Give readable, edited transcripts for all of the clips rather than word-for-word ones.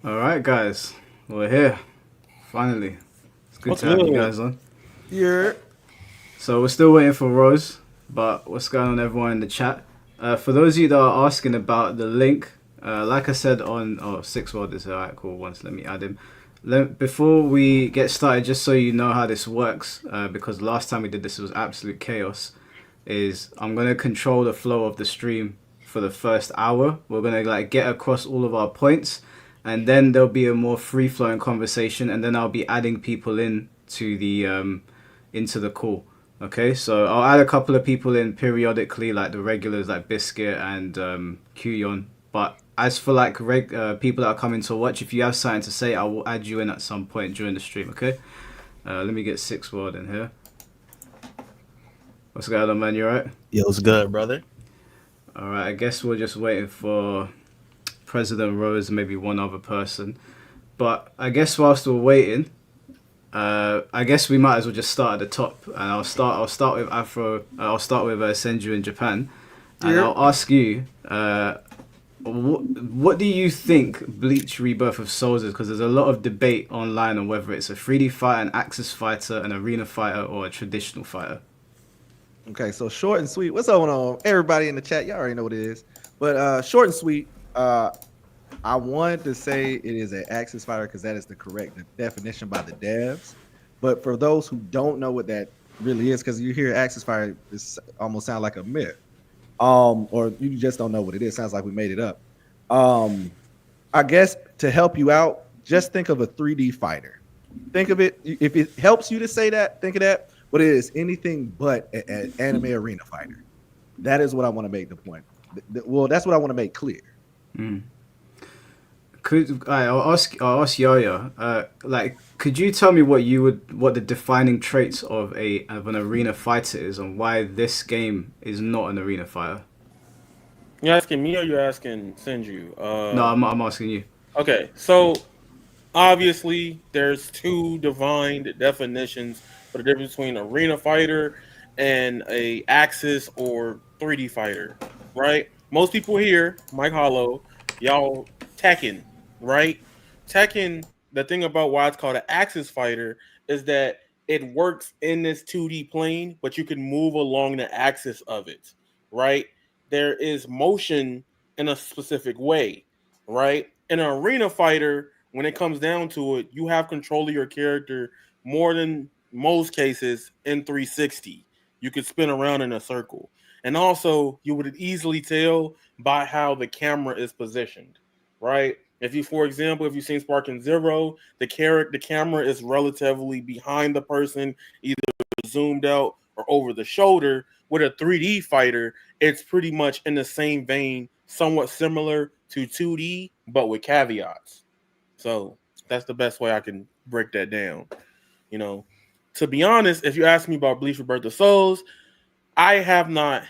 All right, guys, we're here finally. It's good What's to have you good? guys on. Yeah. So we're still waiting for Rose, but what's going on, everyone in the chat? For those of you that are asking about the link, like I said on Six World is alright. Cool. Once let me add him. Before we get started, just so you know how this works, because last time we did this, it was absolute chaos. Is I'm gonna control the flow of the stream for the first hour. We're gonna like get across all of our points, and then there'll be a more free flowing conversation, and then I'll be adding people in to the into the call. Okay, so I'll add a couple of people in periodically, like the regulars, like Biscuit and Kuyon. But as for like people that are coming to watch, if you have something to say, I will add you in at some point during the stream. Okay, let me get Six World in here. What's going on, man? You alright? Yo, it's good, brother. All right, I guess we're just waiting for President Rose and maybe one other person. But I guess whilst we're waiting, I guess we might as well just start at the top, and I'll start with Afro. I'll start with Senju in Japan, and Yeah. I'll ask you, what do you think Bleach Rebirth of Souls is? Because there's a lot of debate online on whether it's a 3D fighter, an Axis fighter, an arena fighter, or a traditional fighter. Okay, so short and sweet. What's going on? Everybody in the chat, y'all already know what it is. But short and sweet, I wanted to say it is an Axis fighter because that is the correct definition by the devs. But for those who don't know what that really is, because you hear Axis fighter, it almost sound like a myth. Or you just don't know what it is. Sounds like we made it up. I guess to help you out, just think of a 3D fighter. Think of it. If it helps you to say that, think of that. But it is anything but an anime arena fighter. That is what I want to make the point. Well, that's what I want to make clear. Mm. I'll ask Yaya. Like, could you tell me what the defining traits of an arena fighter is, and why this game is not an arena fighter? You asking me or you asking Senju? No, I'm asking you. Okay, so obviously there's two defined definitions for the difference between arena fighter and a Axis or 3D fighter, right? Most people here, Mike Hollow, y'all Tekken, right? Tekken, the thing about why it's called an Axis fighter is that it works in this 2D plane, but you can move along the axis of it, right? There is motion in a specific way, right? In an arena fighter, when it comes down to it, you have control of your character more than most cases in 360. You could spin around in a circle. And also, you would easily tell by how the camera is positioned, right? If you, for example, if you've seen Sparking Zero, the camera is relatively behind the person, either zoomed out or over the shoulder. With a 3D fighter, it's pretty much in the same vein, somewhat similar to 2D, but with caveats. So that's the best way I can break that down. You know, to be honest, if you ask me about Bleach Rebirth of Souls, I have not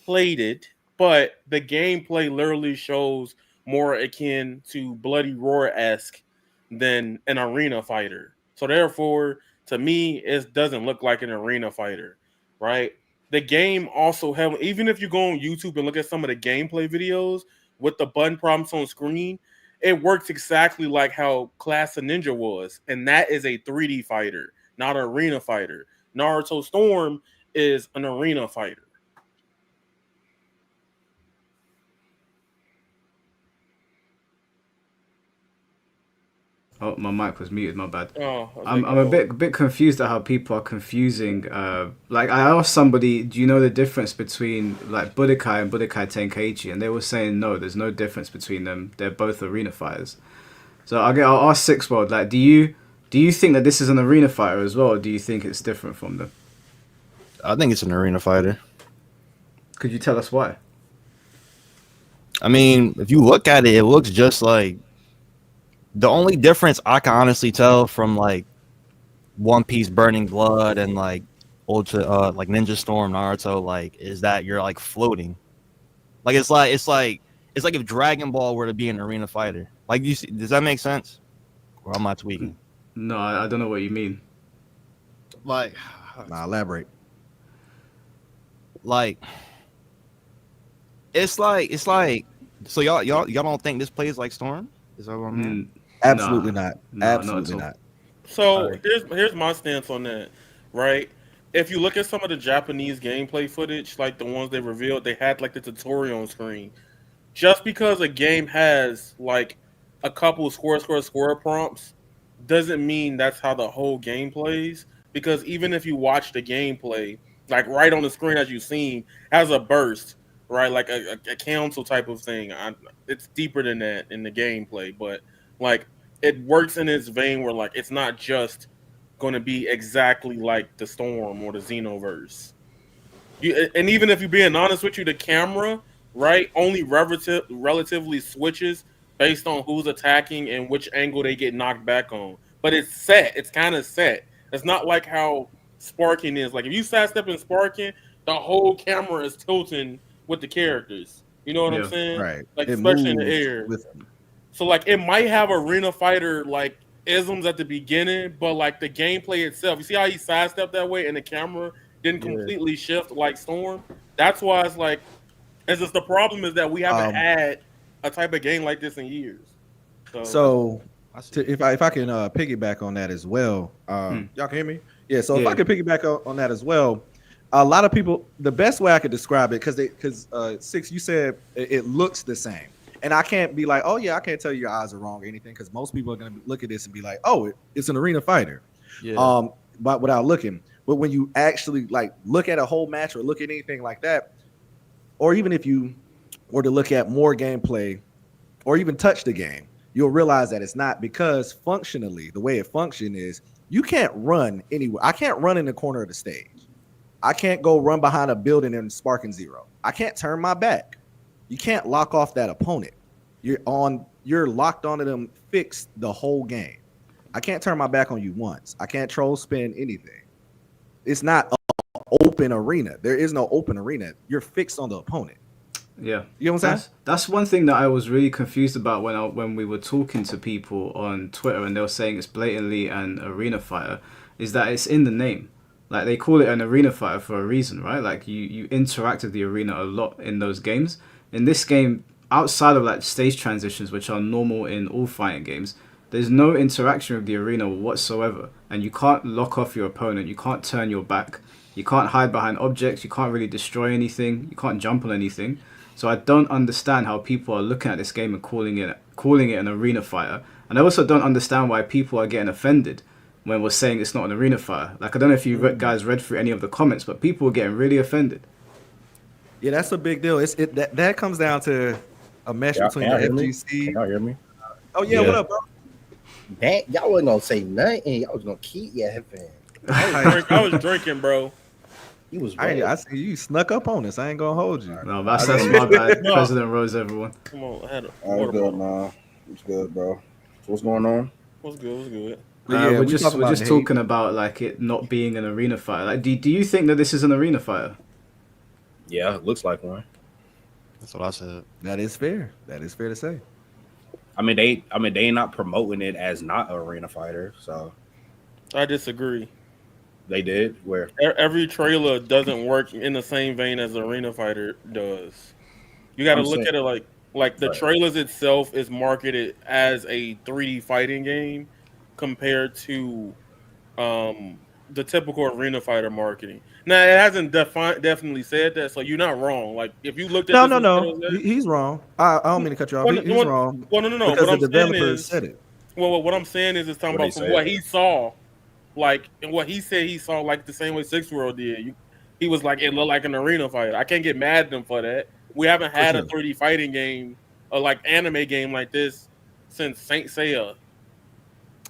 played it, but the gameplay literally shows more akin to Bloody Roar esque than an arena fighter. So therefore, to me, it doesn't look like an arena fighter, right? The game also have, even if you go on YouTube and look at some of the gameplay videos with the button prompts on screen, it works exactly like how Class of Ninja was, and that is a 3D fighter, not an arena fighter. Naruto Storm is an arena fighter. Oh, my mic was muted. My bad. Oh, okay, I'm a go. bit confused at how people are confusing. Like I asked somebody, do you know the difference between like Budokai and Budokai Tenkaichi, and they were saying no, there's no difference between them. They're both arena fighters. So I'll ask Six World, like, do you think that this is an arena fighter as well, or do you think it's different from them? I think it's an arena fighter. Could you tell us why? I mean, if you look at it, it looks just like the only difference I can honestly tell from like One Piece Burning Blood and like Ultra like Ninja Storm Naruto like is that you're like floating. Like it's like if Dragon Ball were to be an arena fighter. Like you see, does that make sense? Or am I tweaking? No, I don't know what you mean. Like Now elaborate. like it's like so y'all don't think this plays like Storm? Is that what I mean? Absolutely not. Nah, not at Absolutely all. not. So Alright. here's my stance on that, right? If you look at some of the Japanese gameplay footage, like the ones they revealed, they had like the tutorial on screen. Just because a game has like a couple square prompts doesn't mean that's how the whole game plays. Because even if you watch the gameplay, like right on the screen as you've seen, has a burst, right? Like a council type of thing. It's deeper than that in the gameplay, but like it works in its vein where like it's not just going to be exactly like the Storm or the Xenoverse. And even if you're being honest with you, the camera, right, only relatively switches based on who's attacking and which angle they get knocked back on. But it's set. It's kind of set. It's not like how sparking is. Like if you sidestep in sparking, the whole camera is tilting with the characters. You know what I'm Yeah. saying? Right. Like It especially in the moves air. with So like it might have arena fighter like isms at the beginning, but like the gameplay itself, you see how he sidestepped that way and the camera didn't Yeah. completely shift like Storm? That's why it's like it's just the problem is that we haven't had a type of game like this in years. So I see. if I can piggyback on that as well, y'all can hear me? Yeah. So if Yeah. I could piggyback on that as well, a lot of people, the best way I could describe it, because Six, you said it looks the same, and I can't be like, oh yeah, I can't tell you your eyes are wrong or anything, because most people are gonna look at this and be like, oh, it's an arena fighter, but without looking. But when you actually like look at a whole match or look at anything like that, or even if you were to look at more gameplay or even touch the game, you'll realize that it's not, because functionally, the way it functions is you can't run anywhere. I can't run in the corner of the stage. I can't go run behind a building and sparking zero. I can't turn my back. You can't lock off that opponent. You're locked onto them fixed the whole game. I can't turn my back on you once. I can't troll spin anything. It's not an open arena. There is no open arena. You're fixed on the opponent. Yeah, You know what I'm saying? that's one thing that I was really confused about when we were talking to people on Twitter and they were saying it's blatantly an arena fighter, is that it's in the name. Like they call it an arena fighter for a reason, right? Like you interact with the arena a lot in those games. In this game, outside of like stage transitions, which are normal in all fighting games, there's no interaction with the arena whatsoever, and you can't lock off your opponent. You can't turn your back. You can't hide behind objects. You can't really destroy anything. You can't jump on anything. So I don't understand how people are looking at this game and calling it an arena fighter. And I also don't understand why people are getting offended when we're saying it's not an arena fighter. Like I don't know if you guys read through any of the comments, but people were getting really offended. Yeah, that's a big deal. That comes down to a mesh between the FGC. Can y'all hear me? Oh yeah, what up, bro? Dang, y'all wasn't gonna say nothing. Y'all was gonna keep yapping. I was drinking, bro. He was I right. see you snuck up on us. I ain't gonna hold you. No, that's my bad. President Rose, everyone. Come on, I had a All water right, good, bottle. man. It's good, bro. So what's going on? What's good? What's good? But yeah, we're we just talking about hate. talking about like it not being an arena fighter. Like, do you think that this is an arena fighter? Yeah, it looks like one. That's what I said. That is fair. That is fair to say. I mean, they not promoting it as not an arena fighter, so I disagree. they did. Where Every trailer doesn't work in the same vein as Arena Fighter does. You got to I'm look saying- at it like the Right. trailers itself is marketed as a 3D fighting game compared to the typical Arena Fighter marketing. Now it hasn't definitely said that, so you're not wrong. Like if you looked at No. He's wrong. I don't mean to cut you off. He's wrong. Well, no. Because What the I'm saying developers is, said it. well, what I'm saying is, it's talking What'd about he from say? what he saw, like, and what he said he saw, like the same way 6-World did. He was like, it looked like an arena fight. I can't get mad at him for that. We haven't had a 3D fighting game or like anime game like this since Saint Seiya.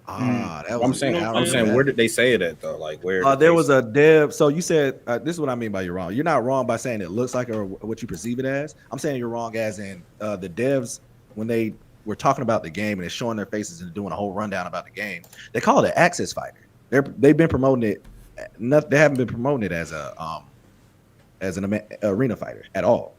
That was I'm saying, where did they say it at though? Like where? There was a dev. So you said this is what I mean by you're wrong. You're not wrong by saying it looks like or what you perceive it as. I'm saying you're wrong as in the devs when they were talking about the game and they're showing their faces and doing a whole rundown about the game. They call it an access fighter. They've been promoting it. They haven't been promoting it as an arena fighter at all.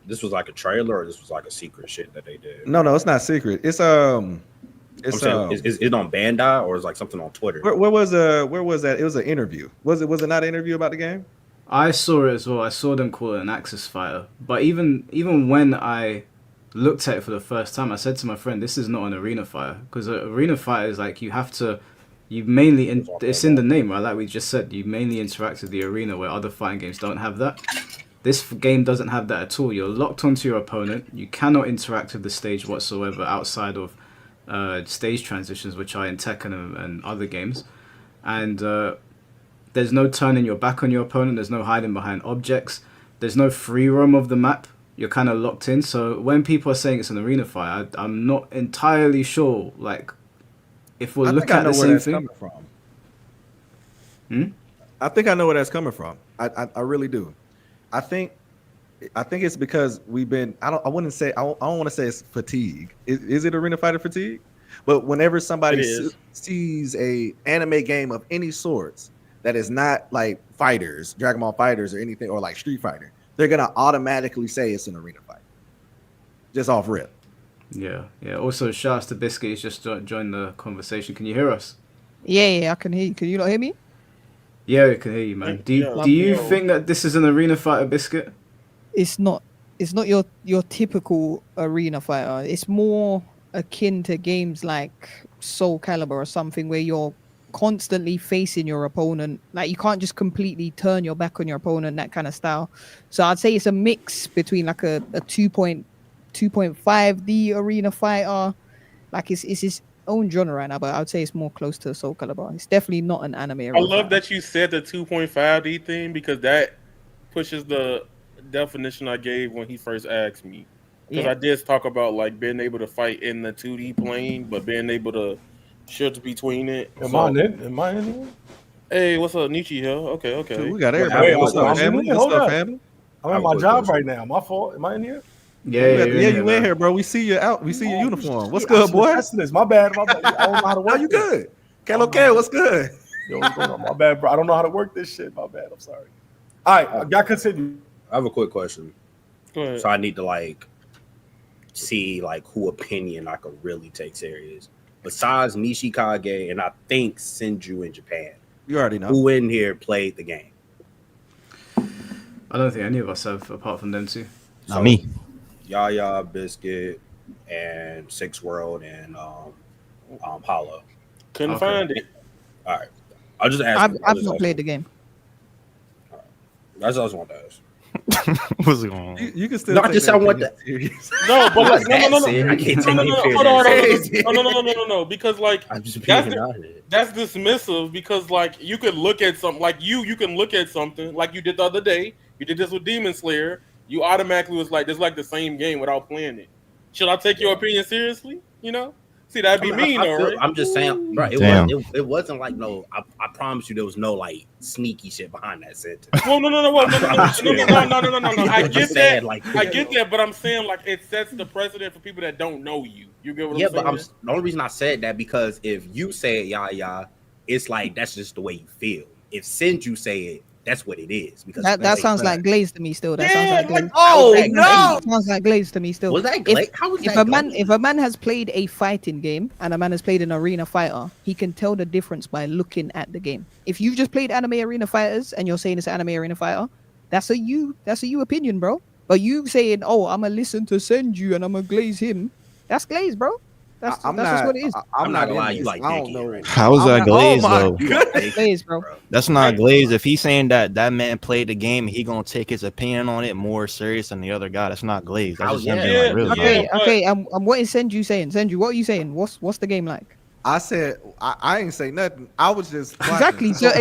This was like a trailer, or this was like a secret shit that they did. No, it's not secret. It's I'm saying, is it on Bandai or is it like something on Twitter? where was that? It was an interview. Was it not an interview about the game? I saw it as well. I saw them call it an Axis fighter. But even when I looked at it for the first time, I said to my friend, "This is not an arena fighter, because an arena fighter is like it's in the name, right? Like we just said, you mainly interact with the arena, where other fighting games don't have that. This game doesn't have that at all. You're locked onto your opponent. You cannot interact with the stage whatsoever outside of stage transitions, which are in Tekken and other games, and there's no turning your back on your opponent. There's no hiding behind objects. There's no free roam of the map. You're kind of locked in. So when people are saying it's an arena fight, I'm not entirely sure. Like, if we're looking at the same thing. I think I know where that's coming from. I really do. I think it's because we've been. I don't want to say it's fatigue. Is it arena fighter fatigue? But whenever somebody sees a anime game of any sorts that is not like fighters, Dragon Ball Fighters or anything, or like Street Fighter, they're gonna automatically say it's an arena fight, just off rip. Yeah. Also, shouts to Biscuit. He's just joined the conversation. Can you hear us? Yeah, I can hear you. Can you not hear me? Yeah, we can hear you, man. Do you think that this is an arena fighter, Biscuit? It's not your typical arena fighter. It's more akin to games like Soul Calibur or something, where you're constantly facing your opponent. Like, you can't just completely turn your back on your opponent, that kind of style. So I'd say it's a mix between like a 2.5D arena fighter. Like, it's his own genre right now, but I would say it's more close to Soul Calibur. It's definitely not an anime arena I love fighter. that you said the 2.5D thing, because that pushes the definition I gave when he first asked me. Because I did talk about like being able to fight in the 2D plane, but being able to shift between it. Am I in here? Hey, what's up, Nietzsche here? Okay. Dude, we got everybody. What's up, family? What's up, family? I'm at my job right now. My fault. Am I in here? Yeah, you in here, bro. We see you out. We see your uniform. What's good, boy? My bad. I don't know how to work. How you good? Okay, what's good? Yo, what's going on? My bad, bro. I don't know how to work this shit. My bad. I'm sorry. All right, I got continue. I have a quick question. Go ahead. So I need to like see like who opinion I could really take serious. Besides Nishikage and I think Senju in Japan. You already know. Who in here played the game? I don't think any of us have, apart from them two. Not me. Yaya, Biscuit, and Six World, and Hollow. Couldn't find it. All right. I'll just ask. I've not played the game. That's all I was wanting to ask. What's going on? You can still. No, I just want that. No, but like, no. I can't take No. Because like I'm just being honest. that's dismissive. Because like you could look at something like you can look at something like you did the other day. You did this with Demon Slayer. You automatically was like, this like the same game without playing it. Should I take your opinion seriously? You know? See, that'd be mean, though, right? I'm just saying, bro. It wasn't like no. I promise you, there was no like sneaky shit behind that sentence. Well, no. I get that. I get that, but I'm saying like it sets the precedent for people that don't know you. You get what I'm saying? But the only reason I said that because if you say it, yeah, it's like that's just the way you feel. If Senju say it, that's what it is. Because that sounds like Glaze to me still. That sounds like Glaze. Sounds like Glaze to me still. Was that Glaze? How was that? If a man has played a fighting game and a man has played an arena fighter, he can tell the difference by looking at the game. If you've just played anime arena fighters and you're saying it's an anime arena fighter, that's a you opinion, bro. But you saying, oh, I'm gonna listen to Senju and I'm gonna glaze him, that's Glaze, bro. That's just what it is. I'm not gonna lie, you like I don't know. How is that Glaze though? Glaze, bro. That's not Glaze. If he's saying that man played the game, he gonna take his opinion on it more serious than the other guy. That's not Glaze. That's just him being like, really. Okay. What is Senju saying? Senju, what are you saying? What's the game like? I said I ain't say nothing. I was just exactly. So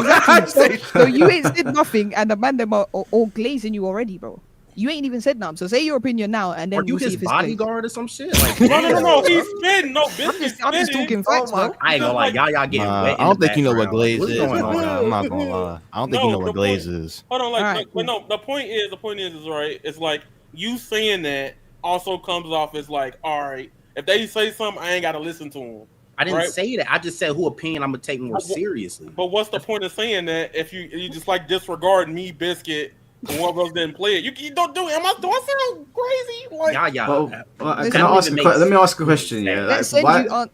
you ain't said nothing, and the man them are all glazing you already, bro. You ain't even said nothing. So say your opinion now, and then you his bodyguard or some shit. Like, no. He's spitting. No, Biscuit's I'm just talking facts, bro. I ain't gonna lie, y'all getting wet. I don't think you know what Glaze is. I'm not gonna lie. I don't think you know what Glaze is. Hold on, but no. The point is right. It's like you saying that also comes off as like, all right, if they say something, I ain't gotta listen to them. I didn't say that. I just said who opinion I'm gonna take more seriously. But what's the point of saying that if you just like disregard me, Biscuit? And one of us didn't play it. You don't do it. Do I sound crazy? Like, Let me ask a question. Yeah, like,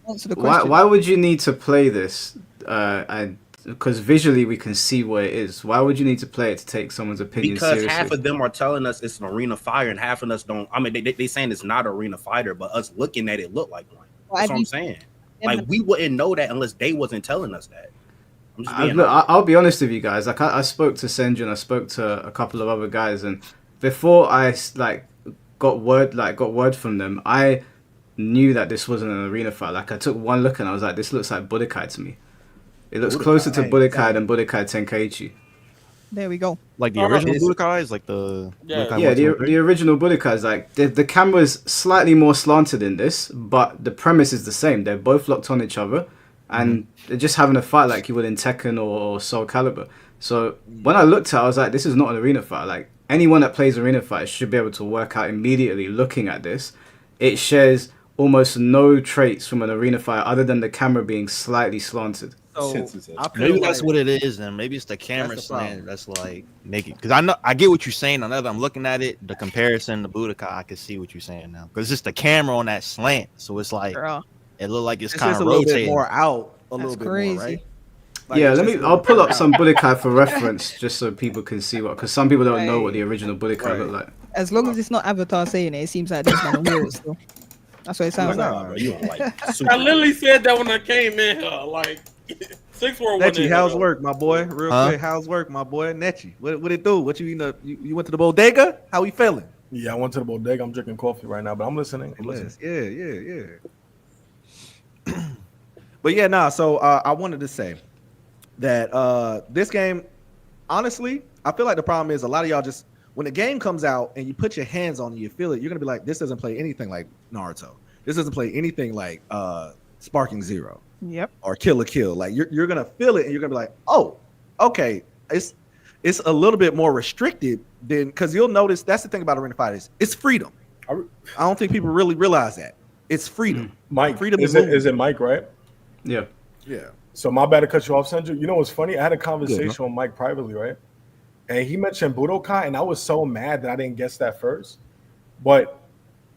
answer the question. why would you need to play this and because visually we can see what it is. Why would you need to play it to take someone's opinion Because seriously? half of them are telling us it's an arena fighter, and half of us don't. I mean, they saying it's not an arena fighter, but us looking at it look like one. That's what I'm saying. Like we wouldn't know that unless they wasn't telling us that. I'm just being I'll be honest with you guys. Like I spoke to Senju and I spoke to a couple of other guys, and before I got word from them, I knew that this wasn't an arena fight. Like I took one look and I was like, this looks like Budokai to me. It looks closer to Budokai than Budokai Tenkaichi. There we go. Like the original Budokais, like the the original Budokais. Like the camera's slightly more slanted in this, but the premise is the same. They're both locked on each other, and they're just having a fight like you would in Tekken or Soul Calibur. So when I looked at it, I was like, this is not an arena fight. Like anyone that plays arena fights should be able to work out immediately looking at this. It shares almost no traits from an arena fight other than the camera being slightly slanted. So maybe that's what it is, and maybe it's the camera slant that's like making. Because I get what you're saying. Now that I'm looking at it, the comparison to Budokai, I can see what you're saying now. Because it's the camera on that slant, so it's like it look like it's kind of rotating. Little bit more out, a little bit crazy. more, right? Like yeah, I'll pull up some Budokai for reference, just so people can see what. Because some people don't know what the original Budokai looked like. As long as it's not Avatar saying it seems like this man will still. That's what it sounds like. Bro, you don't like I literally said that when I came in here. Like 641. Netchy, how's work, my boy? Real quick, how's work, my boy? Netchy, what it do? What you you went to the bodega? How we feeling? Yeah, I went to the bodega. I'm drinking coffee right now, but I'm listening. Yeah. But yeah, nah. So I wanted to say that this game, honestly, I feel like the problem is a lot of y'all just when the game comes out and you put your hands on it, you feel it. You're gonna be like, this doesn't play anything like Naruto. This doesn't play anything like Sparking Zero. Yep. Or Kill la Kill. Like you're gonna feel it and you're gonna be like, oh, okay. It's a little bit more restricted than because you'll notice that's the thing about arena fighters. It's freedom. I don't think people really realize that. It's freedom. Mike, freedom is it Mike, right? Yeah. So my bad to cut you off, Senju. You know what's funny? I had a conversation with Mike privately, right? And he mentioned Budokai, and I was so mad that I didn't guess that first. But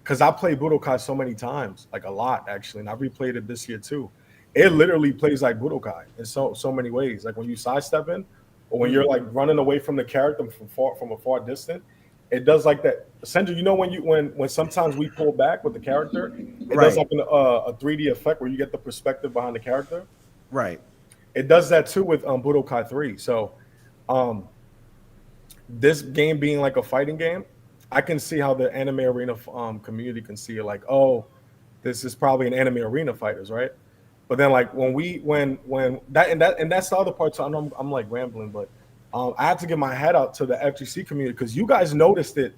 because I played Budokai so many times, like a lot actually, and I replayed it this year too. It literally plays like Budokai in so many ways. Like when you sidestep in, or when you're like running away from the character from a far distance, it does like that. Senju, you know when sometimes we pull back with the character, it does like a 3D effect where you get the perspective behind the character. Right. It does that too with Budokai 3. So this game being like a fighting game, I can see how the anime arena community can see it like, oh, this is probably an anime arena fighters, right? But then like when that's the other part. So I know I'm like rambling, but I had to get my head out to the FGC community because you guys noticed it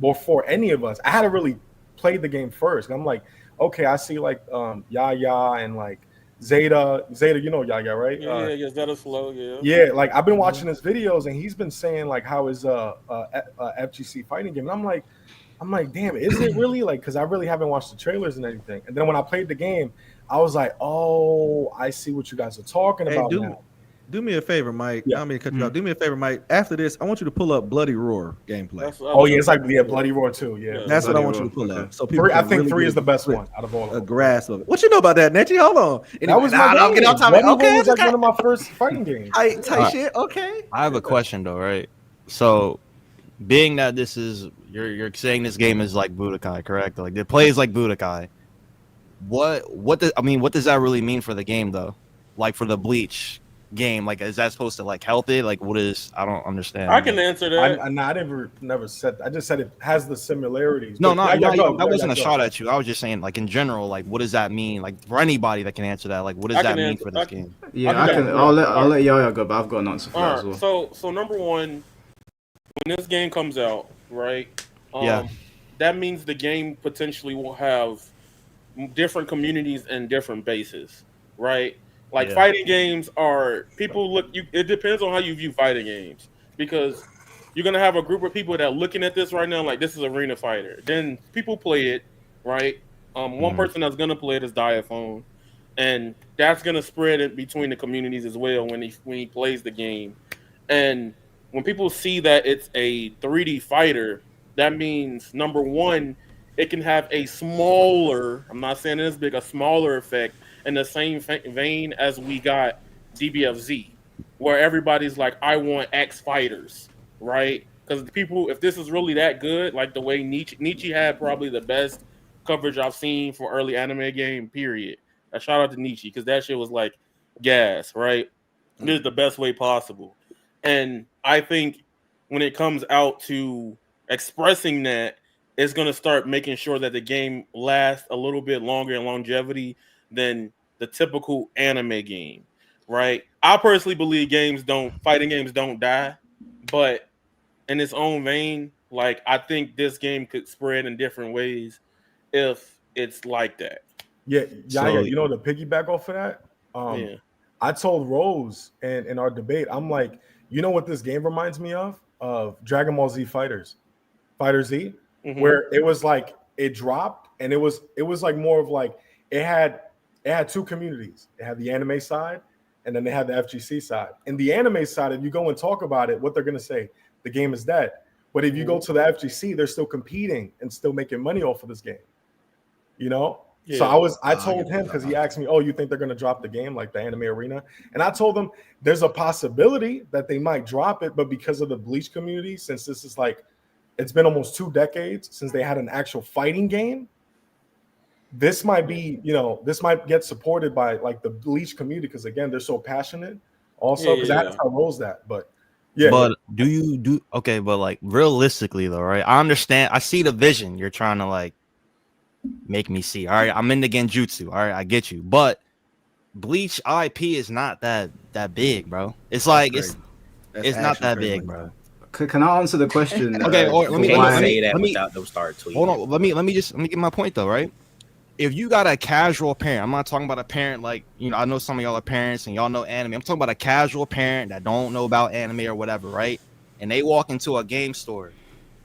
before any of us. I had to really play the game first. And I'm like, okay, I see like Yaya and like Zeta, you know Yaya, right? Yeah, Zeta slow, yeah. Yeah, like I've been watching his videos and he's been saying like how is FGC fighting game. And I'm like, damn, is it really? Like, because I really haven't watched the trailers and everything. And then when I played the game, I was like, oh, I see what you guys are talking about now. Do me a favor, Mike. I don't mean to cut you off. Do me a favor, Mike. After this, I want you to pull up Bloody Roar gameplay. It's like Bloody Roar too. Yeah, that's Bloody what I want you to pull up. So people, I think 3 is the best one out of all of them. A grasp of it. What you know about that, Netchy? Hold on. Anyway, that was my game. Okay, was like one of my first fighting games. Tight shit. Okay. I have a question though, right? So, being that this is you're saying this game is like Budokai, correct? Like it plays like Budokai. What does that really mean for the game though? Like for the Bleach game, like is that supposed to like help it? Like what is? I don't understand. I can answer that. I never said. I just said it has the similarities. No, that wasn't a shot at you. I was just saying, like in general, like what does that mean? Like for anybody that can answer that, like what does that mean for this game? Yeah, I can. I'll let Yaya go, but I've got an answer for that as well. So number one, when this game comes out, right? That means the game potentially will have different communities and different bases, right? Like fighting games are it depends on how you view fighting games, because you're gonna have a group of people that are looking at this right now like this is arena fighter. Then people play it, right? One person that's gonna play it is Diaphone, and that's gonna spread it between the communities as well when he plays the game. And when people see that it's a 3D fighter, that means number one, it can have a smaller, I'm not saying it's big, a smaller effect in the same vein as we got DBFZ, where everybody's like, I want X fighters, right? Because people, if this is really that good, like the way Nietzsche had probably the best coverage I've seen for early anime game, period. A shout out to Nietzsche, because that shit was like gas, right? It is the best way possible. And I think when it comes out to expressing that, it's going to start making sure that the game lasts a little bit longer in longevity than the typical anime game, right? I personally believe fighting games don't die, but in its own vein, like I think this game could spread in different ways if it's like that. Yeah, So- you know, to piggyback off of that, Yeah. I told Rose in our debate, I'm like, you know what this game reminds me of? Of Dragon Ball Z Fighters, Fighter Z, Mhm. where it was like it dropped, and it was like more of like it had two communities. It had the anime side, and then they had the FGC side. And the anime side, if you go and talk about it, what they're gonna say, the game is dead. But if you go to the FGC, they're still competing and still making money off of this game. You know? Yeah. So I told him, because he asked me, oh, you think they're going to drop the game like the anime arena? And I told him there's a possibility that they might drop it, but because of the Bleach community, since this is like, it's been almost 2 decades since they had an actual fighting game, this might be, you know, this might get supported by like the Bleach community, because again, they're so passionate also, because Yeah. that's how Rose that. But yeah. But okay, but like realistically though, right? I understand. I see the vision you're trying to like make me see. All right, I'm in the genjutsu. All right, I get you. But Bleach IP is not that big, bro. It's like it's not that big, bro. Can I answer the question? Okay, or let me say that let me- without them start tweeting. Hold on, let me get my point though, right? If you got a casual parent, I'm not talking about a parent like, you know, I know some of y'all are parents and y'all know anime. I'm talking about a casual parent that don't know about anime or whatever, right? And they walk into a game store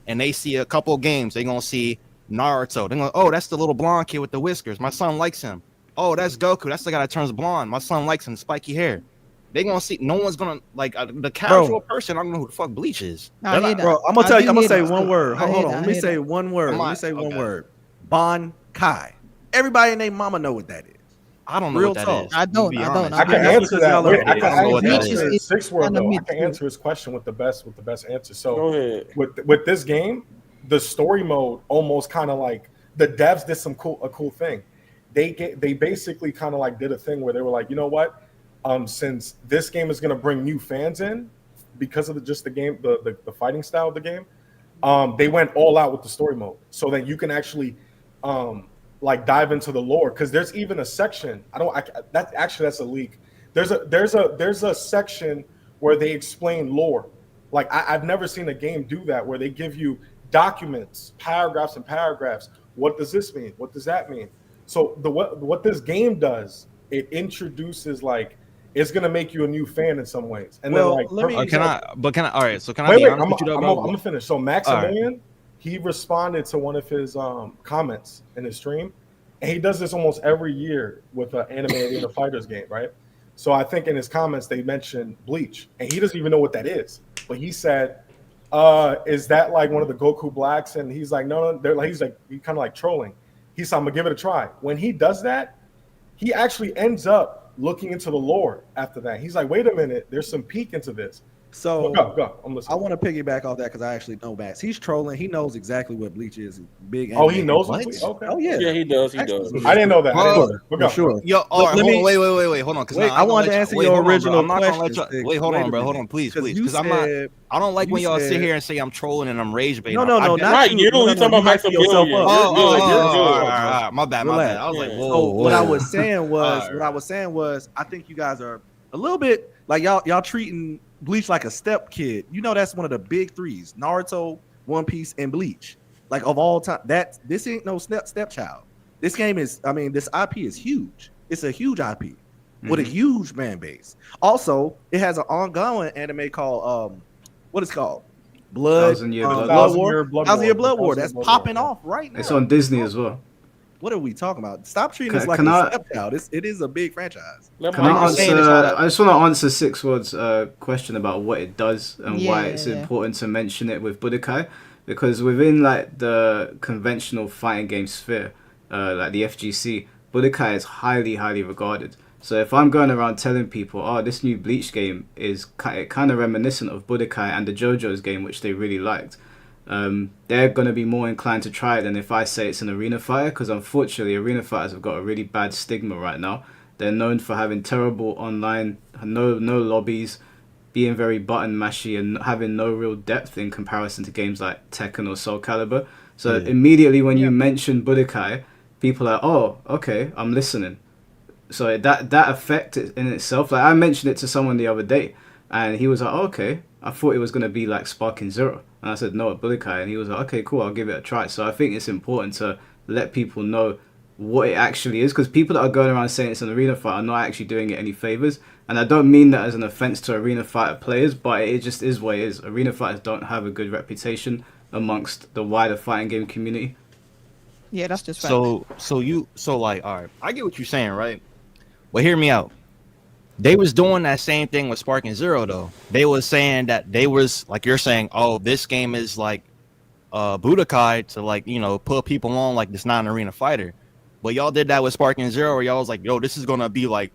and they see a couple games. They're gonna see Naruto. They're gonna, oh, that's the little blonde kid with the whiskers. My son likes him. Oh, that's Goku. That's the guy that turns blonde. My son likes him, spiky hair. They gonna see. No one's gonna like the casual person. I don't know who the fuck Bleach is. I hear that. Bro, I'm gonna tell you. I'm gonna say that. one word. I Hold hear on. that. Let I me hear say that. one word. Let me say one word. Bon Kai. Everybody and their mama know what that is. I don't know Real what that talk. is. I don't. To be I don't. honest. I can That's answer because that. y'all Wait, are- I can I don't know what that answer is. his 6-word Kinda though. I mid can too. answer his question with the best answer. So Go ahead. with this game, the story mode almost kind of like the devs did a cool thing. They basically kind of like did a thing where they were like, you know what? Since this game is gonna bring new fans in because of the game, the fighting style of the game, they went all out with the story mode so that you can actually like dive into the lore, because there's even a section. That's a leak. There's a section where they explain lore. Like I've never seen a game do that, where they give you documents, paragraphs and paragraphs. What does this mean? What does that mean? So what this game does, it introduces like, it's gonna make you a new fan in some ways. And Well, then like let me- All right. So can I wait, be wait, honest with you though, I'm bro? gonna finish. So Maximilian, he responded to one of his comments in his stream, and he does this almost every year with an anime arena fighters game, right? So I think in his comments they mentioned Bleach, and he doesn't even know what that is. But he said, "Is that like one of the Goku Blacks?" And he's like, "No, they're like," he's kind of like trolling. He said, "I'm gonna give it a try." When he does that, he actually ends up looking into the lore after that. He's like, "Wait a minute, there's some peek into this." So Go. I'm listening. I want to piggyback off that because I actually know Max. He's trolling. He knows exactly what Bleach is. Big. Oh, he anime. knows What? Bleach? Okay. Oh yeah. Yeah, he does. He does. I didn't know that. For Go. sure. Yo, all right, let hold me- on, wait, hold on. Wait, I wanted to answer your original I'm not gonna let question, y'all. Sticks. Wait, hold Wait on, a bro. Hold minute. on, please, you because I'm not. said- I don't like you when y'all sit said- here and say I'm trolling and I'm rage baiting. No, not Not you. you. No, He's talking about you hyping yourself Maximilian. up. You're good. You're good. All right, my bad. Relax. I was like, Yeah. whoa. So what I whoa. was saying was, Alright. I think you guys are a little bit like y'all treating Bleach like a step kid. You know that's one of the big threes: Naruto, One Piece, and Bleach. Like of all time, this ain't no stepchild. This game is, this IP is huge. It's a huge IP with a huge fan base. Also, it has an ongoing anime called what is it called? Thousand Year Blood Blood War. War. Thousand Year Blood War. Thousand That's Blood popping War. off right now. It's on Disney as well. What are we talking about? Stop treating this like Can a I- stepchild. It is a big franchise. Let Can I Mike saying answer? is how that- I just want to answer Six Words' question about what it does and why Yeah, it's yeah. important to mention it with Budokai, because within like the conventional fighting game sphere, like the FGC, Budokai is highly regarded. So if I'm going around telling people, oh, this new Bleach game is kind of reminiscent of Budokai and the JoJo's game, which they really liked, they're going to be more inclined to try it than if I say it's an arena fighter, because unfortunately arena fighters have got a really bad stigma right now. They're known for having terrible online, no lobbies, being very button mashy and having no real depth in comparison to games like Tekken or Soul Calibur. So immediately when you mention Budokai, people are, oh, okay, I'm listening. So that effect in itself, like I mentioned it to someone the other day, and he was like, oh, okay, I thought it was going to be like Sparking Zero. And I said, no, Budokai. And he was like, okay, cool, I'll give it a try. So I think it's important to let people know what it actually is, because people that are going around saying it's an arena fight are not actually doing it any favors. And I don't mean that as an offense to arena fighter players, but it just is what it is. Arena fighters don't have a good reputation amongst the wider fighting game community. Yeah, that's just fact. So like, all right, I get what you're saying, right? Well, hear me out. They was doing that same thing with Sparking Zero, though. They was saying that they was, like you're saying, oh, this game is like Budokai to, like, you know, put people on like it's not an arena fighter. But y'all did that with Sparking Zero, where y'all was like, yo, this is gonna be like,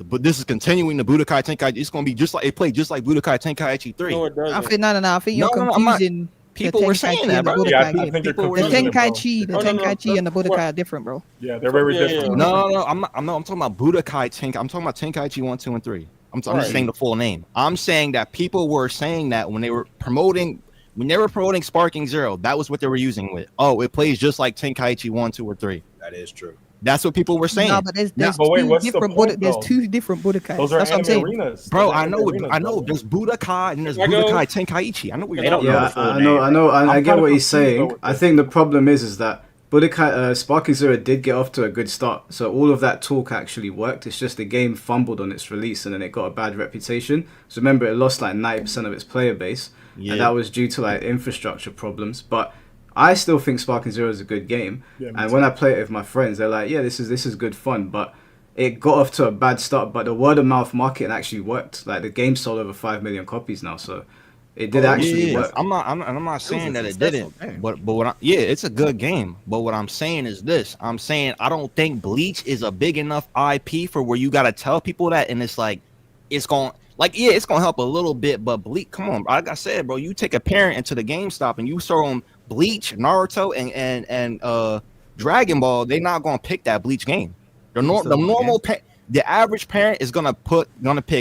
but this is continuing the Budokai Tenkaichi. It's gonna be just like it played just like Budokai Tenkaichi 3. No, it doesn't. I think no. I think you're confusing. People were saying that, bro. Yeah, I think you're confusing the Tenkaichi and the Budokai are different, bro. Yeah, they're very different. No, I'm talking about Budokai Tenkai. I'm talking about Tenkaichi 1, 2, and 3. I'm just saying the full name. I'm saying that people were saying that when they were promoting Sparking Zero, that was what they were using with. Oh, it plays just like Tenkaichi 1, 2, or 3. That is true. That's what people were saying. No, but there's two different Budokais. Those are That's what I'm saying. arenas. Bro, I know. There's Budokai and there's Budokai Tenkaichi. I know what you're talking about. I get what he's saying. I think the problem is that Budokai Sparking Zero did get off to a good start, so all of that talk actually worked. It's just the game fumbled on its release and then it got a bad reputation. So remember, it lost like 90% of its player base, and that was due to like infrastructure problems. But I still think Sparking Zero is a good game, and when I play it with my friends, they're like, "Yeah, this is good fun." But it got off to a bad start. But the word of mouth marketing actually worked. Like the game sold over 5 million copies now, so it did actually work. I'm not saying that it didn't, but what it's a good game. But what I'm saying is this: I'm saying I don't think Bleach is a big enough IP for where you gotta tell people that, and it's like it's gonna help a little bit, but Bleach, come on, like I said, bro, you take a parent into the GameStop and you show them Bleach, Naruto, and Dragon Ball, they're not gonna pick that Bleach game. The average parent is gonna pick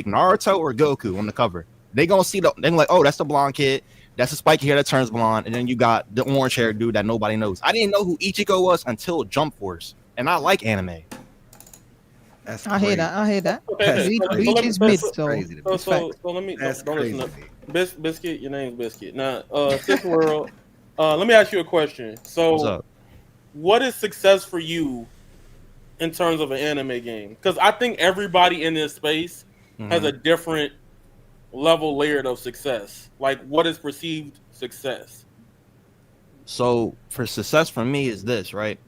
Naruto or Goku on the cover. They're gonna see they're like, oh, that's the blonde kid, that's the spiky hair that turns blonde, and then you got the orange hair dude that nobody knows. I didn't know who Ichigo was until Jump Force, and I like anime. I hear that. Bleach is mid, so let me don't listen up. Biscuit, your name's Biscuit. Now, Sith World, let me ask you a question. So, what is success for you in terms of an anime game? Because I think everybody in this space has a different level layered of success. Like, what is perceived success? So, for success for me is this, right?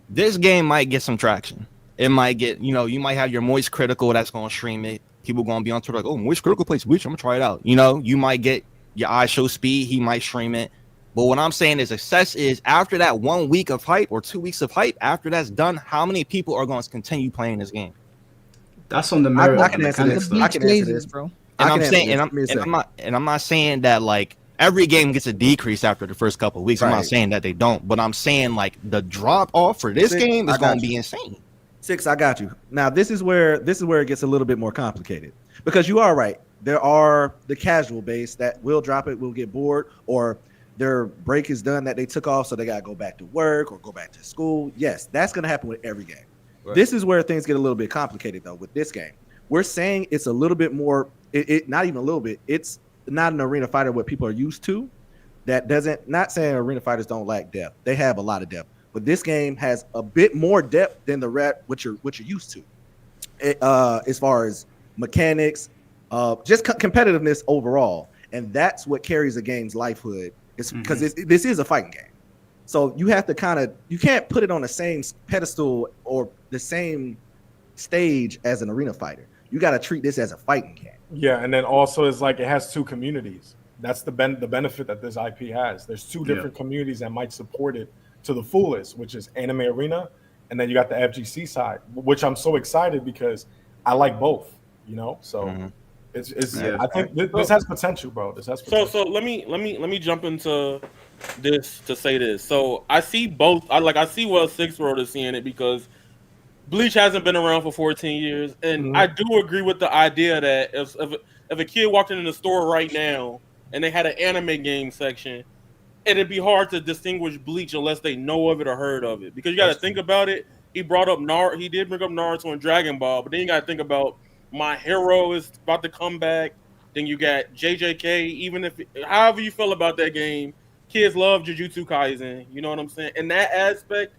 This game might get some traction. It might get, you might have your Moist Critical that's going to stream it. People going to be on Twitter like, oh, Moist Critical plays Bleach, I'm going to try it out. You might get your iShow Speed, he might stream it. But what I'm saying is success is after that 1 week of hype or 2 weeks of hype, after that's done, how many people are going to continue playing this game? That's on the merit. I can answer this, bro. And I'm not saying that like every game gets a decrease after the first couple of weeks. Right. I'm not saying that they don't, but I'm saying like the drop off for this game is going to be insane. Six, I got you. Now this is where it gets a little bit more complicated, because you are right. There are the casual base that will drop it, will get bored, or their break is done that they took off, so they gotta go back to work or go back to school. Yes, that's gonna happen with every game. Right. This is where things get a little bit complicated though. With this game, we're saying it's a little bit more. It not even a little bit. It's not an arena fighter what people are used to. That doesn't, not saying arena fighters don't lack depth. They have a lot of depth. But this game has a bit more depth than the what you're used to, as far as mechanics, just competitiveness overall, and that's what carries a game's lifehood. It's because this is a fighting game, so you have to you can't put it on the same pedestal or the same stage as an arena fighter. You got to treat this as a fighting game. Yeah, and then also it's like it has two communities. That's the benefit that this IP has. There's two different communities that might support it to the fullest, which is Anime Arena and then you got the FGC side, which I'm so excited because I like both. You know, so it's. Yeah. I think this has potential, bro. This has potential. So let me jump into this to say this. So I see both. I see what 6-year-old is seeing it because Bleach hasn't been around for 14 years, and I do agree with the idea that if a kid walked into the store right now and they had an anime game section, it'd be hard to distinguish Bleach unless they know of it or heard of it. Because you got to think about it. He brought up He did bring up Naruto and Dragon Ball, but then you got to think about My Hero is about to come back. Then you got JJK. Even if however you feel about that game, kids love Jujutsu Kaisen. You know what I'm saying? In that aspect,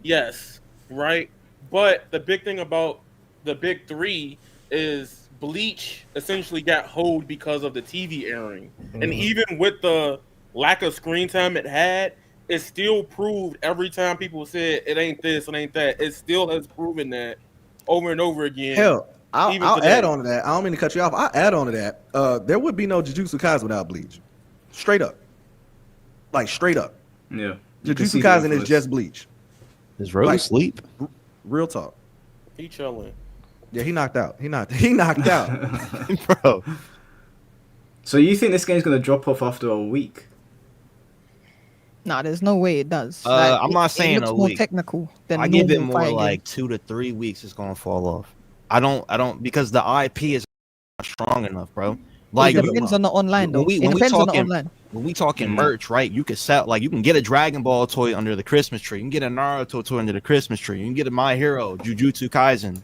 yes, right. But the big thing about the big three is Bleach essentially got hold because of the TV airing. And even with the lack of screen time it had, it still proved every time people said it ain't this, it ain't that. It still has proven that over and over again. Hell, I'll add on to that. I don't mean to cut you off. I'll add on to that. There would be no Jujutsu Kaisen without Bleach. Straight up. Like, straight up. Yeah. Jujutsu Kaisen is just Bleach. Is Rose asleep? Real talk. He chilling. Yeah, he knocked out. He knocked out. Bro. So you think this game's gonna drop off after a week? Nah, there's no way it does. I'm not saying it looks a more week. technical than I give it normal more fighting like 2 to 3 weeks. It's gonna fall off. I don't because the IP is not strong enough, bro. Like it depends on the online though. It depends on the online. When we talking merch, right? You can sell you can get a Dragon Ball toy under the Christmas tree. You can get a Naruto toy under the Christmas tree. You can get a My Hero, Jujutsu Kaisen.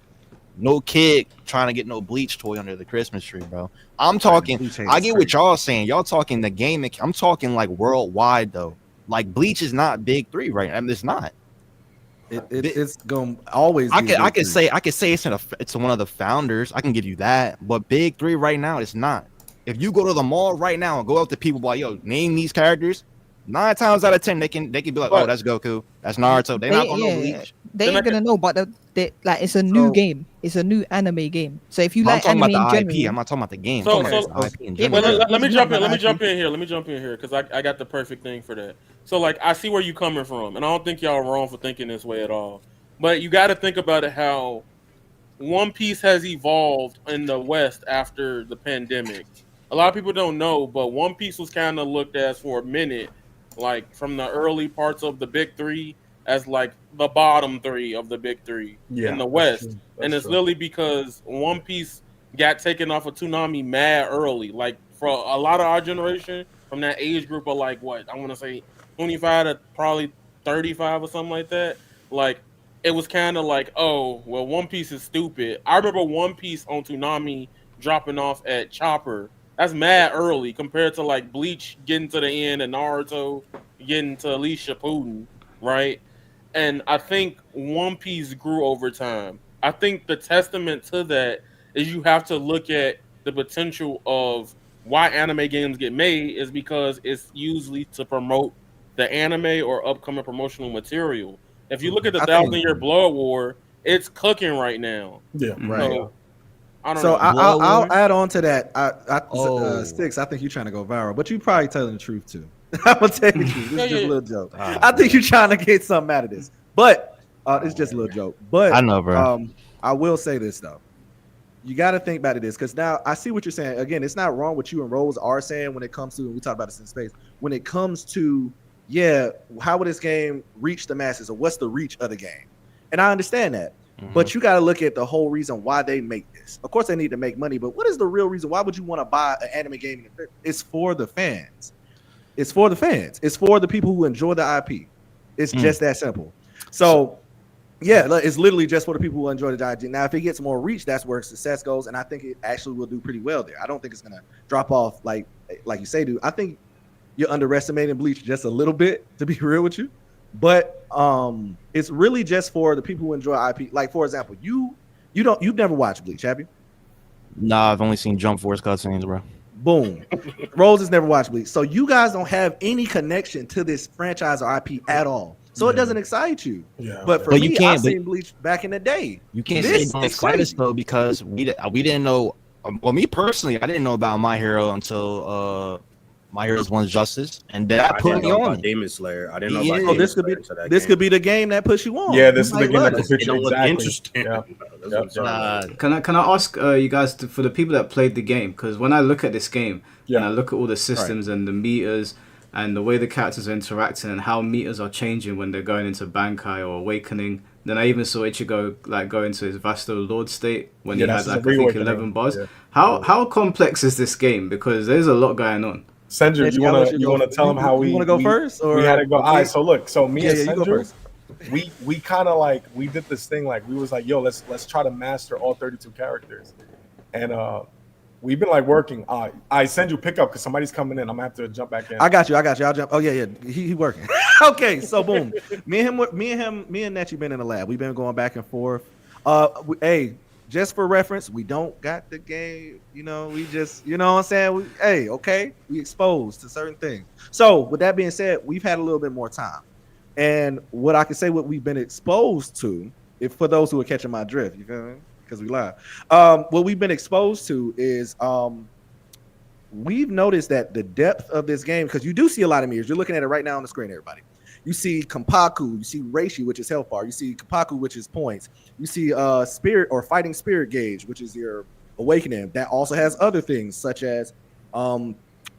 No kid trying to get no Bleach toy under the Christmas tree, bro. I'm talking. I get what y'all saying. Y'all talking the game. I'm talking like worldwide though. Like Bleach is not big three right now. I mean, it's not. It's gonna always. I could say it's one of the founders. I can give you that. But big three right now, it's not. If you go to the mall right now and go up to people like, yo, name these characters, 9 times out of 10 they can be like, oh, that's Goku, that's Naruto. They're not gonna know Bleach. They ain't gonna know, but like it's a new game. It's a new anime game. So if you like I'm talking anime about the in general, IP. I'm not talking about the game. So- I'm talking about the IP in general. Let me jump in. Let me jump in here because I got the perfect thing for that. So like I see where you're coming from, and I don't think y'all are wrong for thinking this way at all. But you got to think about it how One Piece has evolved in the West after the pandemic. A lot of people don't know, but One Piece was kind of looked at for a minute, like from the early parts of the big three, as like the bottom three of the big three in the West. And it's literally because One Piece got taken off of Toonami mad early. Like for a lot of our generation, from that age group of like what I want to say 25 to probably 35 or something like that. Like it was kind of like, oh, well, One Piece is stupid. I remember One Piece on Toonami dropping off at Chopper. That's mad early compared to like Bleach getting to the end and Naruto getting to at least Shippuden, right? And I think One Piece grew over time. I think the testament to that is you have to look at the potential of why anime games get made is because it's usually to promote the anime or upcoming promotional material. If you look at the 1,000-Year Blood War, it's cooking right now. Yeah, right. So, I don't So know. I'll add on to that. Six, I think you're trying to go viral, but you probably telling the truth too. I'm gonna tell you the truth. This is just a little joke. I think you're trying to get something out of this, but it's just a little joke. But I know, bro. I will say this though. You got to think about this because now I see what you're saying. Again, it's not wrong what you and Rose are saying when it comes to, and we talked about this in space, when it comes to, how would this game reach the masses or what's the reach of the game? And I understand that. But you got to look at the whole reason why they make this. Of course, they need to make money, but what is the real reason? Why would you want to buy an anime game? It's for the fans. It's for the fans. It's for the people who enjoy the IP. It's just that simple. So, it's literally just for the people who enjoy the IP. Now, if it gets more reach, that's where success goes, and I think it actually will do pretty well there. I don't think it's going to drop off like you say, dude. I think you're underestimating Bleach just a little bit, to be real with you. But it's really just for the people who enjoy IP. Like, for example, you've never watched Bleach, have you? Nah, I've only seen Jump Force cutscenes, bro. Boom. Rose has never watched Bleach. So you guys don't have any connection to this franchise or IP at all. So it doesn't excite you. Yeah. But for me, I've seen Bleach back in the day. You can't say it don't excite us though, because we didn't know. Well, me personally, I didn't know about My Hero until My Heroes One's Justice, and that I put didn't me know on about it. Demon Slayer. I didn't know Yeah. about So Demon this could Slayer be until that this game. could be the game that puts you on. Yeah, this is the might game love that it. could put It you don't look exactly. interesting. Yeah. That's what I'm saying. Can I ask you guys for the people that played the game? Because when I look at this game and I Yeah. look at all the systems and the meters and the way the characters are interacting and how meters are changing when they're going into Bankai or Awakening. Then I even saw Ichigo like go into his Vasto Lord state when Yeah, he that's had like his I think reawakening. 11 bars. Yeah. How complex is this game? Because there's a lot going on. Senju, Hey, you I'll wanna let you go. wanna tell them how you want to go first, or we had to go. or All me? right, so look, so me Yeah, and yeah, you go Senju, first. we kind of like we did this thing like we was like, yo, let's try to master all 32 characters, and we've been like working. I send you pick up because somebody's coming in. I'm gonna have to jump back in. I got you. I'll jump. Oh yeah. He working. Okay, so boom. Me and Netchy been in the lab. We've been going back and forth. Hey, just for reference, we don't got the game. You know, we just, you know what I'm saying. Okay, we exposed to certain things. So with that being said, we've had a little bit more time, and what I can say, what we've been exposed to, if for those who are catching my drift, you feel me? Because we live. What we've been exposed to is we've noticed that the depth of this game, because you do see a lot of mirrors. You're looking at it right now on the screen, everybody. You see Kampaku, you see Reishi, which is health bar. You see Kampaku, which is points. You see spirit or fighting spirit gauge, which is your awakening. That also has other things such as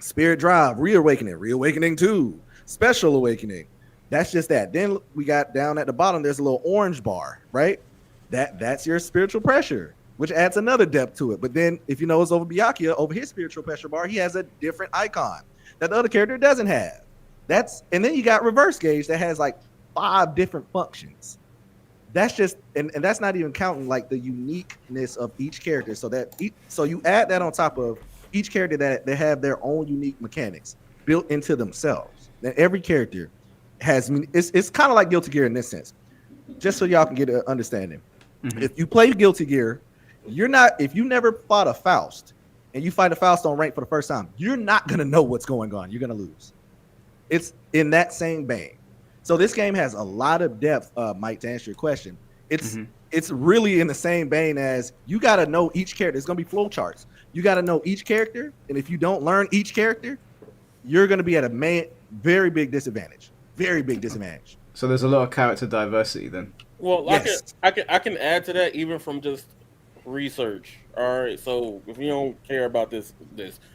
spirit drive, reawakening 2, special awakening. That's just that. Then we got down at the bottom, there's a little orange bar, right? That's your spiritual pressure, which adds another depth to it. But then if you notice over Byakuya, over his spiritual pressure bar, he has a different icon that the other character doesn't have. And then you got reverse gauge that has like 5 different functions. That's just, and that's not even counting like the uniqueness of each character. So you add that on top of each character that they have their own unique mechanics built into themselves. And every character has, it's kind of like Guilty Gear in this sense, just so y'all can get an understanding. Mm-hmm. If you play Guilty Gear, if you never fought a Faust and you fight a Faust on rank for the first time, you're not going to know what's going on. You're going to lose. It's in that same vein. So this game has a lot of depth, Mike, to answer your question. It's really in the same vein as you got to know each character. It's going to be flow charts. You got to know each character. And if you don't learn each character, you're going to be at a very big disadvantage. Very big disadvantage. So there's a lot of character diversity then. Well, yes. I can add to that even from just research. All right, so if you don't care about this,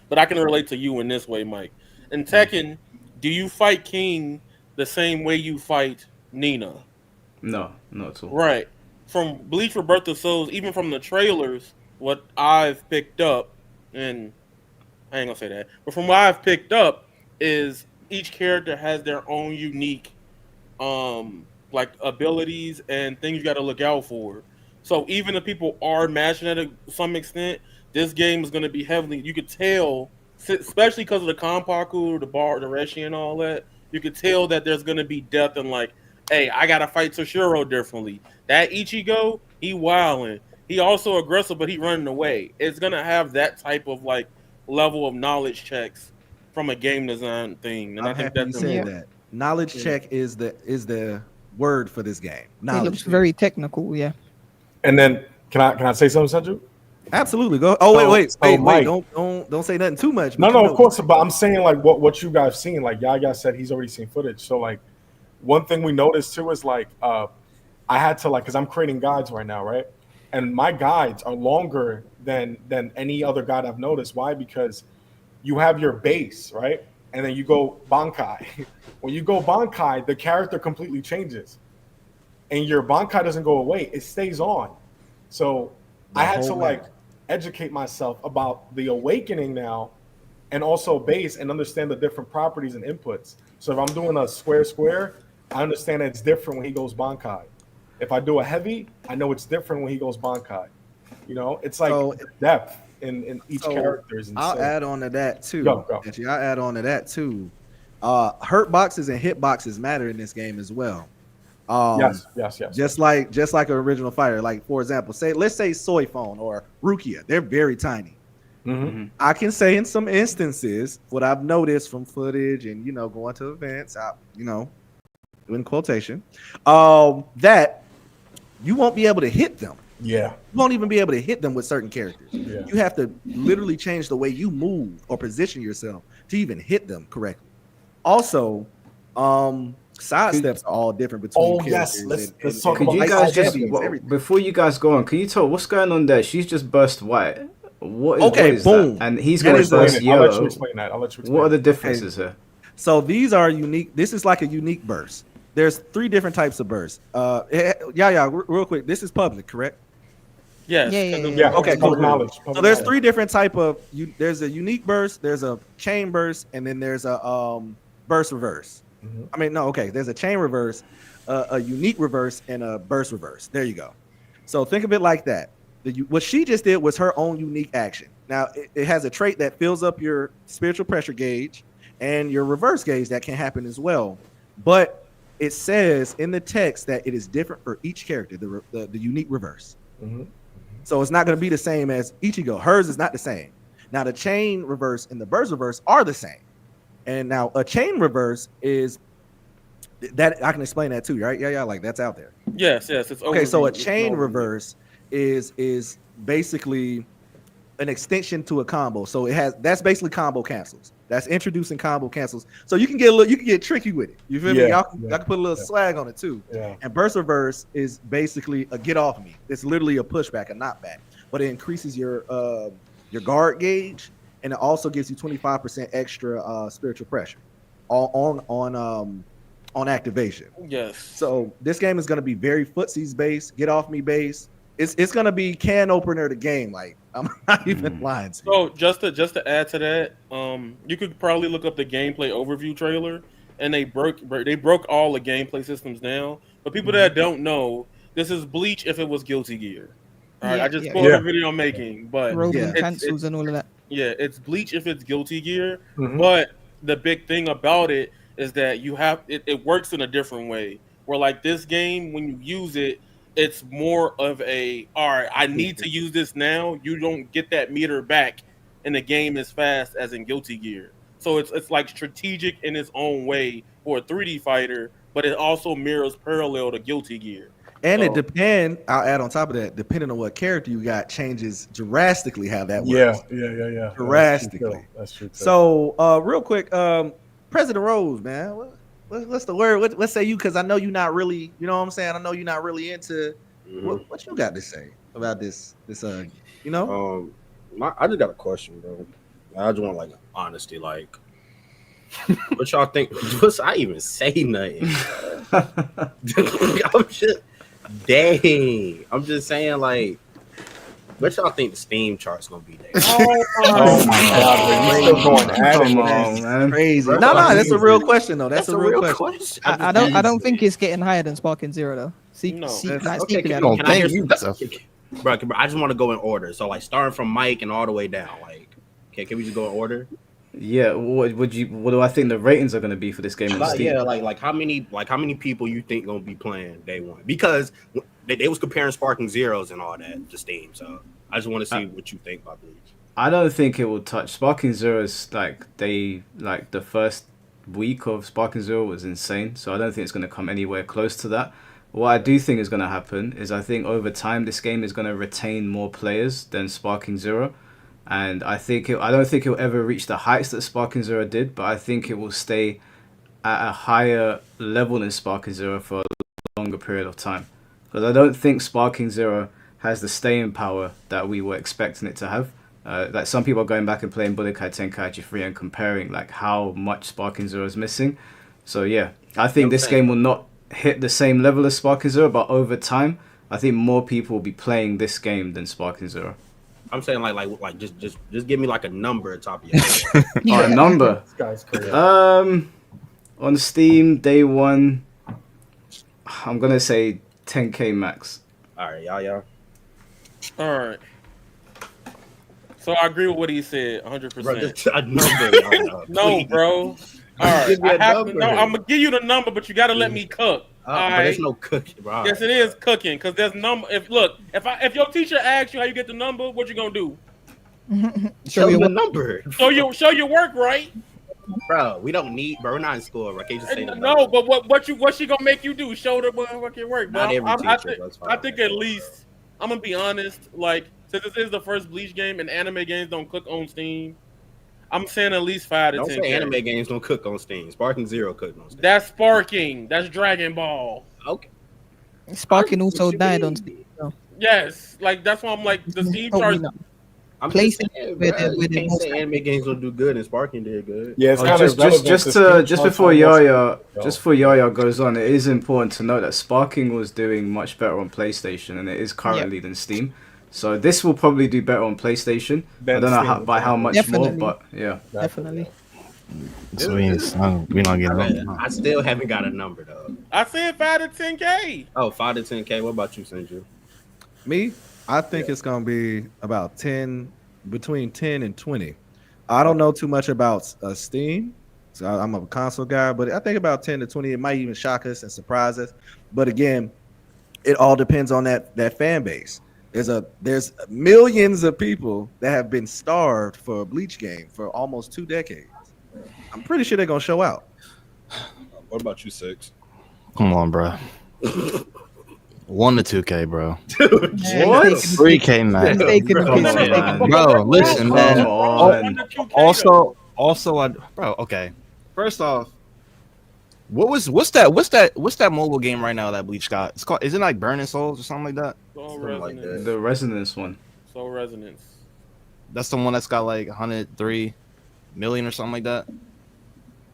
but I can relate to you in this way, Mike. In Tekken, do you fight King the same way you fight Nina? No, not at all. Right. From Bleach Rebirth of Souls, even from the trailers, what I've picked up, and I ain't gonna say that, but from what I've picked up is each character has their own unique like abilities and things you got to look out for. So even if people are matching at some extent, this game is going to be heavily, you could tell, especially because of the Kampaku, the bar, the Reshi and all that, you could tell that there's going to be depth and like, hey, I got to fight Toshiro differently. That Ichigo, he wilding. He also aggressive, but he running away. It's going to have that type of like level of knowledge checks from a game design thing. And I'm happy you said that. Knowledge check is the word for this game. Knowledge. It looks very technical, yeah. And then can I say something, Senju? Absolutely. Go. Oh, wait. Mike, Don't say nothing too much. No, of course. But I'm saying like what you guys seen. Like Yaya said, he's already seen footage. So like one thing we noticed too is like I had to like, because I'm creating guides right now, right? And my guides are longer than any other guide I've noticed. Why? Because you have your base, right? And then you go Bankai. When you go Bankai, the character completely changes. And your Bankai doesn't go away. It stays on. So I had to like educate myself about the awakening now and also base and understand the different properties and inputs. So if I'm doing a square, I understand that it's different when he goes Bankai. If I do a heavy, I know it's different when he goes Bankai. You know, it's like depth in each characters. And I'll add on to that too. Go. Actually, I'll add on to that too. Hurt boxes and hit boxes matter in this game as well. Yes. Just like an original fighter. Like for example, let's say Soy Phone or Rukia. They're very tiny. Mm-hmm. I can say in some instances, what I've noticed from footage and going to events, in quotation, that you won't be able to hit them. Yeah. You won't even be able to hit them with certain characters. Yeah. You have to literally change the way you move or position yourself to even hit them correctly. Also, side steps are all different between characters. Let's talk Could about you guys just everything. before you guys go on? Can you tell what's going on there? She's just burst white. What is boom. that? And he's That going is to burst I'll let you yellow. explain that. I'll let you explain. What are the differences here? So these are unique. This is like a unique burst. There's 3 different types of bursts. Real quick. This is public, correct? Yes. Yeah. Okay, Public cool. knowledge. So there's 3 different type of. There's a unique burst. There's a chain burst, and then there's a burst reverse. Mhm. I mean, no, okay. There's a chain reverse, a unique reverse, and a burst reverse. There you go. So think of it like that. What she just did was her own unique action. Now it has a trait that fills up your spiritual pressure gauge and your reverse gauge that can happen as well. But it says in the text that it is different for each character, the unique reverse. Mhm. So it's not going to be the same as Ichigo. Hers is not the same. Now the chain reverse and the burst reverse are the same. And now a chain reverse is that I can explain that too, right? Yeah, like that's out there. Yes. It's Okay, so a overview. chain It's overview. reverse is basically an extension to a combo. So that's basically combo cancels. That's introducing combo cancels. So you can get tricky with it. You feel me? Y'all can put a little swag on it too. Yeah. And burst reverse is basically a get off me. It's literally a pushback, a knockback, but it increases your guard gauge, and it also gives you 25% extra spiritual pressure on activation. Yes. So this game is going to be very footsies based, get off me based. It's going to be can opener the game. Like I'm not even lying to you. So just to add to that, you could probably look up the gameplay overview trailer, and they broke all the gameplay systems down. But people that don't know, this is Bleach if it was Guilty Gear. All right, I just pulled the video I'm making, but Roman cancels and all of that. yeah, it's Bleach if it's Guilty Gear. Mhm. But the big thing about it is that it works in a different way. Where like this game, when you use it, it's more of a, all right, I need to use this now. You don't get that meter back in the game as fast as in Guilty Gear. So it's like strategic in its own way for a 3D fighter, but it also mirrors parallel to Guilty Gear. And So- it depends. I'll add on top of that, depending on what character you got, changes drastically how that works. Yeah. Drastically. That's true. Too. So, real quick, President Rose, man, what's the word? What say you? Because I know you're not really, you know what I'm saying. I know you're not really into. What you got to say about this? You know. I just got a question, bro. I just want like honesty, like. What y'all think? What's I even say nothing? I'm just, dang. I'm just saying, like, what y'all think the Steam chart's gonna be there? Oh my god, man, you still going at it, Come man. on, man. Crazy. No, that's a real question though. That's a real question. I don't think it's getting higher than Sparking Zero though. No. Okay, Can can I hear bro, I just want to go in order. So like starting from Mike and all the way down. Like, okay, can we just go in order? Yeah, what do I think the ratings are going to be for this game on Steam? Yeah, like how many people you think gonna be playing day one? Because they was comparing Sparking Zeros and all that to Steam. So I just want to see what you think about Bleach. I don't think it will touch Sparking Zero's. The first week of Sparking Zero was insane, so I don't think it's going to come anywhere close to that. What I do think is going to happen is I think over time this game is going to retain more players than Sparking Zero. And I don't think it'll ever reach the heights that Sparking Zero did, but I think it will stay at a higher level than Sparking Zero for a longer period of time. Because I don't think Sparking Zero has the staying power that we were expecting it to have. Like some people are going back and playing Budokai Tenkaichi 3 and comparing like how much Sparking Zero is missing. So yeah, I think this game will not hit the same level as Sparking Zero, but over time, I think more people will be playing this game than Sparking Zero. I'm saying like just give me like a number at top of your head. A number. This guy's crazy. On Steam, day one, I'm gonna say 10K max. All right, y'all. All right. So I agree with what he said, 100%. Bro, just a number, y'all. No, bro. All right, Give me a number. I'm gonna give you the number, but you got to let me cook. All But right. there's no cooking, bro. Yes, it is cooking because there's number. If your teacher asks you how you get the number, what you gonna do? Show me the number, Show your work, right? bro. We don't need, bro. We're not in school. Bro. Can't just say the No, number. but what she gonna make you do? Show the motherfucking work. Not But every teacher. That's fine. I think at least I'm gonna be honest. Like, since this is the first Bleach game and anime games don't cook on Steam, I'm saying at least 5 to Don't 10. say anime games don't cook on Steam. Sparking Zero cooked on Steam. That's Sparking. That's Dragon Ball. Okay. Sparking also died on Steam. So. Yes, like that's why I'm like the Steam Help me charts. now. I'm Place just it saying, where bro, they- you where they can't most say anime games don't do good and Sparking did good. Yeah, it's Oh, kind of just before Yaya goes on, it is important to note that Sparking was doing much better on PlayStation, and it is currently than Steam. So this will probably do better on PlayStation. I don't know by how much Definitely. more, but yeah. Definitely. So we're not getting on. I still haven't got a number though. I said 5 to 10K. Oh, 5 to 10K. What about you, Senju? Me, I think it's gonna be about 10, between 10 and 20. I don't know too much about Steam, so I'm a console guy, but I think about 10 to 20. It might even shock us and surprise us. But again, it all depends on that fan base. There's millions of people that have been starved for a Bleach game for almost 2 decades. I'm pretty sure they're gonna show out. What about you, Six? Come on, bro. 1 to 2K, bro. What? 3K, man. Bro, listen, man. Come on. Okay. First off, what's that mobile game right now that Bleach got? It's called, is it like Burning Souls or something like that? Soul Something like Resonance. The Resonance one. Soul Resonance. That's the one that's got like 103 million or something like that.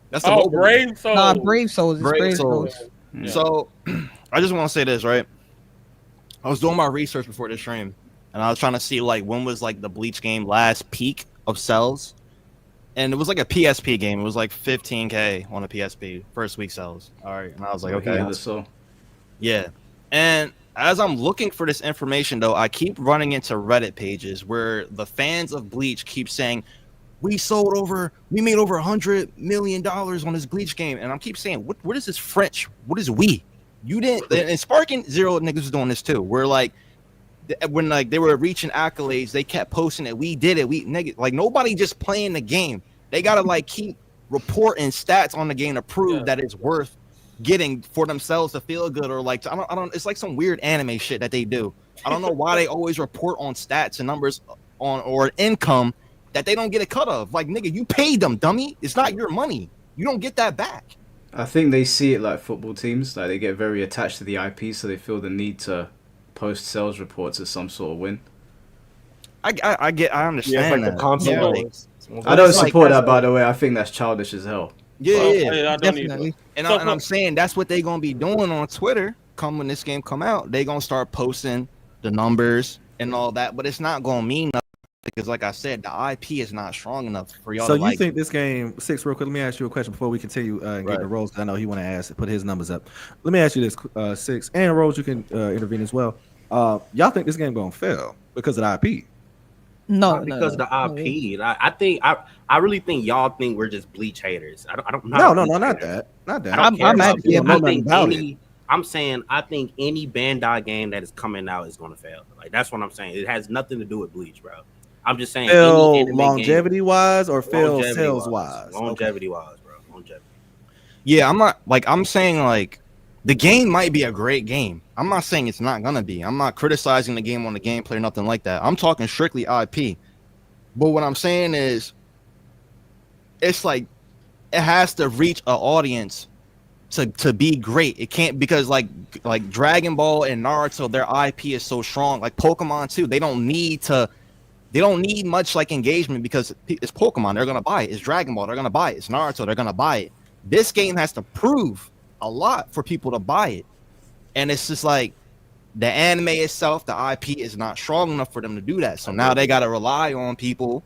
That's the mobile game. Brave Soul. Nah, Brave Souls. It's Brave Brave Souls. Souls. Yeah. So I just want to say this, right? I was doing my research before this stream, and I was trying to see like when was like the Bleach game last peak of sales, and it was like a PSP game. It was like 15K on a PSP first week sales. All right, and I was like, okay, yeah. And as I'm looking for this information, though, I keep running into Reddit pages where the fans of Bleach keep saying, we made over $100 million on this Bleach game. And I keep saying, what is this French? What is we? You didn't, and Sparking Zero niggas was doing this too. Where like, when like they were reaching accolades, they kept posting it. We did it. We nigga, like nobody just playing the game. They gotta like keep reporting stats on the game to prove that it's worth getting for themselves to feel good, or like I don't. It's like some weird anime shit that they do. I don't know why they always report on stats and numbers on or income that they don't get a cut of. Like nigga, you paid them, dummy. It's not your money. You don't get that back. I think they see it like football teams, like they get very attached to the IP, so they feel the need to post sales reports as some sort of win. I understand Yeah, it's like that. the console Yeah. wars. I don't support that, by the way. I think that's childish as hell. Yeah, Definitely. And I'm saying that's what they're gonna be doing on Twitter. Come when this game come out, they gonna start posting the numbers and all that. But it's not gonna mean nothing because, like I said, the IP is not strong enough for y'all. So to you like, think this game, Six, real quick? Let me ask you a question before we continue and get Right. to Rose. I know he want to ask, put his numbers up. Let me ask you this, Six, and Rose, you can intervene as well. Y'all think this game gonna fail because of the IP? No, Not because of the IP. I really think y'all think we're just Bleach haters. I don't. No, not that. Not that. I don't care I'm about actually people. about I think about any. I'm saying I think any Bandai game that is coming out is going to fail. Like that's what I'm saying. It has nothing to do with Bleach, bro. I'm just saying. Fail any anime longevity game, wise or fail longevity sales wise? Longevity wise, bro. Longevity. yeah, I'm not like I'm saying like the game might be a great game. I'm not saying it's not gonna be. I'm not criticizing the game on the gameplay or nothing like that. I'm talking strictly IP. But what I'm saying is, it's like it has to reach an audience to be great. It can't, because like Dragon Ball and Naruto, their IP is so strong. Like Pokemon too, they don't need much like engagement because it's Pokemon. They're gonna buy it. It's Dragon Ball. They're gonna buy it. It's Naruto. They're gonna buy it. This game has to prove a lot for people to buy it, and it's just like the anime itself, the IP is not strong enough for them to do that. So now they got to rely on people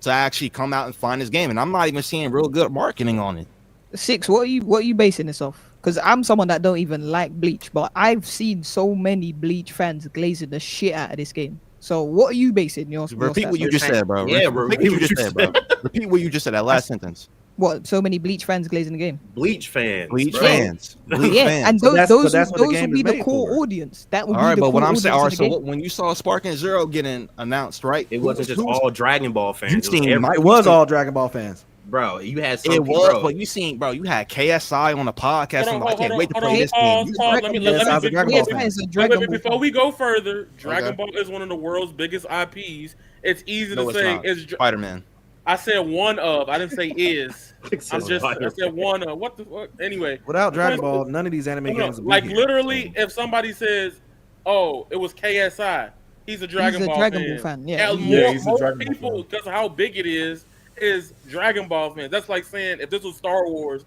to actually come out and find this game. And I'm not even seeing real good marketing on it. Six, what are you basing this off? Because I'm someone that don't even like Bleach, but I've seen so many Bleach fans glazing the shit out of this game. So what are you basing your Repeat what you stats just said, bro. Yeah, repeat what you just said, bro. Repeat what you just said, that last sentence. What? So many Bleach fans glazing the game? Bleach fans. Bleach bro. fans. Bleach Yeah, fans. and So those that's what the will game be is the made core for. audience. That would All be right, the but core what I'm saying, all right, audience of the so game. when you saw Sparking Zero getting announced, right? It wasn't just who's- all Dragon Ball fans. You It was seen every- It was all Dragon Ball fans. bro. You had some It people, was, bro. but you seen, bro, you had KSI on the podcast. Hold on, I can't wait to hold play on, this game. pause. Let me Dragon Ball fan. Yes, a Dragon Ball before fan. we go further, Dragon Okay. Ball is one of the world's biggest IPs. It's easy No, to it's say not. it's Spider-Man. I said one of. I didn't say is. I said one of. What the fuck? Anyway. Without Dragon Ball, none of these anime games would be like here, literally, so. if somebody says, "Oh, it was KSI," he's a Dragon Ball fan. Yeah, he's a most Dragon Ball people, fan. because of how big it is Dragon Ball fans. That's like saying if this was Star Wars,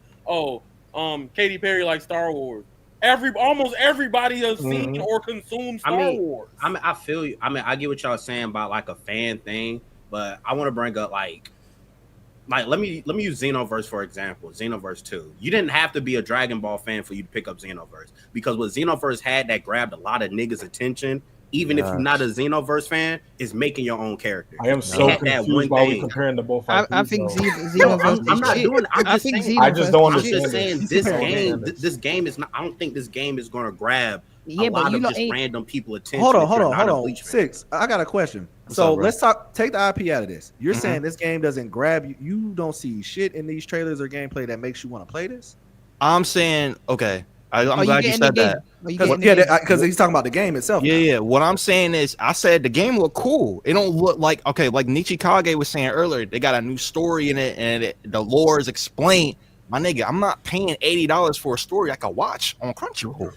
Katy Perry likes Star Wars. Almost everybody has seen or consumed Star Wars. I feel you. I mean, I get what y'all saying about like a fan thing, but I want to bring up like let me use Xenoverse for example. Xenoverse 2. You didn't have to be a Dragon Ball fan for you to pick up Xenoverse, because what Xenoverse had that grabbed a lot of niggas' attention, even if you're not a Xenoverse fan, is making your own character. I am so confused why we comparing the both. I think Xenoverse. I'm not doing it. I just don't understand. I'm just saying this game is not. I don't think this game is going to grab a lot of just random people attention. Hold on. Six. I got a question. So let's take the IP out of this. You're saying this game doesn't grab you. You don't see shit in these trailers or gameplay that makes you want to play this? I'm saying, okay. I'm glad you said that. Because he's talking about the game itself. Yeah. What I'm saying is, I said the game look cool. It don't look like, okay, like Nichikage was saying earlier, they got a new story in it, and the lore is explained. My nigga, I'm not paying $80 for a story I can watch on Crunchyroll.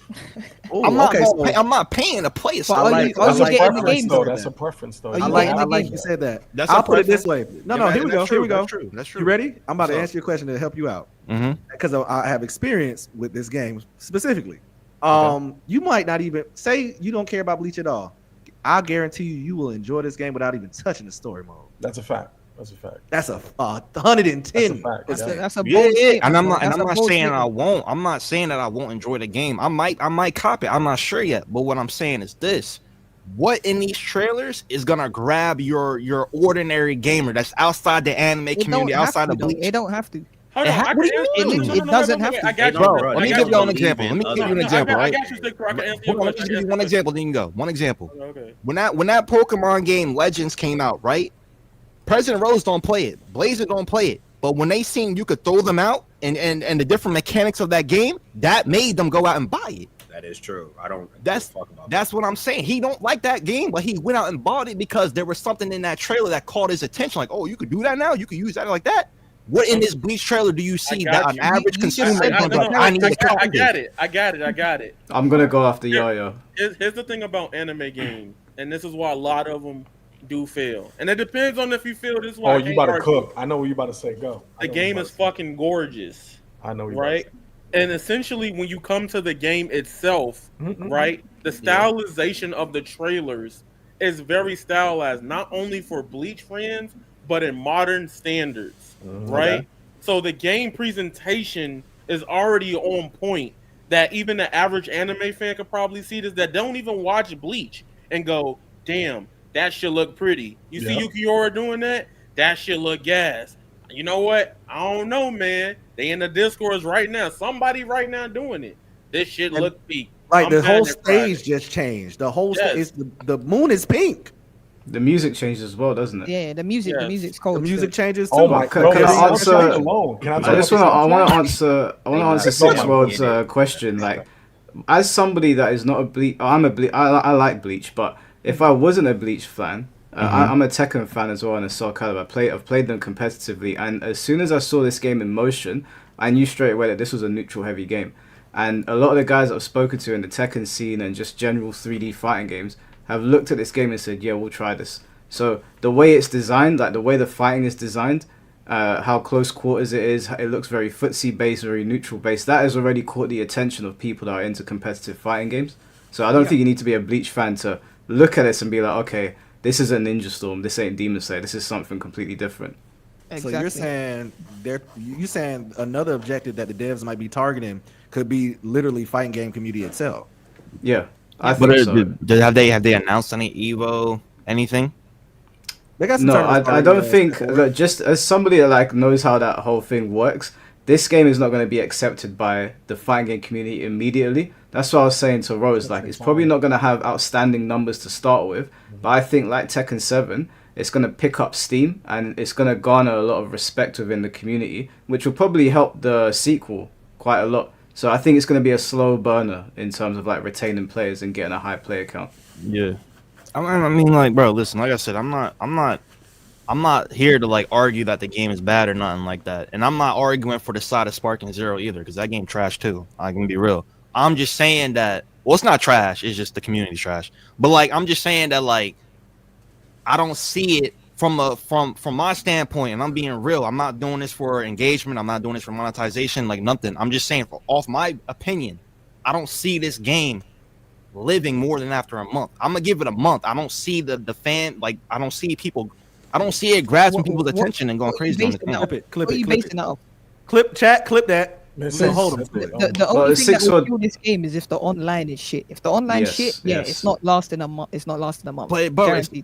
I'm not paying to play a story. That's a preference, though. I like you said that. I'll put it this way. No, here we go. That's true. You ready? I'm about to answer your question to help you out. Because I have experience with this game specifically. You might not even say you don't care about Bleach at all. I guarantee you will enjoy this game without even touching the story mode. That's a fact. That's a 110. That's a and I'm not saying I won't. I'm not saying that I won't enjoy the game. I might cop it. I'm not sure yet. But what I'm saying is this: what in these trailers is gonna grab your ordinary gamer that's outside the anime community, outside of Bleach? It don't have to. It doesn't have to. Bro, let me give you an example. Let me give you an example, right? Let me give you one example, then you can go. One example. Okay. When that Pokemon game Legends came out, right? President Rose don't play it. Blazer don't play it. But when they seen you could throw them out and the different mechanics of that game, that made them go out and buy it. That is true. That's what I'm saying. He don't like that game, but he went out and bought it because there was something in that trailer that caught his attention. Like, oh, you could do that now? You could use that like that? What in this Bleach trailer do you see that an average consumer is going to go, I need to copy? I got it. I'm going to go after Yo-Yo. Here's the thing about anime games, and this is why a lot of them do fail, and it depends on if you feel this way. Oh, you about to cook? I know what you about to say. Go. The game is fucking gorgeous. I know, right? And essentially, when you come to the game itself, right, the stylization of the trailers is very stylized, not only for Bleach fans, but in modern standards, right? Okay. So the game presentation is already on point. That even the average anime fan could probably see this. That don't even watch Bleach and go, damn. That should look pretty. You see Yukiora doing that? That should look gas. You know what? I don't know, man. They in the Discords right now. Somebody right now doing it. This shit look peak. Like the whole stage just changed. The whole stage, the moon is pink. The music changes as well, doesn't it? Yeah, the music's cold. The music changes too. Oh my god! Can I answer? I want to answer Six World's question. Like, as somebody that is not a Bleach, I like Bleach, but if I wasn't a Bleach fan, I'm a Tekken fan as well and a soulcalibur. I've played them competitively, and as soon as I saw this game in motion, I knew straight away that this was a neutral heavy game. And a lot of the guys that I've spoken to in the Tekken scene and just general 3D fighting games have looked at this game and said, yeah, we'll try this. So the way it's designed, like the way the fighting is designed, how close quarters it is, it looks very footsie based, very neutral based. That has already caught the attention of people that are into competitive fighting games. So I don't think you need to be a Bleach fan to look at this and be like, okay, this is a Ninja Storm, this ain't Demon Slayer, this is something completely different. Exactly. So you're saying another objective that the devs might be targeting could be literally fighting game community itself. Yeah, I think so. Have they announced any Evo anything? They got some no, I don't think. Look, just as somebody that like knows how that whole thing works, this game is not going to be accepted by the fighting game community immediately. That's what I was saying to Rose. Like, it's probably not going to have outstanding numbers to start with, but I think like Tekken 7, it's going to pick up steam and it's going to garner a lot of respect within the community, which will probably help the sequel quite a lot. So I think it's going to be a slow burner in terms of like retaining players and getting a high player count. Yeah, I mean, like, bro, listen, like I said, I'm not I'm not here to like argue that the game is bad or nothing like that, and I'm not arguing for the side of Sparking Zero either because that game trash too. I can be real. I'm just saying that. Well, it's not trash. It's just the community's trash. But like, I'm just saying that like, I don't see it from my standpoint, and I'm being real. I'm not doing this for engagement. I'm not doing this for monetization. Like nothing. I'm just saying, off my opinion, I don't see this game living more than after a month. I'm gonna give it a month. I don't see the fan like. I don't see people. I don't see it grasping people's attention and going crazy on the game. Clip that. So hold on. The only thing that will kill this game is if the online is shit. If the online shit, it's not lasting a month. It's not lasting a month. But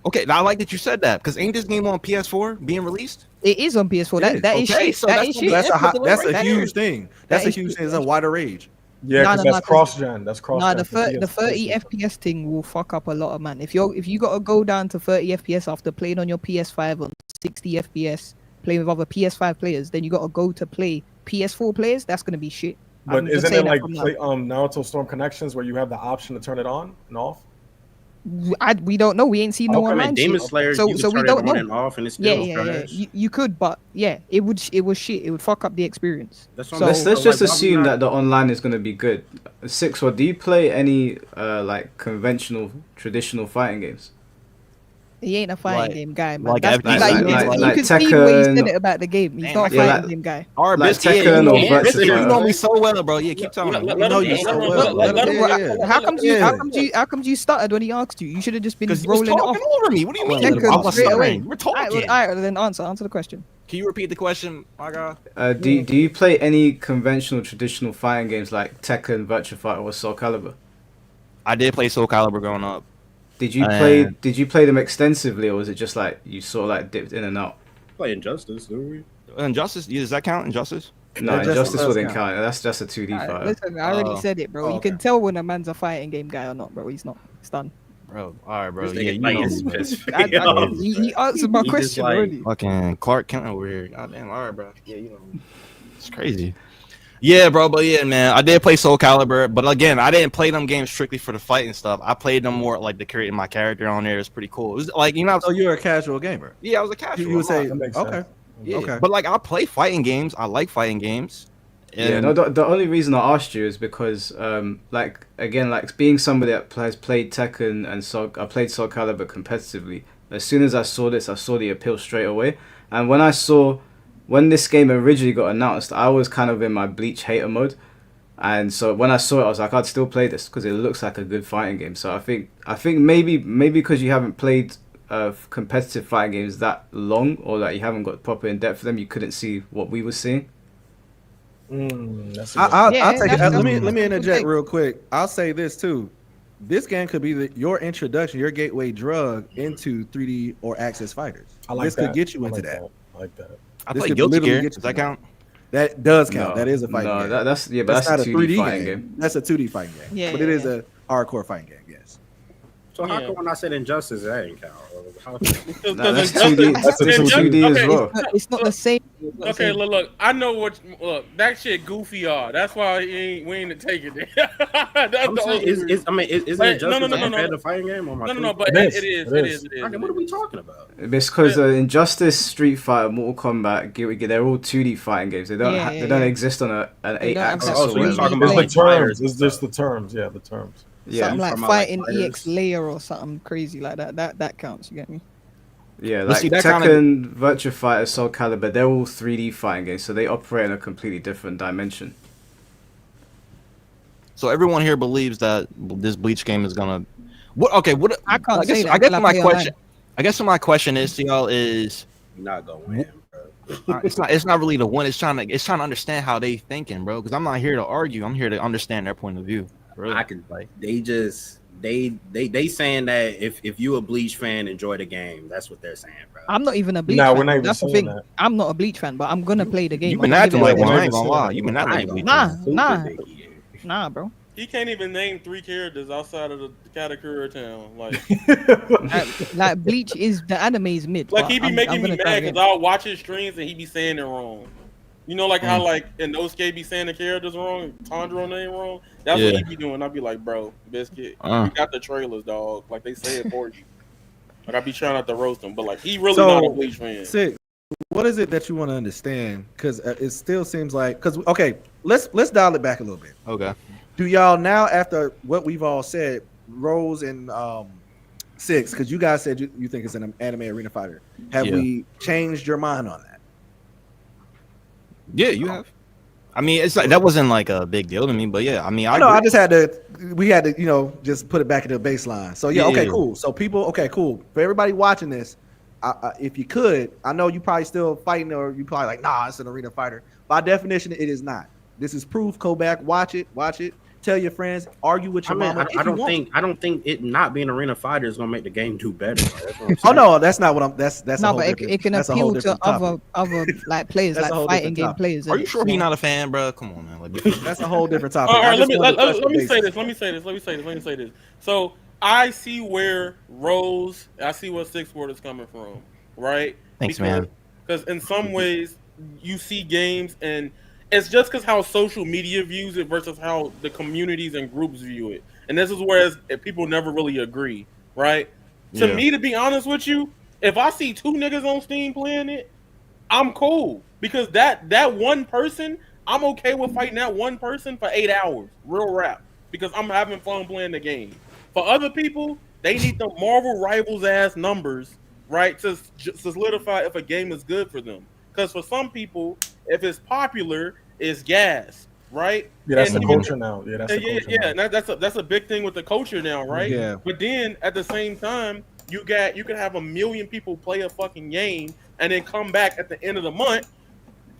okay, I like that you said that because ain't this game on PS4 being released? It is on PS4. That is shit. So that is shit. That's a huge thing. That's a huge thing. It's a wider rage. Yeah, because that's cross-gen. That's cross-gen. The 30 FPS thing will fuck up a lot of man. If you gotta go down to 30 FPS after playing on your PS5 on 60 FPS, playing with other PS5 players, then you gotta go to play PS4 players. That's gonna be shit. But isn't it like Naruto Storm Connections where you have the option to turn it on and off? We don't know. We ain't seen no online Demon shit. Slayer, so you we turn don't it know. on and off, and it's still Yeah. You could, but yeah, it was shit. It would fuck up the experience. Let's just assume that the online is going to be good. Six, or do you play any like conventional, traditional fighting games? He ain't a fighting game guy, man. Like You can see where he said it about the game. He's not a fighting game guy. Or like Biscuit, Tekken or Virtua. you know me so well, bro. Yeah, keep telling me. I know you so well. How come you started when he asked you? You should have just been Because he was rolling it off. talking over me. What do you mean? Tekken I was straight away. stuttering. We're talking. All right, then answer the question. Can you repeat the question, my guy? Do you play any conventional, traditional fighting games like Tekken, Virtua Fighter, or Soul Calibur? I did play Soul Calibur growing up. Did you play them extensively, or was it just like you sort of like dipped in and out? Play Injustice, do we? Injustice? Does that count? Injustice? No, Injustice wouldn't count. That's just a 2D fighter. Listen, I already said it, bro. You can tell when a man's a fighting game guy or not, bro. He's not. It's done. Bro, all right, bro. This Yeah, nigga you know. He answered my question already. Fucking Clark Kent over here. Goddamn, all right, bro. Yeah, you know. It's crazy. Yeah, bro, but yeah, man, I did play Soul Calibur, but again, I didn't play them games strictly for the fighting stuff. I played them more like to create my character on there. It's pretty cool. It was like, you know, So you're a casual gamer. Yeah, I was a casual. You would say okay. Yeah. Okay. But like, I play fighting games. I like fighting games. Yeah, no, the only reason I asked you is because, like, again, like, being somebody that has played Tekken and I played Soul Calibur competitively, as soon as I saw this, I saw the appeal straight away. And when this game originally got announced, I was kind of in my Bleach hater mode. And so when I saw it, I was like, I'd still play this because it looks like a good fighting game. So I think maybe because you haven't played competitive fighting games that long, or that you haven't got proper in depth for them, you couldn't see what we were seeing. I'll take it. Let me interject real quick. I'll say this too. This game could be your introduction, your gateway drug into 3D or Axis fighters. This could get you into that. I like that. I play Guilty Gear. Does that count? That does count. No, that is a fighting game. That's not a 2D fighting game. That's a 2D fighting game. Yeah, but it is a hardcore fighting game. Yes. So how come when I said Injustice, that ain't count? That's 2D. That's a 2D as well. It's not the same. Okay, look. I know what. Look, that shit goofy are. That's why we ain't taking it. That's the only reason. Is Injustice a competitive fighting game? No, but it is. Okay, what are we talking about? It's because Injustice, Street Fighter, Mortal Kombat, Guilty Gear, they're all 2D fighting games. They don't exist on an 8-axis. Oh, so you're talking about the terms? It's just the terms. Yeah, the terms. Yeah, something like fighting EX layer or something crazy like that. That counts. You get me? Yeah, like Tekken, Virtua Fighter, Soul Calibur, they're all 3D fighting games, so they operate in a completely different dimension. So everyone here believes that this Bleach game is gonna. What? Okay. What? I can't say that. I guess my question. I guess my question is to y'all is. You're not gonna win, bro. It's not really the one. It's trying to understand how they thinking, bro. Because I'm not here to argue. I'm here to understand their point of view. Really. I can like they saying that if you a Bleach fan, enjoy the game. That's what they're saying, bro. I'm not even a Bleach fan. We're not even That's the saying thing. that. I'm not a Bleach fan, but I'm gonna play the game. You've been acting like one. I ain't gonna lie. You've been acting like Nah, bro. He can't even name 3 characters outside of the Katakura town. Like Bleach is the anime is mid. Like he be making me mad because I'll watch his streams and he be saying it wrong. You know, like how like Inosuke be saying the characters wrong, Tanjiro name wrong. That's what he be doing. I'll be like, bro, Biscuit, you got the trailers, dog. Like they say it for you. Like I be trying not to roast him, but like he really not a Bleach fan. Six, what is it that you want to understand? Because it still seems like okay, let's dial it back a little bit. Okay. Do y'all now, after what we've all said, Rose and Six, because you guys said you think it's an anime arena fighter, have we changed your mind on that? Yeah, you have. I mean, it's like that wasn't like a big deal to me, but yeah, I mean, I just had to. We had to, just put it back into the baseline. So cool. So people, cool. For everybody watching this, if you could, I know you probably still fighting, or you probably like, nah, it's an arena fighter. By definition, it is not. This is proof. Go back, watch it. Tell your friends, argue with your mama. I don't think it not being arena fighter is gonna make the game do better. No, that's not what I'm. That's no, but it can appeal to other like players, like fighting game players. Are you sure he's not a fan, bro? Come on, man. Like, that's a whole different topic. All right, let me say this. So I see where Rose, I see where Six Word is coming from, right? Thanks, man. Because in some ways you see games and. It's just because how social media views it versus how the communities and groups view it. And this is where people never really agree, right? To me, to be honest with you, if I see two niggas on Steam playing it, I'm cool. Because that one person, I'm okay with fighting that one person for 8 hours. Real rap. Because I'm having fun playing the game. For other people, they need the Marvel Rivals ass numbers, right? To solidify if a game is good for them. Because for some people, if it's popular, it's gas, right? Yeah, that's the culture now. Yeah, that's the culture now. And that's a big thing with the culture now, right? Yeah. But then at the same time, you can have 1 million people play a fucking game and then come back at the end of the month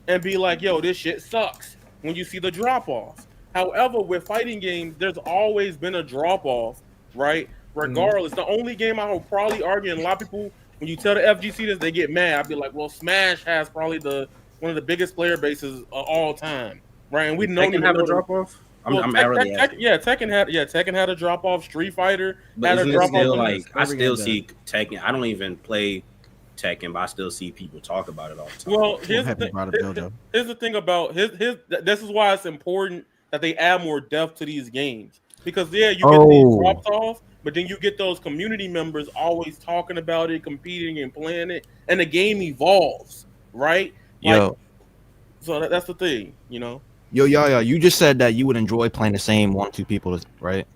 and be like, yo, this shit sucks when you see the drop off. However, with fighting games, there's always been a drop off, right? Regardless, the only game I will probably argue, and a lot of people, when you tell the FGC this, they get mad. I'd be like, well, Smash has probably one of the biggest player bases of all time, right? And we know Tekken have a drop off. Tekken had a drop off. Street Fighter had a drop off. Like I still see Tekken. I don't even play Tekken, but I still see people talk about it all the time. Well, here's the thing about this is why it's important that they add more depth to these games, because you get these drops off. But then you get those community members always talking about it, competing and playing it, and the game evolves, right? So that's the thing, Yo, you just said that you would enjoy playing the same 1-2 people, right?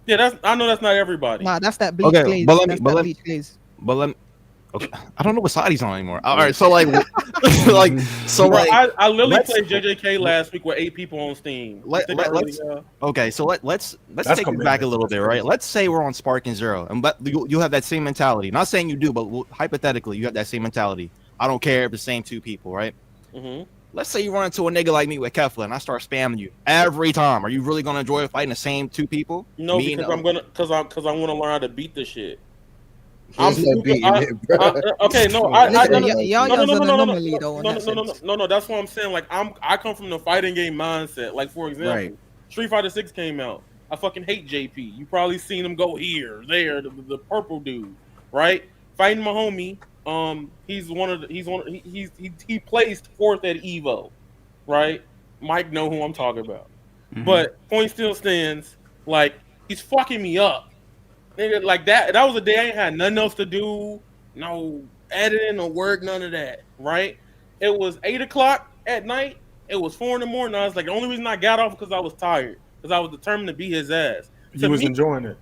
Yeah, I know that's not everybody. Nah, that's that Bleach glaze. But let me. Okay, I don't know what side he's on anymore. All right, so I literally played JJK last week with 8 people on Steam. Let's take it back a little bit, right? Let's say we're on Sparking Zero, and you have that same mentality. Not saying you do, but hypothetically, you have that same mentality. I don't care if the same 2 people, right? Mm-hmm. Let's say you run into a nigga like me with Kefla, and I start spamming you every time. Are you really gonna enjoy fighting the same 2 people? No, because I want to learn how to beat the shit. No. That's what I'm saying. Like I come from the fighting game mindset. Like for example, Street Fighter 6 came out. I fucking hate JP. You probably seen him go here, there, the purple dude, right? Fighting my homie. He placed 4th at Evo, right? Mike know who I'm talking about. Mm-hmm. But point still stands. Like he's fucking me up. Nigga, like that was a day I ain't had nothing else to do, no editing or work, none of that, right? It was 8:00 at night. It was 4 a.m. I was like, the only reason I got off because I was tired, because I was determined to beat his ass. He was enjoying it.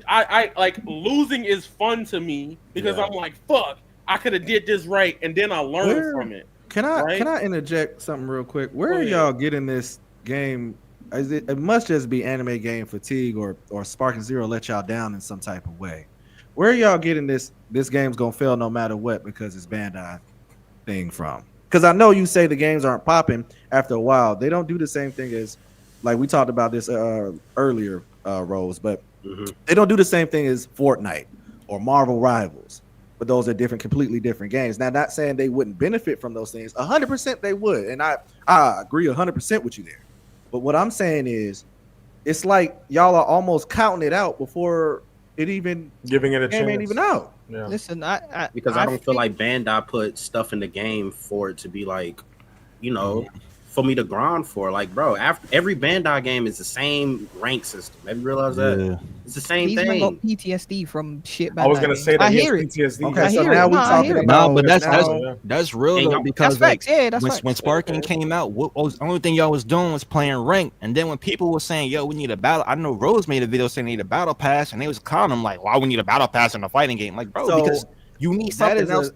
I like losing is fun to me because I'm like, fuck, I could have did this right, and then I learned from it. Can I interject something real quick? Where are y'all getting this game? It must just be anime game fatigue or Sparking Zero let y'all down in some type of way. Where are y'all getting this game's gonna fail no matter what because it's Bandai thing from? Because I know you say the games aren't popping after a while. They don't do the same thing as, like we talked about this earlier, Rose, but they don't do the same thing as Fortnite or Marvel Rivals. But those are completely different games. Now, not saying they wouldn't benefit from those things. 100% they would, and I agree 100% with you there. But what I'm saying is, it's like y'all are almost counting it out before it even giving it a chance. Ain't even out. Yeah. Listen, because I don't feel like Bandai put stuff in the game for it to be like, for me to grind for. Like, bro, after every Bandai game is the same rank system. Have you realized that? It's the same These men got thing. PTSD from shit. I was gonna say that. I he has hear it. PTSD. Okay, so hear now it. we No, I talking hear it. about. No, but now, that's real And though, y'all- because That's facts. Yeah, that's when facts. when Sparking came out, what was the only thing y'all was doing was playing rank, and then when people were saying, "Yo, we need a battle," I know Rose made a video saying they need a battle pass, and they was calling them like, "Why we need a battle pass in a fighting game?" Like, bro, So, because you need that something is else.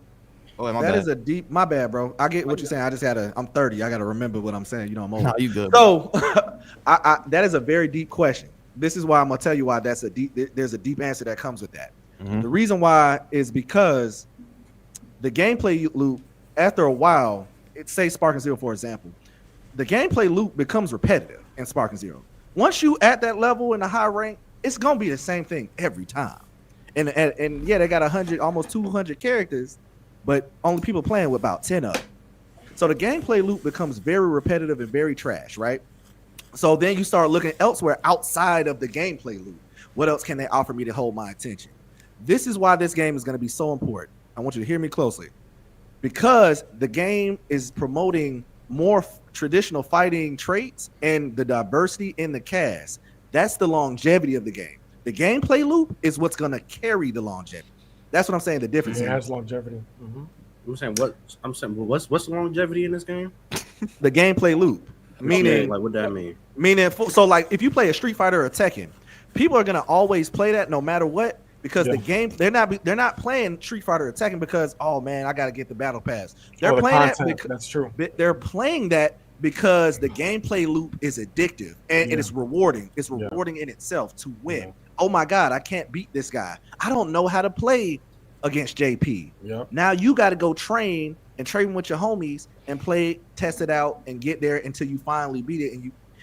Oh, my that bad. is a deep. My bad, bro. I get what you're saying. I just had I'm 30. I got to remember what I'm saying. You know, I'm old. No, you good. Bro. So, I that is a very deep question. This is why I'm gonna tell you why that's a deep. There's a deep answer that comes with that. Mhm. The reason why is because the gameplay loop, after a while, say Sparking Zero for example, the gameplay loop becomes repetitive in Sparking Zero. Once you at that level in the high rank, it's gonna be the same thing every time. And yeah, they got 100, almost 200 characters, but only people playing with about 10 of them. So the gameplay loop becomes very repetitive and very trash, right? So then you start looking elsewhere outside of the gameplay loop. What else can they offer me to hold my attention? This is why this game is going to be so important. I want you to hear me closely. Because the game is promoting more traditional fighting traits and the diversity in the cast. That's the longevity of the game. The gameplay loop is what's going to carry the longevity. That's what I'm saying. The difference. It has longevity. I'm saying what's the longevity in this game? The gameplay loop. Meaning, like what that mean? Meaning, so like if you play a Street Fighter or a Tekken, people are gonna always play that no matter what because the game they're not playing Street Fighter or Tekken because oh man I gotta get the battle pass. They're playing that because that's true. They're playing that because the gameplay loop is addictive and it is rewarding. It's rewarding in itself to win. Yeah. Oh my god, I can't beat this guy. I don't know how to play against JP. Yeah. Now you got to go train with your homies and play, test it out, and get there until you finally beat it,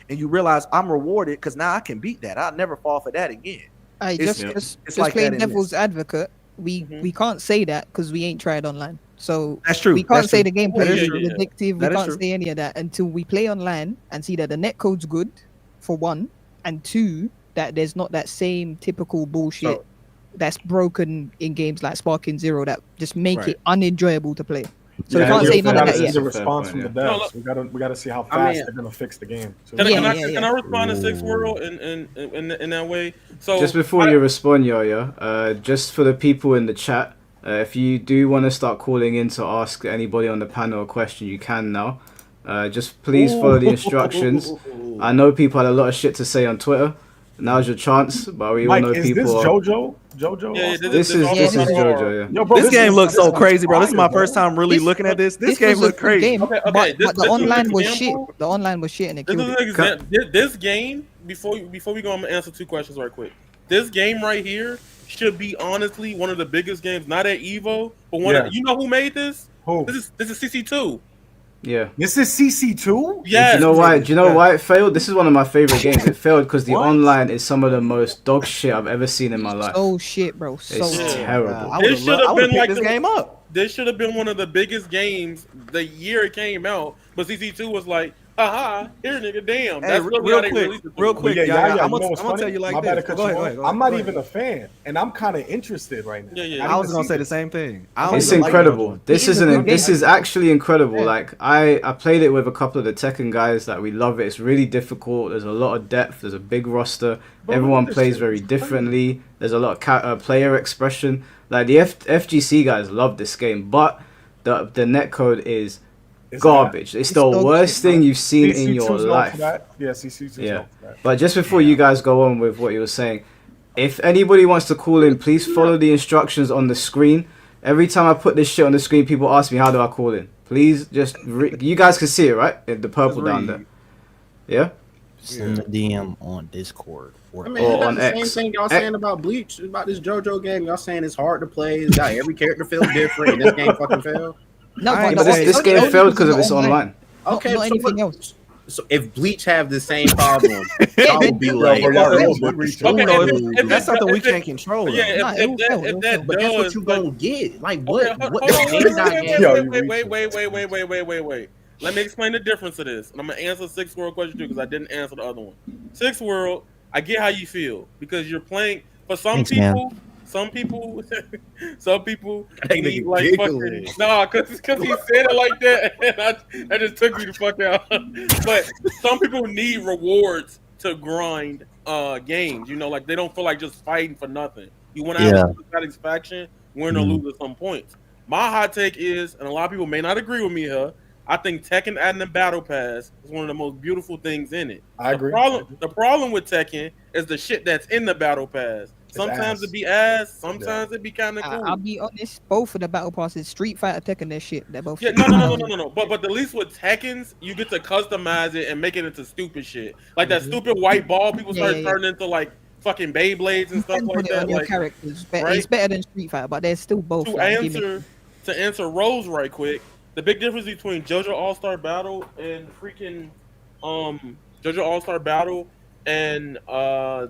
and you realize I'm rewarded because now I can beat that. I'll never fall for that again. Just like playing that in devil's advocate. We can't say that because we ain't tried online. So that's true. We can't That's say true. the gameplay is addictive. That We is can't true. say any of that until we play online and see that the netcode's good, for one, and two, that there's not that same typical bullshit that's broken in games like Sparking Zero that just make it unenjoyable to play. So we can't say none of that See yet. the response from the devs. We gotta see how fast they're gonna fix the game. Can I respond to Six World in that way? So just before you respond, Yo-Yo, just for the people in the chat, if you do want to start calling in to ask anybody on the panel a question, you can now. Just please follow the instructions. I know people had a lot of shit to say on Twitter. Now's your chance, but we all know is people. This JoJo? JoJo? Yeah, this is JoJo. Yeah. Yo, bro, this game looks so crazy, bro. This is my fire, first time really looking at this. This game looks crazy. Okay, But this the online was shit. example. The online was shit, and it This killed is it. an example. This game, before we go, I'm gonna answer two questions right quick. This game right here should be honestly one of the biggest games, not at Evo, but one. You know who made this? Who? This is CC2. Yeah. This is CC2? Yeah. Do you know why it failed? This is one of my favorite games. It failed because the online is some of the most dog shit I've ever seen in my life. So shit, bro. So It's terrible. This should have been like this game up. This should have been one of the biggest games the year it came out, but CC2 was like, haha, here nigga, damn. Hey, That's real quick, Yeah, I'm you know gonna what's tell funny? you like My bad this. to cut Go you ahead. off. I'm not even a fan, and I'm kind of interested right now. I was gonna say the same thing. It's incredible. This is actually incredible. Like I played it with a couple of the Tekken guys. Like we love it. It's really difficult. There's a lot of depth. There's a big roster. Everyone plays very differently. There's a lot of player expression. Like the FGC guys love this game, but the netcode is garbage. It's the worst thing you've seen in your life. Yeah, CC2's known for that. But just before you guys go on with what you were saying, if anybody wants to call in, please follow the instructions on the screen. Every time I put this shit on the screen, people ask me, how do I call in? Please just you guys can see it, right? The purple down there. Yeah? Send a DM on Discord. I mean, or on the X. same thing y'all saying about Bleach, about this JoJo game. Y'all saying it's hard to play. It's got every character feels different. And this game fucking failed. No, but this game failed because of its online. Okay, not anything else. So if Bleach have the same problem, I would be like, that's something we can't control. Yeah, if that but that's what does, you gonna get. Like what? Wait. Let me explain the difference of this, and I'm gonna answer Six World question too because I didn't answer the other one. Six World, I get how you feel because you're playing. For some people, some people That need nigga like giggling. fucking because he said it like that, and that just took me the fuck out. But some people need rewards to grind games. You know, like they don't feel like just fighting for nothing. You want to have a satisfaction, win or lose at some points. My hot take is, and a lot of people may not agree with me here, I think Tekken adding the battle pass is one of the most beautiful things in it. I agree. The problem with Tekken is the shit that's in the battle pass. Sometimes it be ass, sometimes it be kind of cool. I'll be honest, both of the battle passes, Street Fighter, Tekken, that shit. They're both. Yeah, no. But at least with Tekkens, you get to customize it and make it into stupid shit. Like that stupid white ball people start turning into like fucking Beyblades and stuff like that. Like, characters, right? It's better than Street Fighter, but they're still both. To answer Rose right quick, the big difference between JoJo All-Star Battle and freaking JoJo All-Star Battle and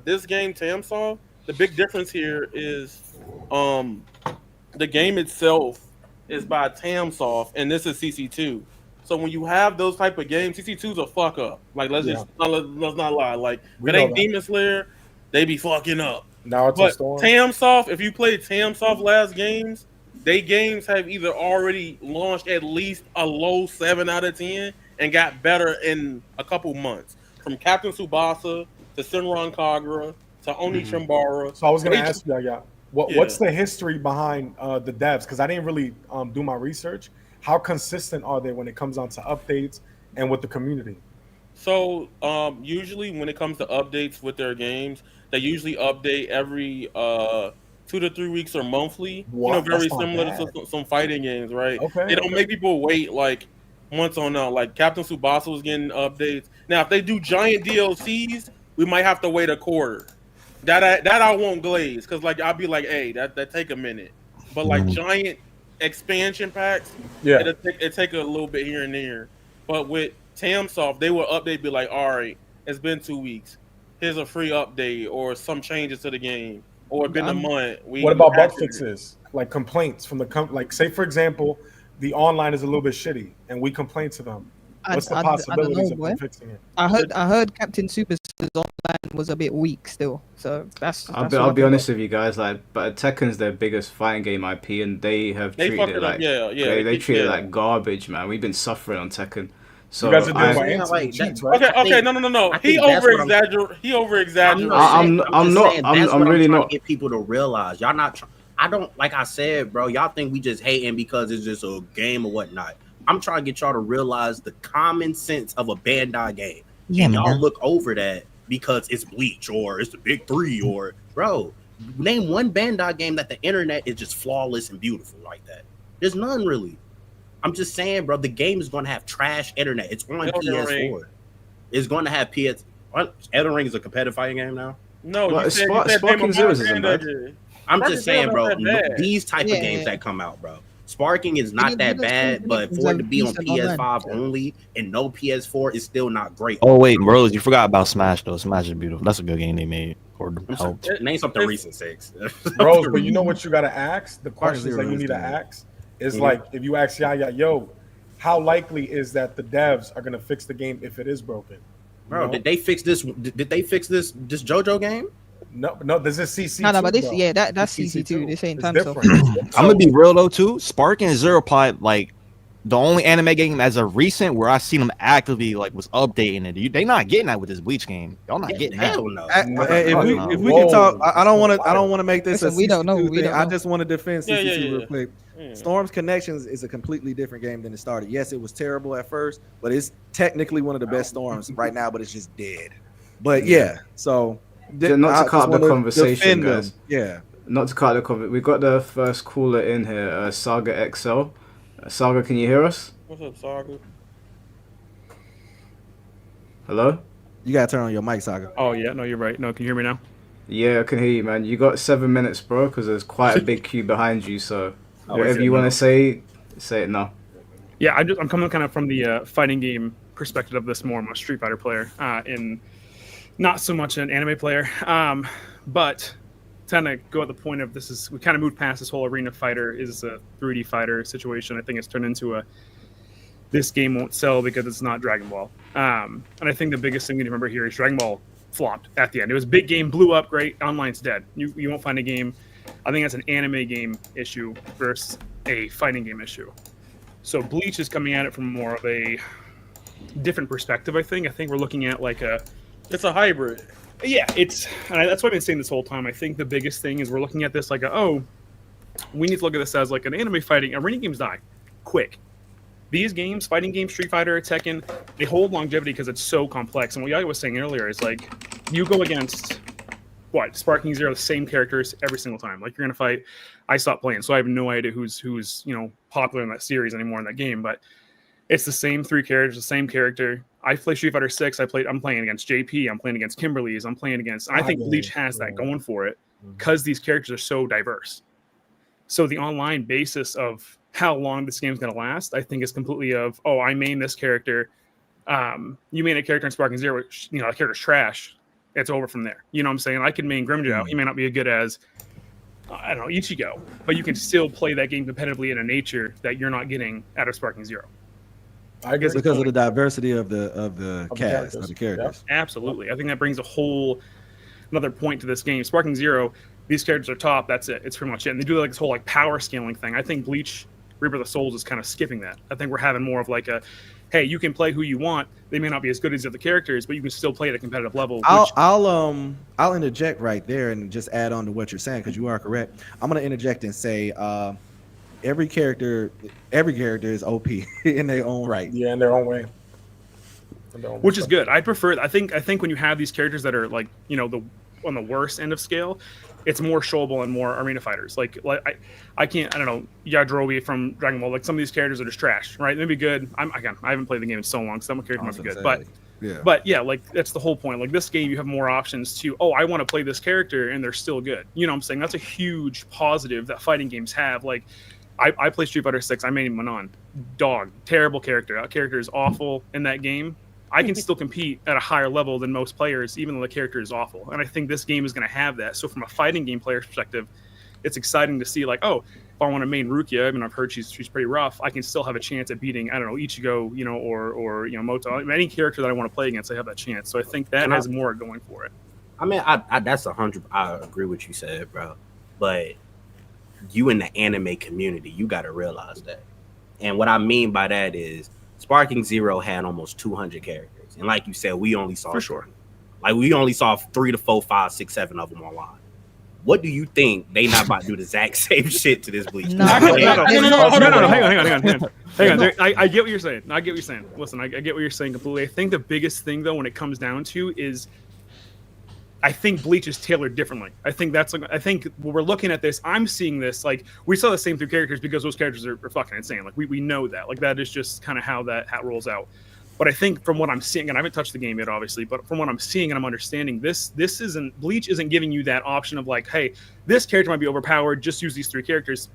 this game Tamsaw, the big difference here is the game itself is by Tamsoft and this is CC2. So when you have those type of games, CC2's a fuck up. Like let's not lie. Like if it ain't Demon Slayer, they be fucking up. But Tamsoft, if you played Tamsoft last games, they games have either already launched at least a low 7 out of 10 and got better in a couple months. From Captain Tsubasa to Senran Kagura to Oni Shimbara. So I was going to ask you, what's the history behind the devs? Because I didn't really do my research. How consistent are they when it comes on to updates and with the community? So usually when it comes to updates with their games, they usually update every 2 to 3 weeks or monthly. Wow, very similar to some fighting games, right? Okay. They don't make people wait like months on out. Like Captain Tsubasa was getting updates. Now, if they do giant DLCs, we might have to wait a quarter. That I won't glaze because like I'll be like, hey, that take a minute. But like giant expansion packs, it take a little bit here and there. But with Tamsoft, they will update, be like, all right, it's been 2 weeks. Here's a free update or some changes to the game. Or it's been a month. What about bug fixes? Like complaints from the like say for example, the online is a little bit shitty and we complain to them. What's the possibilities of them fixing it? I heard Captain Super's online was a bit weak still. So that's I'll be honest with you guys, like, but Tekken's their biggest fighting game IP, and they have treated it like they treat it like garbage, man. We've been suffering on Tekken. So you guys are doing cheats, right? Okay, no. He over exaggerated. I'm really not. Get people to realize y'all not. I don't like I said, bro. Y'all think we just hating because it's just a game or whatnot. I'm trying to get y'all to realize the common sense of a Bandai game. Yeah, and y'all look over that because it's Bleach or it's the Big Three or bro. Name one Bandai game that the internet is just flawless and beautiful like that. There's none really. I'm just saying, bro, the game is going to have trash internet. It's on PS4. It's going to have PS. Elden Ring is a competitive fighting game now? No, Sparking Zeros isn't bad. I'm just saying, bro, these type of games that come out, bro. Sparking is not that bad, but for it to be on PS5 only and no PS4 is still not great. Oh, wait, bro, you forgot about Smash, though. Smash is beautiful. That's a good game they made. Name something recent, Six. Bro, but you know what you got to ask? The questions that you need to ask is like, if you ask Yaya, yo, how likely is that the devs are going to fix the game if it is broken? Bro, did they fix this? Did they fix this JoJo game? No, this is CC2. No, but this, that's CC2. This ain't time. I'm gonna be real though too. Sparking and Zero Pod, like the only anime game as of recent where I seen them actively like was updating it. They not getting that with this Bleach game. Y'all not getting that. No. If we can talk, I don't want to make this. Listen, we don't know. I just want to defend CC2 real quick. Storm's Connections is a completely different game than it started. Yes, it was terrible at first, but it's technically one of the best Storms right now. But it's just dead. But so. Not to cut the conversation, guys. Yeah. Not to cut the conversation. We got the first caller in here, Saga XL. Saga, can you hear us? What's up, Saga? Hello? You gotta turn on your mic, Saga. Oh yeah, no, you're right. No, can you hear me now? Yeah, I can hear you, man. You got 7 minutes, bro, because there's quite a big queue behind you. So whatever you want to say it now. Yeah, I'm coming kind of from the fighting game perspective of this more. I'm a Street Fighter player, in not so much an anime player. But kind of go at the point of we kind of moved past this whole arena fighter is a 3D fighter situation. I think it's turned into this game won't sell because it's not Dragon Ball. And I think the biggest thing we remember here is Dragon Ball flopped at the end. It was a big game, blew up, great. Online's dead. You won't find a game I think that's an anime game issue versus a fighting game issue. So Bleach is coming at it from more of a different perspective. I think we're looking at like it's a hybrid. Yeah, that's what I've been saying this whole time. I think the biggest thing is we're looking at this like we need to look at this as like an anime fighting. Arena games die quick. These games, fighting games, Street Fighter, Tekken, they hold longevity because it's so complex. And what Yaya was saying earlier is like you go against Sparking Zero, the same characters every single time. Like you're gonna fight. I stopped playing, so I have no idea who's popular in that series anymore in that game. But it's the same 3 characters, the same character. I play Street Fighter 6. I'm playing against JP. I'm playing against Kimberly's. I'm playing against. I think Bleach has that going for it because these characters are so diverse. So the online basis of how long this game's gonna last, I think, is completely I main this character. You main a character in Sparking Zero, which, that character's trash. It's over from there. You know what I'm saying? I can main Grimjow. He may not be as good as I don't know, Ichigo, but you can still play that game competitively in a nature that you're not getting out of Sparking Zero. I guess because of the diversity of the cast of the characters. Yeah. Absolutely. I think that brings another point to this game. Sparking Zero, these characters are top. That's it. It's pretty much it. And they do like this whole power scaling thing. I think Bleach, Rebirth of Souls is kind of skipping that. I think we're having more of like hey, you can play who you want. They may not be as good as the other characters, but you can still play at a competitive level. I'll interject right there and just add on to what you're saying because you are correct. I'm going to interject and say every character is OP in their own right. Yeah, in their own way. Which is good. I prefer. I think when you have these characters that are like on the worst end of scale, it's more showable and more arena fighters. Like I don't know, Yajirobe from Dragon Ball. Like some of these characters are just trash, right? They'd be good. I haven't played the game in so long. Some characters might be good, but yeah, like that's the whole point. Like this game, you have more options to. Oh, I want to play this character, and they're still good. You know what I'm saying? That's a huge positive that fighting games have. Like I play Street Fighter 6. I made Manon. Dog, terrible character. That character is awful in that game. I can still compete at a higher level than most players, even though the character is awful. And I think this game is going to have that. So from a fighting game player perspective, it's exciting to see, like, if I want to main Rukia, I mean, I've heard she's pretty rough. I can still have a chance at beating, I don't know, Ichigo, or Moto. Any character that I want to play against, I have that chance. So I think that has more going for it. I mean, that's 100. I agree with you said, bro. But you in the anime community, you got to realize that. And what I mean by that is, Sparking Zero had almost 200 characters, and like you said, we only saw 3 to 4, 5, 6, 7 of them online. What do you think they not about to do the exact same shit to this Bleach? No, hang on. I get what you're saying. Listen, I get what you're saying completely. I think the biggest thing though, when it comes down to, is I think Bleach is tailored differently. I think when we're looking at this, I'm seeing this like we saw the same 3 characters because those characters are fucking insane. Like we know that. Like that is just kind of how that rolls out. But I think from what I'm seeing, and I haven't touched the game yet, obviously, but from what I'm seeing and I'm understanding, Bleach isn't giving you that option of like, hey, this character might be overpowered. Just use these 3 characters.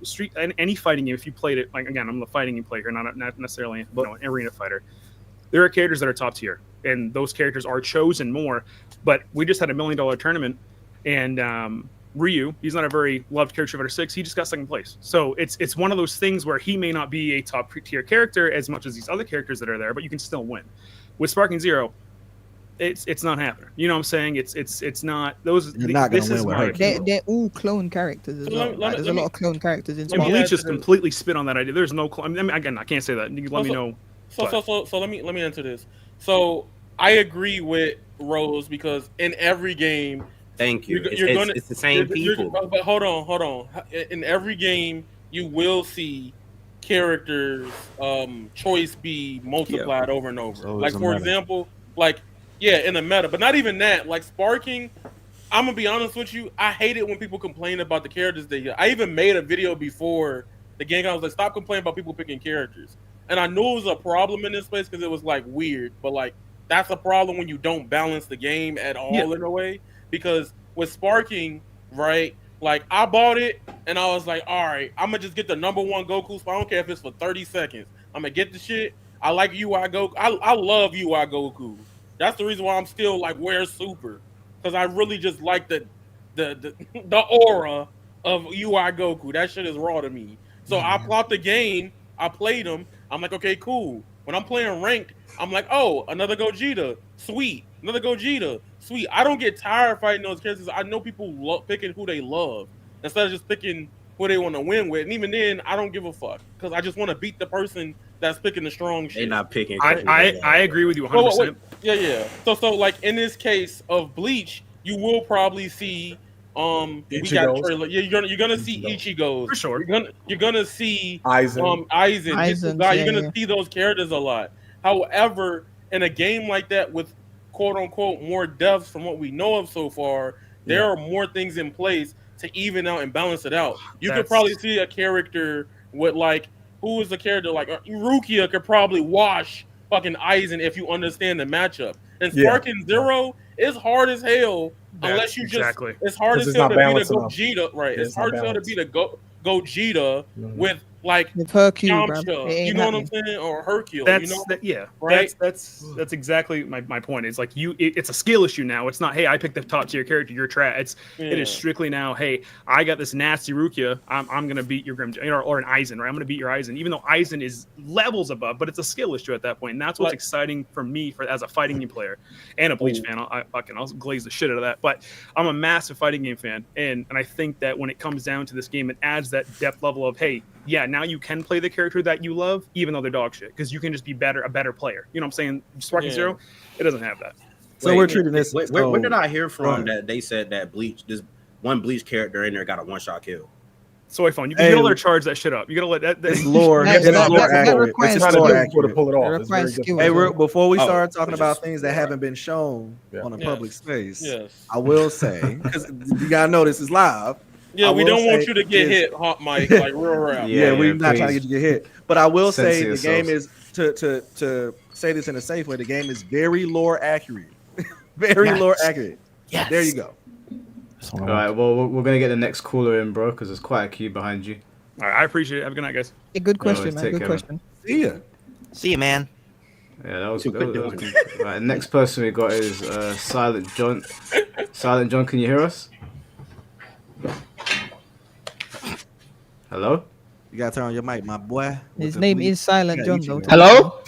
Any fighting game, if you played it, like again, I'm the fighting game player, not necessarily an arena fighter. There are characters that are top tier, and those characters are chosen more. But we just had a $1 million tournament, and Ryu, he's not a very loved character of 6. He just got 2nd place. So it's one of those things where he may not be a top tier character as much as these other characters that are there, but you can still win. With Sparking Zero, it's not happening. You know what I'm saying? It's not those. You're not going to win with her. They're all clone characters as well. There's a lot of clone characters in Sparking. Bleach just completely spit on that idea. There's no clone. I mean, again, I can't say that. You let me know. So let me answer this. So I agree with Rose because in every game, thank you. It's the same people. But hold on. In every game, you will see characters' choice be multiplied over and over. Like for example, in the meta, but not even that. Like Sparking, I'm gonna be honest with you. I hate it when people complain about the characters they get. I even made a video before the game. I was like, stop complaining about people picking characters. And I knew it was a problem in this place because it was like weird, but like that's a problem when you don't balance the game at all in a way. Because with Sparking, right, like I bought it and I was like, all right, I'm gonna just get the #1 Goku spot. I don't care if it's for 30 seconds. I'm gonna get the shit. I like UI Goku. I love UI Goku. That's the reason why I'm still like, where's Super? Because I really just like the aura of UI Goku. That shit is raw to me. So I bought the game. I played them. I'm like, okay, cool. When I'm playing ranked, I'm like, oh, another Gogeta, sweet. Another Gogeta, sweet. I don't get tired fighting those characters. I know people picking who they love. instead of just picking who they want to win with. And even then, I don't give a fuck because I just want to beat the person that's picking the strong They shit. not picking. I agree with you 100%. Yeah. So like in this case of Bleach, you will probably see we got a trailer. Yeah, you're gonna see Ichigo's For sure. You're gonna see Aizen. Aizen. yeah, You're gonna yeah. see those characters a lot. However, in a game like that with quote unquote more deaths from what we know of so far, there are more things in place to even out and balance it out. You could probably see a character with like who is the character like Rukia could probably wash fucking Aizen if you understand the matchup. And Sparking Zero is hard as hell unless you just it's hard as hell to beat a Gogeta, right? It's hard as hell to beat a Gogeta with like With Hercule, Yamcha, bro. It ain't you know happening. what I'm saying, or Hercule. That's you know? right. That's exactly my point. It's like it's a skill issue now. It's not, hey, I picked the top tier character, you're trash. It is strictly now, hey, I got this nasty Rukia, I'm gonna beat your Grim or an Aizen, right? I'm gonna beat your Aizen, even though Aizen is levels above, but it's a skill issue at that point. And that's what's exciting for me as a fighting game player and a Bleach fan. I'll glaze the shit out of that. But I'm a massive fighting game fan, and I think that when it comes down to this game, it adds that depth level of, hey, yeah, now you can play the character that you love, even though they're dog shit, because you can just be a better player. You know what I'm saying? Sparking Zero, it doesn't have that. So we're treating this. Where did I hear from that they said that this one Bleach character in there got a one-shot kill? Soy phone. You gotta let her charge that shit up. You gotta let that. It's lore. It's lore accurate. It's lore accurate to pull it off. Hey, before we start talking about things that haven't been shown on a public space, I will say, because you gotta know this is live. Yeah, we don't want you to get hit, hot mic, like real rap. Yeah, we're not trying to get you hit. But I will say the game is to say this in a safe way. The game is very lore accurate, very lore accurate. Yes. There you go. All right. Well, we're gonna get the next caller in, bro, because there's quite a queue behind you. All right, I appreciate it. Have a good night, guys. A good question, man. Good question. See you, man. Yeah, that was good. Right, next person we got is Silent John. Silent John, can you hear us? Hello? You gotta turn on your mic, my boy. His name is Silent John, though. Hello?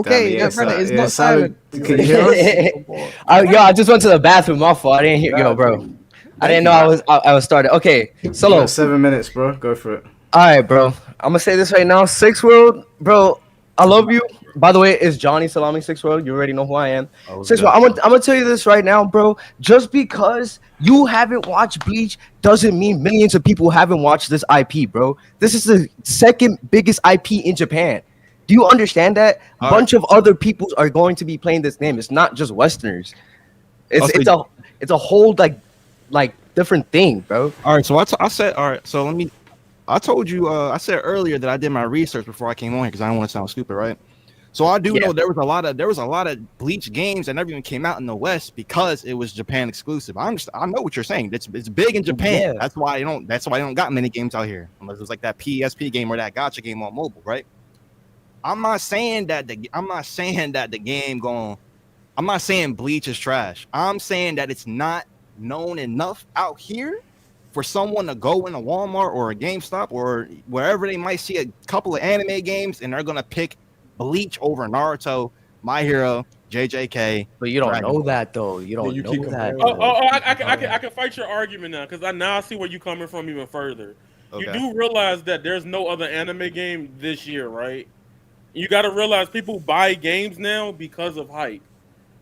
Okay, it's not silent. Can you hear us? I just went to the bathroom. My fault. I didn't hear. Yo, bro. I didn't know I was started. Okay, Solo. 7 minutes, bro. Go for it. All right, bro. I'm gonna say this right now. Six World, bro. I love you. By the way, it's Johnny Salami, Six World. You already know who I am. Six World. I'm gonna tell you this right now, bro. Just because you haven't watched Bleach doesn't mean millions of people haven't watched this IP, bro. This is the second biggest IP in Japan. Do you understand that? A bunch of other people are going to be playing this game. It's not just Westerners. It's a whole like different thing, bro. All right, so I said, all right, so I told you, I said earlier that I did my research before I came on here because I don't want to sound stupid, right? So I do know there was a lot of Bleach games that never even came out in the West because it was Japan exclusive. I know what you're saying. It's big in Japan. That's why I don't got many games out here unless it was like that PSP game or that gacha game on mobile, right? I'm not saying Bleach is trash. I'm saying that it's not known enough out here for someone to go in a Walmart or a GameStop or wherever they might see a couple of anime games and they're gonna pick Bleach over Naruto, My Hero, JJK. But you don't know that though. You don't know that. I can fight your argument now because I see where you're coming from even further. Okay. You do realize that there's no other anime game this year, right? You got to realize people buy games now because of hype.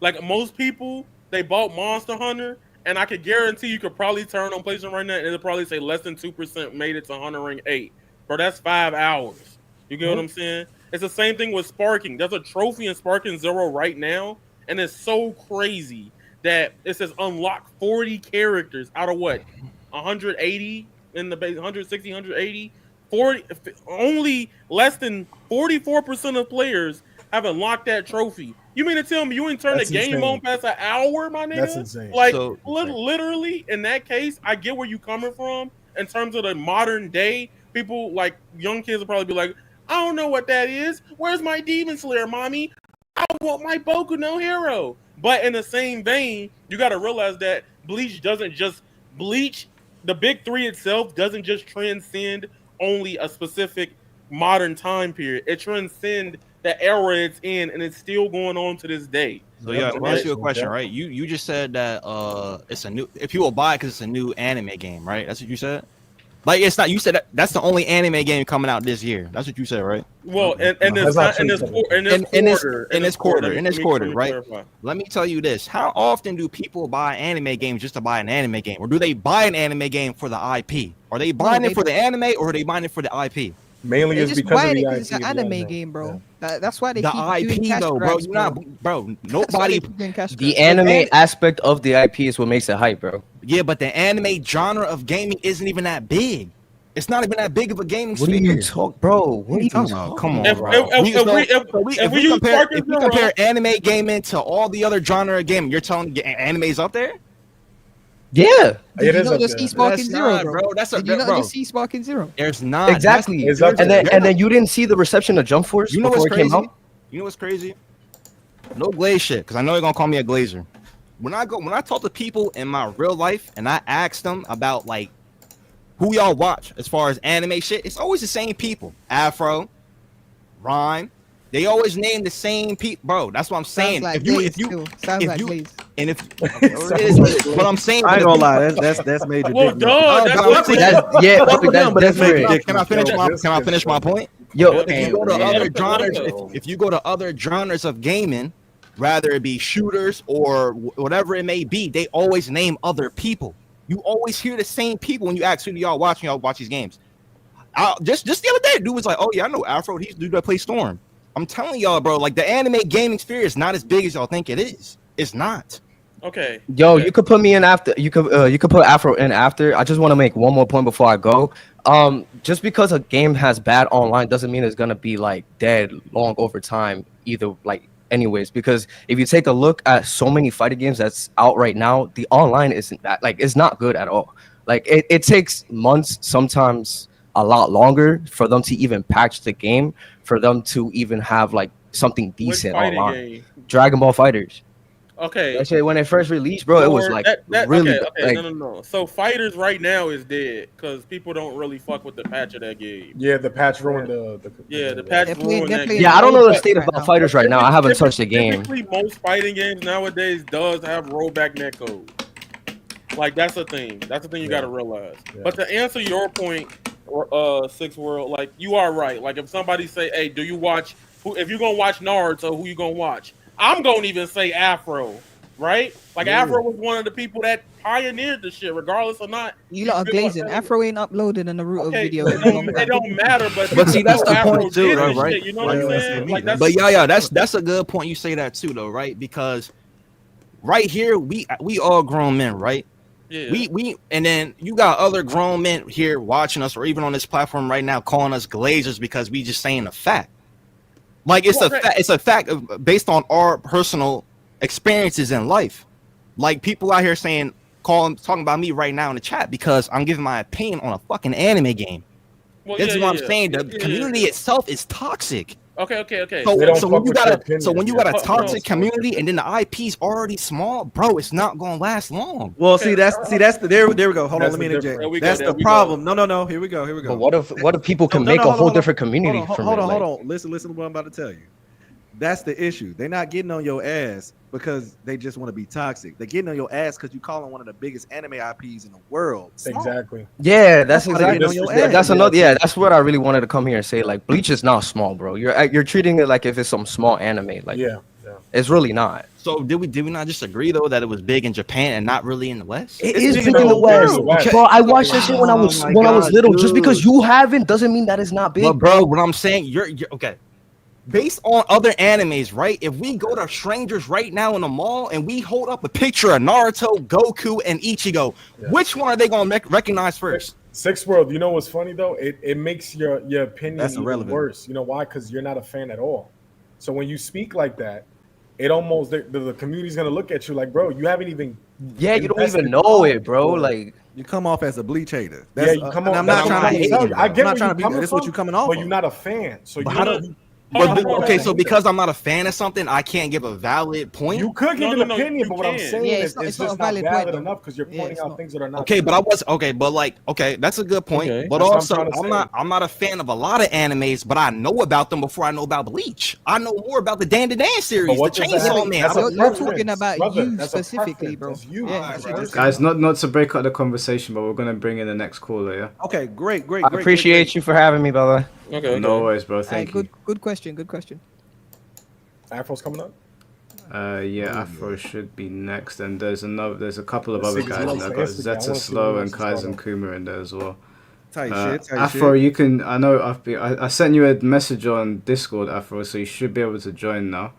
Like most people, they bought Monster Hunter, and I could guarantee you could probably turn on PlayStation right now, and it'll probably say less than 2% made it to Hunter Ring 8. Bro, that's 5 hours. You get what I'm saying? It's the same thing with Sparking. There's a trophy in Sparking Zero right now, and it's so crazy that it says unlock 40 characters out of what? 180 in the base, 160, 180? 40, only less than 44% of players have unlocked that trophy. You mean to tell me you ain't turned the game on past an hour, my nigga? That's insane. Like, literally, in that case, I get where you coming from in terms of the modern day. People, like, young kids will probably be like, I don't know what that is. Where's my Demon Slayer, mommy? I want my Boku no Hero. But in the same vein, you got to realize that Bleach, the big three itself doesn't just transcend only a specific modern time period. It transcends the era it's in, and it's still going on to this day. So yeah, let me ask you a question, right? You just said that it's a new, if people buy it because it's a new anime game, right? That's what you said. Like it's not. You said that's the only anime game coming out this year. That's what you said, right? Well, in this quarter, right? Let me tell you this: how often do people buy anime games just to buy an anime game, or do they buy an anime game for the IP? Are they buying it for the anime, or are they buying it for the IP? Mainly is because of the IP. It's an anime game, bro. That's why they the keep IP doing though, bro. grabs, You're not, bro. Nobody. The anime aspect of the IP is what makes it hype, bro. Yeah, but the anime genre of gaming isn't even that big. It's not even that big of a gaming sphere. What do you talk, bro? What are you talking about? Come on, bro. If we compare anime gaming to all the other genre of gaming, you're telling me anime's up there? Yeah, Did you know just see Sparking Zero, bro? That's Did you not just see Sparking Zero? There's not exactly, and then you didn't see the reception of Jump Force before it came out. You know what's crazy? No glaze shit, because I know you're gonna call me a glazer. When I talk to people in my real life and I ask them about like who y'all watch as far as anime shit, it's always the same people. Afro, Rhyme. They always name the same people, bro. That's what I'm saying. But I'm saying, I ain't gonna lie, that's major. Well, that's Can I finish my point? Yo, if you go to other genres of gaming, rather it be shooters or whatever it may be, they always name other people. You always hear the same people when you ask who do y'all watch these games. Just the other day, dude was like, "Oh yeah, I know Afro. He's dude that plays Storm." I'm telling y'all, bro, like the anime gaming sphere is not as big as y'all think it is. It's not. Okay. Yo, you could put me in after. You could put Afro in after. I just want to make one more point before I go. Just because a game has bad online doesn't mean it's gonna be like dead long over time either. Like, anyways, because if you take a look at so many fighting games that's out right now, the online isn't that like it's not good at all. Like it takes months, sometimes a lot longer for them to even patch the game, for them to even have like something decent online. Game? Dragon Ball Fighters. Okay. Actually, when it first released, bro, it was like really. Okay. Like, No. So Fighters right now is dead because people don't really fuck with the patch of that game. Yeah, the patch ruined the patch ruined that game. Yeah, I don't know the state about Fighters right now. I haven't touched the game. Typically, most fighting games nowadays does have rollback netcode. Like that's a thing. That's the thing you got to realize. Yeah. But to answer your point, Six World, like you are right. Like if somebody say, "Hey, do you watch? If you're gonna watch Naruto, who you gonna watch?" I'm gonna even say Afro, right? Like Afro was one of the people that pioneered the shit, regardless or not. You lot are glazing. Afro ain't uploading a Naruto video. It don't matter, but see, that's the point too, though, right? Shit, you know what I'm saying? Like, but yeah, that's a good point. You say that too, though, right? Because right here, we all grown men, right? Yeah. We and then you got other grown men here watching us, or even on this platform right now, calling us glazers because we just saying a fact. Like it's a fact based on our personal experiences in life. Like people out here talking about me right now in the chat because I'm giving my opinion on a fucking anime game. Well, this is what I'm saying. The community itself is toxic. Okay. So when you got a toxic community and then the IP's already small, bro, it's not gonna last long. Well, there we go. Hold on, let me interject. That's the problem. No. Here we go. But what if people can make a whole different community from it? Hold on. Listen to what I'm about to tell you. That's the issue. They're not getting on your ass because they just want to be toxic. They're getting on your ass because you calling one of the biggest anime IPs in the world. Exactly. Yeah, that's exactly. That's another. Yeah, that's what I really wanted to come here and say. Like, Bleach is not small, bro. You're treating it like if it's some small anime. Like, it's really not. So did we not just agree though that it was big in Japan and not really in the West? It is big in the West, bro. I watched that shit when I was little. Dude. Just because you haven't doesn't mean that it's not big. But bro, what I'm saying, you're okay. Based on other animes, right? If we go to strangers right now in the mall and we hold up a picture of Naruto, Goku, and Ichigo, which one are they gonna recognize first? Six World. You know what's funny though? It makes your opinion That's irrelevant. Worse. You know why? Because you're not a fan at all. So when you speak like that, it almost the community's gonna look at you like, bro, you haven't even. Yeah, you don't even know it, bro. Like you come off as a Bleach hater. You come off. I'm not trying to be. I get I'm not trying to be. That's what you coming off. But you're not a fan. So Okay, so because I'm not a fan of something, I can't give a valid point. You could give an opinion, but what I'm saying is it's it's not just a valid not valid point, enough because you're pointing out things that are not. Okay, but I was that's a good point. Okay. But That's what also, I'm not a fan of a lot of animes, but I know about them before I know about Bleach. I know more about the Dan series, the what does that Chainsaw mean? Man. That's a You're preference, talking about brother. you That's a specifically, bro. preference. That's you. Yeah, Alright, that's bro. Guys, not to break up the conversation, but we're gonna bring in the next caller. Yeah. Okay, great. I appreciate you for having me, by the way. Okay. No worries, bro. Alright, Thank you. good question. Good question. Afro's coming up. Yeah, Afro should be next, and there's a couple of other Six guys. months I've for got Instagram. I Zeta wanna see Slow what and else is going Kaizen Kuma in there as well. Tight Afro, shit. you can. I know. I sent you a message on Discord, Afro, so you should be able to join now.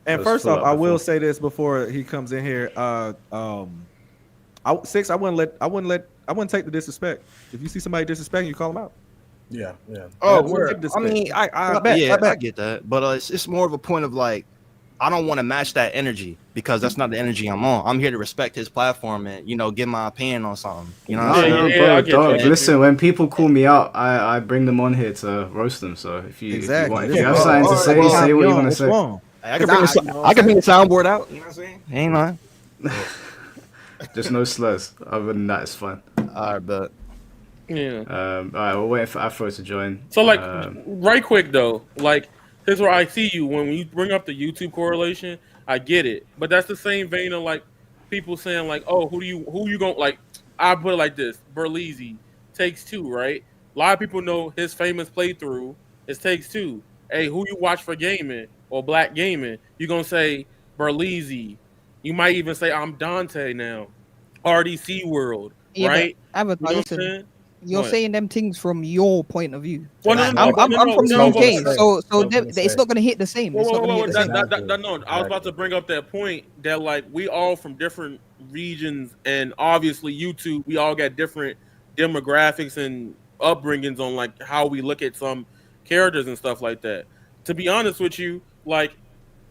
And Let's first pull off, up I the will phone. say this before he comes in here. I wouldn't take the disrespect. If you see somebody disrespecting you, call them out. Yeah. Oh, That's word. what I disrespect. mean, I Clap back. get that, but it's more of a point of like, I don't want to match that energy because that's not the energy I'm on. I'm here to respect his platform and give my opinion on something. You know what I'm saying? Bro, I get you, dog. I get Listen, when people call me out, I bring them on here to roast them. So if you Exactly. if you have something to say, say what you want to say. I can bring the soundboard out. You know what I'm saying? Ain't lying. Just no slurs. Other than that, it's fine. All right, but Yeah. All right, we're waiting for Afro to join. So like, right quick though, like here's where I see you when you bring up the YouTube correlation. I get it, but that's the same vein of like people saying like, oh, who you going like? I put it like this: Berleezy Takes Two, right? A lot of people know his famous playthrough is Takes Two. Hey, who you watch for gaming or black gaming? You gonna say Berleezy? You might even say I'm Dante now, RDC World, Yeah, right? but Avatar, You know what I'm listen, saying? you're What? saying them things from your point of view. Well, I'm from the UK, so it's not gonna hit the same. It's not gonna hit the same. No, I was about to bring up that point that like we all from different regions, and obviously YouTube, we all got different demographics and upbringings on like how we look at some characters and stuff like that. To be honest with you, like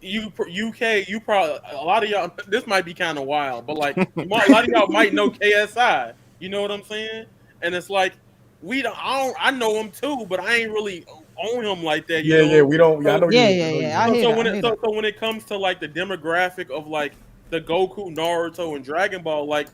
UK, you probably a lot of y'all. This might be kind of wild, but like a lot of y'all might know KSI. You know what I'm saying? And it's like I know him too, but I ain't really own him like that. You know? We don't. I know So when it comes to like the demographic of like the Goku, Naruto, and Dragon Ball, like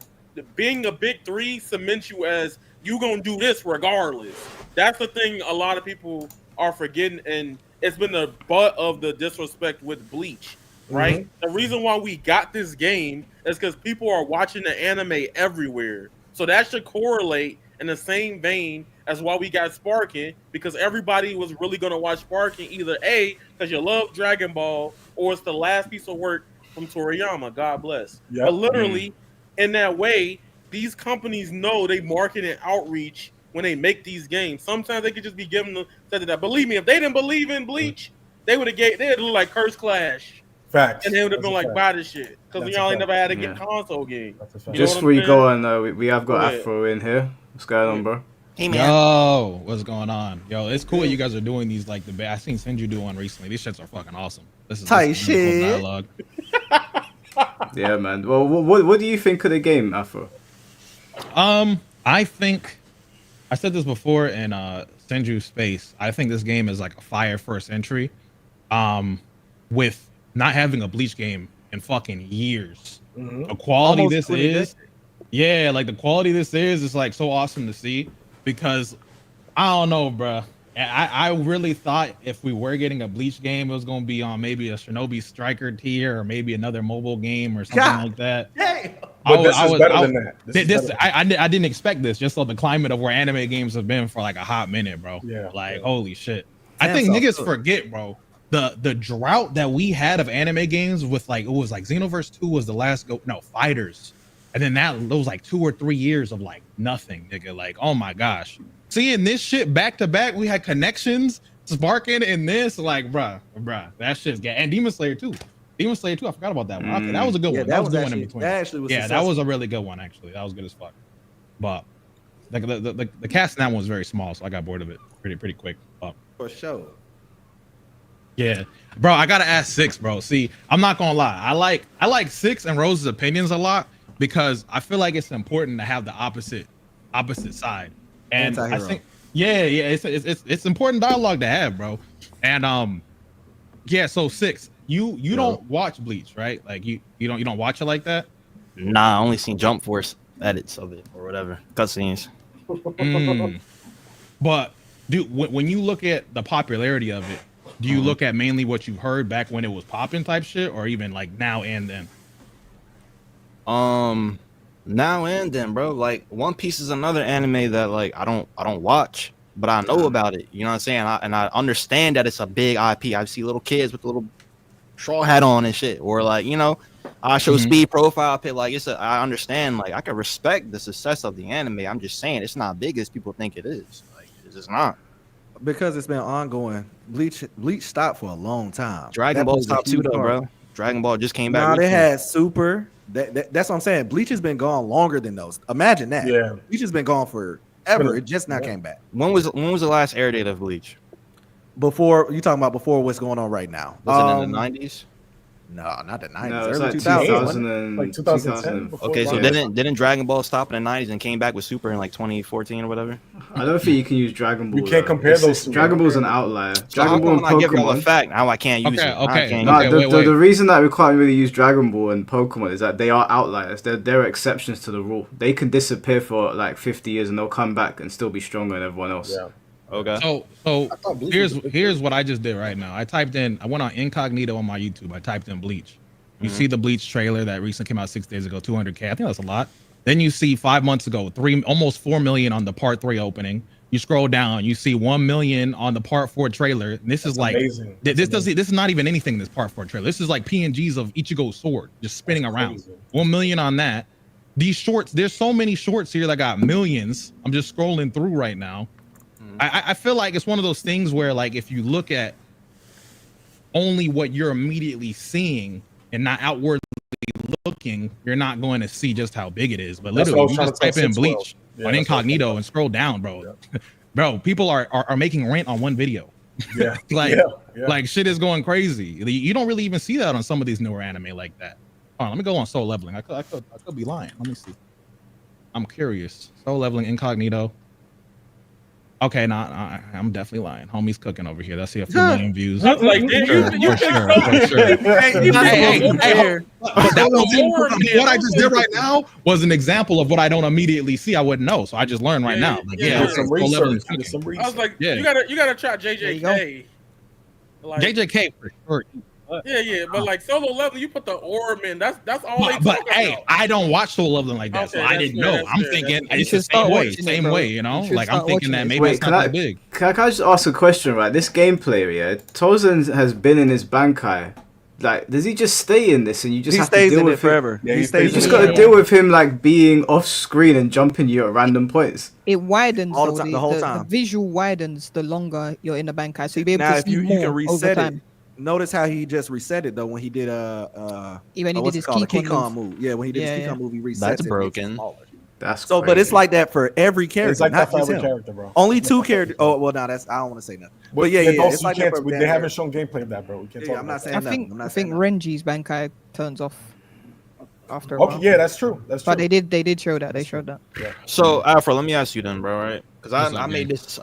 being a big three cements you as you gonna do this regardless. That's the thing a lot of people are forgetting, and it's been the butt of the disrespect with Bleach. Right? The reason why we got this game is because people are watching the anime everywhere. So that should correlate in the same vein as why we got Sparking, because everybody was really going to watch Sparking either A, because you love Dragon Ball, or it's the last piece of work from Toriyama, God bless. Yep. But literally, in that way, these companies know they market and outreach when they make these games. Sometimes they could just be giving them that. Believe me, if they didn't believe in Bleach, they'd look like Curse Clash. Facts. And they would have been like, buy this shit. Because y'all ain't never had to get console game. Just before you go on, we have got Afro in here. What's going on, bro? Hey, man. Yo, what's going on? Yo, it's cool you guys are doing these like the I seen Senju do one recently. These shits are fucking awesome. This is Tight really shit. cool dialogue. Yeah, man. Well, what do you think of the game, Afro? I think I said this before in Senju Space. I think this game is like a fire first entry. With not having a Bleach game in fucking years. The quality Almost this is, yeah, like the quality this is like so awesome to see, because I don't know, bruh. I really thought if we were getting a Bleach game, it was going to be on maybe a Shinobi Striker tier or maybe another mobile game or something like that. But this is better than that. I didn't expect this, just on the climate of where anime games have been for like a hot minute, bro. Yeah. Like, holy shit. I think niggas forget, bro. The drought that we had of anime games with like, it was like Xenoverse 2 was the last Fighters. And then that was like 2 or 3 years of like nothing, nigga. Like, oh my gosh. Seeing this shit back to back, we had connections, Sparking and this, like, bruh, that shit's good. And Demon Slayer 2. I forgot about that one. Okay, that was a good one. That was a good one in between. That was a really good one, actually. That was good as fuck. But the cast in that one was very small, so I got bored of it pretty quick. For sure. Yeah, bro, I gotta ask Six, bro. See, I'm not gonna lie. I like Six and Rose's opinions a lot because I feel like it's important to have the opposite side. And Yeah, it's important dialogue to have, bro. And yeah. So 6, you don't watch Bleach, right? Like you don't watch it like that. Nah, I only seen Jump Force edits of it or whatever cutscenes. But dude, when you look at the popularity of it, do you look at mainly what you heard back when it was popping type shit, or even like now and then? Now and then, bro. Like One Piece is another anime that like I don't watch, but I know about it. You know what I'm saying? I understand that it's a big IP. I see little kids with the little straw hat on and shit, or like I show speed profile pic. Like I understand. Like I can respect the success of the anime. I'm just saying it's not big as people think it is. Like it's just not. Because it's been ongoing. Bleach stopped for a long time. Dragon Ball stopped too, though, bro. Dragon Ball just came back. Now they had Super. That's what I'm saying. Bleach has been gone longer than those. Imagine that. Yeah. Bleach has been gone forever. It just now came back. When was the last air date of Bleach? Before you talking about before what's going on right now? Was it in the 90s? No, not the 90s. No, it's Early like 2000. Like 2010. Okay, so didn't Dragon Ball stop in the 90s and came back with Super in like 2014 or whatever? I don't think you can use Dragon Ball. You can't compare those two. Dragon Ball's an outlier. So Dragon Ball and I give y'all a Pokemon. fact how I can't use it. Okay. The reason that we can't really use Dragon Ball and Pokemon is that they are outliers. They're exceptions to the rule. They can disappear for like 50 years and they'll come back and still be stronger than everyone else. Yeah. Okay. So here's what I just did right now. I went on incognito on my YouTube. I typed in Bleach. You see the Bleach trailer that recently came out 6 days ago, 200K. I think that's a lot. Then you see 5 months ago, almost 4 million on the part 3 opening. You scroll down, you see 1 million on the part 4 trailer. And this is like amazing. This is not even anything. This part 4 trailer. This is like PNGs of Ichigo's sword just spinning around. 1 million on that. These shorts. There's so many shorts here that got millions. I'm just scrolling through right now. I feel like it's one of those things where like if you look at only what you're immediately seeing and not outwardly looking, you're not going to see just how big it is. But literally, you just type in Bleach on incognito and scroll down, bro. Yeah. Bro, people are making rent on one video. Yeah. like shit is going crazy. You don't really even see that on some of these newer anime like that. Hold on, let me go on Soul Leveling. I could be lying. Let me see. I'm curious. Soul Leveling incognito. Okay, I'm definitely lying. Homie's cooking over here. Let's see a few million views. I was like, For sure. What I just did right now was an example of what I don't immediately see. I wouldn't know, so I just learned right now. Like, Some research. I was like, you gotta try JJK. Like, JJK for sure. Yeah, but like Solo Leveling, you put the orb in. That's all they talk But hey, about. I don't watch Solo Leveling like that, so I didn't know. I'm thinking it's the same way, you know. Like I'm thinking that maybe it's not that big. Can I just ask a question, right? This gameplay, yeah, Tozen has been in his Bankai. Like, does he just stay in this and you just have to deal with him forever? Yeah, you just got to deal with him like being off screen and jumping you at random points. It widens all the time, the whole time. The visual widens the longer you're in the Bankai, so you'll be able to see you more can reset over time. it. Notice how he just reset it though when he did when he did his Keycon move. Yeah, when he did his Keycon move, he resets That's it. broken. That's so, crazy. but it's like that for every character. It's like not that for just every him. character, bro. Only 2 characters. Oh well, no, that's I don't want to say nothing. But yeah, it's like that for they haven't shown gameplay of that, bro. We can't talk I'm not about saying I nothing. think Renji's Bankai turns off after a while. Okay, yeah, that's true. That's true. But they did show that. They showed that. Yeah. So Afro, let me ask you then, bro, right? Because I made this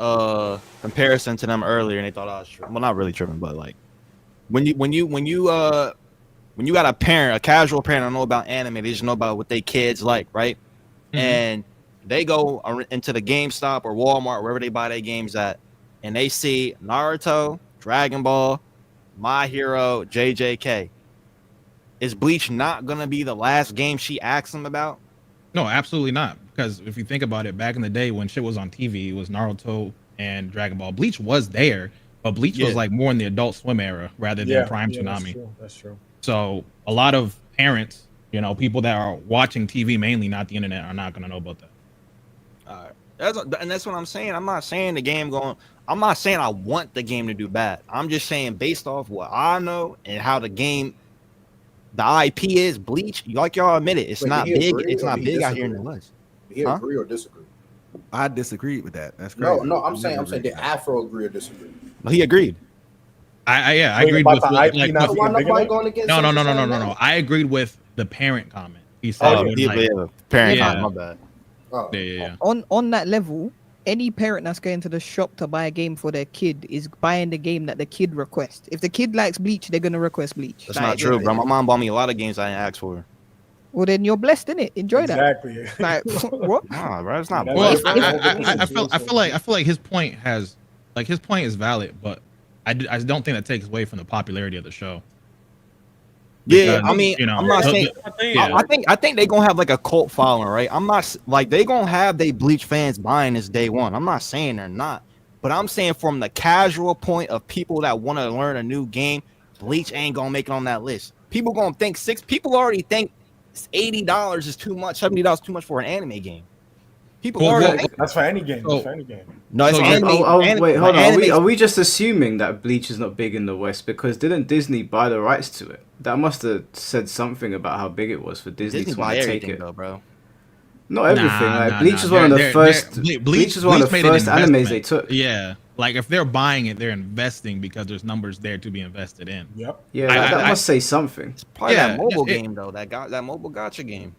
comparison to them earlier, and they thought I was tripping. Well, not really tripping, but like when you got a parent, a casual parent, don't know about anime, they just know about what they kids like, right? Mm-hmm. And they go into the GameStop or Walmart, wherever they buy their games at, and they see Naruto, Dragon Ball, My Hero, JJK. Is Bleach not gonna be the last game she asks them about? No, absolutely not. Because if you think about it, back in the day when shit was on TV, it was Naruto and Dragon Ball. Bleach was there, but Bleach was like more in the Adult Swim era rather than Prime Tsunami. That's true. So a lot of parents, you know, people that are watching TV mainly, not the internet, are not gonna know about that. That's what I'm saying. I'm not saying the game going. I'm not saying I want the game to do bad. I'm just saying based off what I know and how the game, the IP is Bleach. Like y'all admit it, it's not big. It's not big out here in the West. Did he agree or disagree? I disagreed with that. That's crazy. No, I'm saying did Afro agree or disagree? No, he agreed. I agreed with why nobody going against? No. I agreed with the parent comment. He said, parent comment. My bad. Yeah. On that level, any parent that's going to the shop to buy a game for their kid is buying the game that the kid requests. If the kid likes Bleach, they're gonna request Bleach. That's not true, bro. My mom bought me a lot of games I didn't ask for. Well, then you're blessed, innit? Enjoy exactly. that. Like what? Nah, bro, it's not. Well, I feel like his point is valid, but I don't think that takes away from the popularity of the show. Yeah, Because, I mean, you know, I'm not saying. I think they gonna have like a cult following, right? I'm not like they gonna have they Bleach fans buying this day one. I'm not saying they're not, but I'm saying from the casual point of people that want to learn a new game, Bleach ain't gonna make it on that list. People gonna think people already think $80 is too much, $70 too much for an anime game. People already think that's for any game. That's for any game. No, it's anime. Wait, hold on. Are we just assuming that Bleach is not big in the West because didn't Disney buy the rights to it? That must have said something about how big it was for Disney to want to take it. Though, bro. Not everything. Bleach is one of the first. Bleach is one of the first animes they took. Yeah, like if they're buying it, they're investing because there's numbers there to be invested in. Yep. Yeah, that must say something. It's probably that mobile game though. That mobile gacha game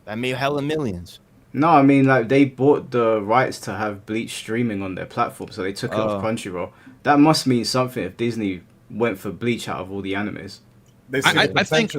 that made hella millions. No, I mean like they bought the rights to have Bleach streaming on their platform, so they took it off Crunchyroll. That must mean something if Disney went for Bleach out of all the animes. I think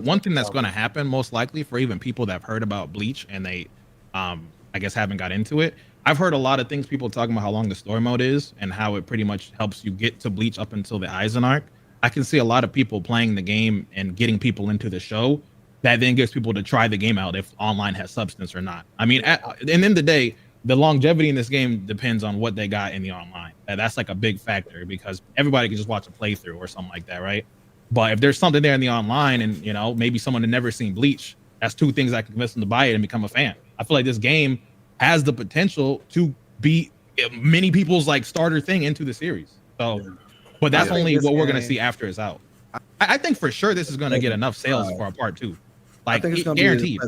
one thing that's going to happen most likely for even people that have heard about Bleach and they, I guess haven't got into it. I've heard a lot of things people talking about how long the story mode is and how it pretty much helps you get to Bleach up until the Aizen arc. I can see a lot of people playing the game and getting people into the show. That then gets people to try the game out if online has substance or not. I mean, at the end of the day, the longevity in this game depends on what they got in the online. That's like a big factor because everybody can just watch a playthrough or something like that, right? But if there's something there in the online and, you know, maybe someone had never seen Bleach, that's two things that can convince them to buy it and become a fan. I feel like this game has the potential to be many people's like starter thing into the series. So, but that's only what we're going to see after it's out. I think for sure this is going to get enough sales for a part two. Like, guaranteed.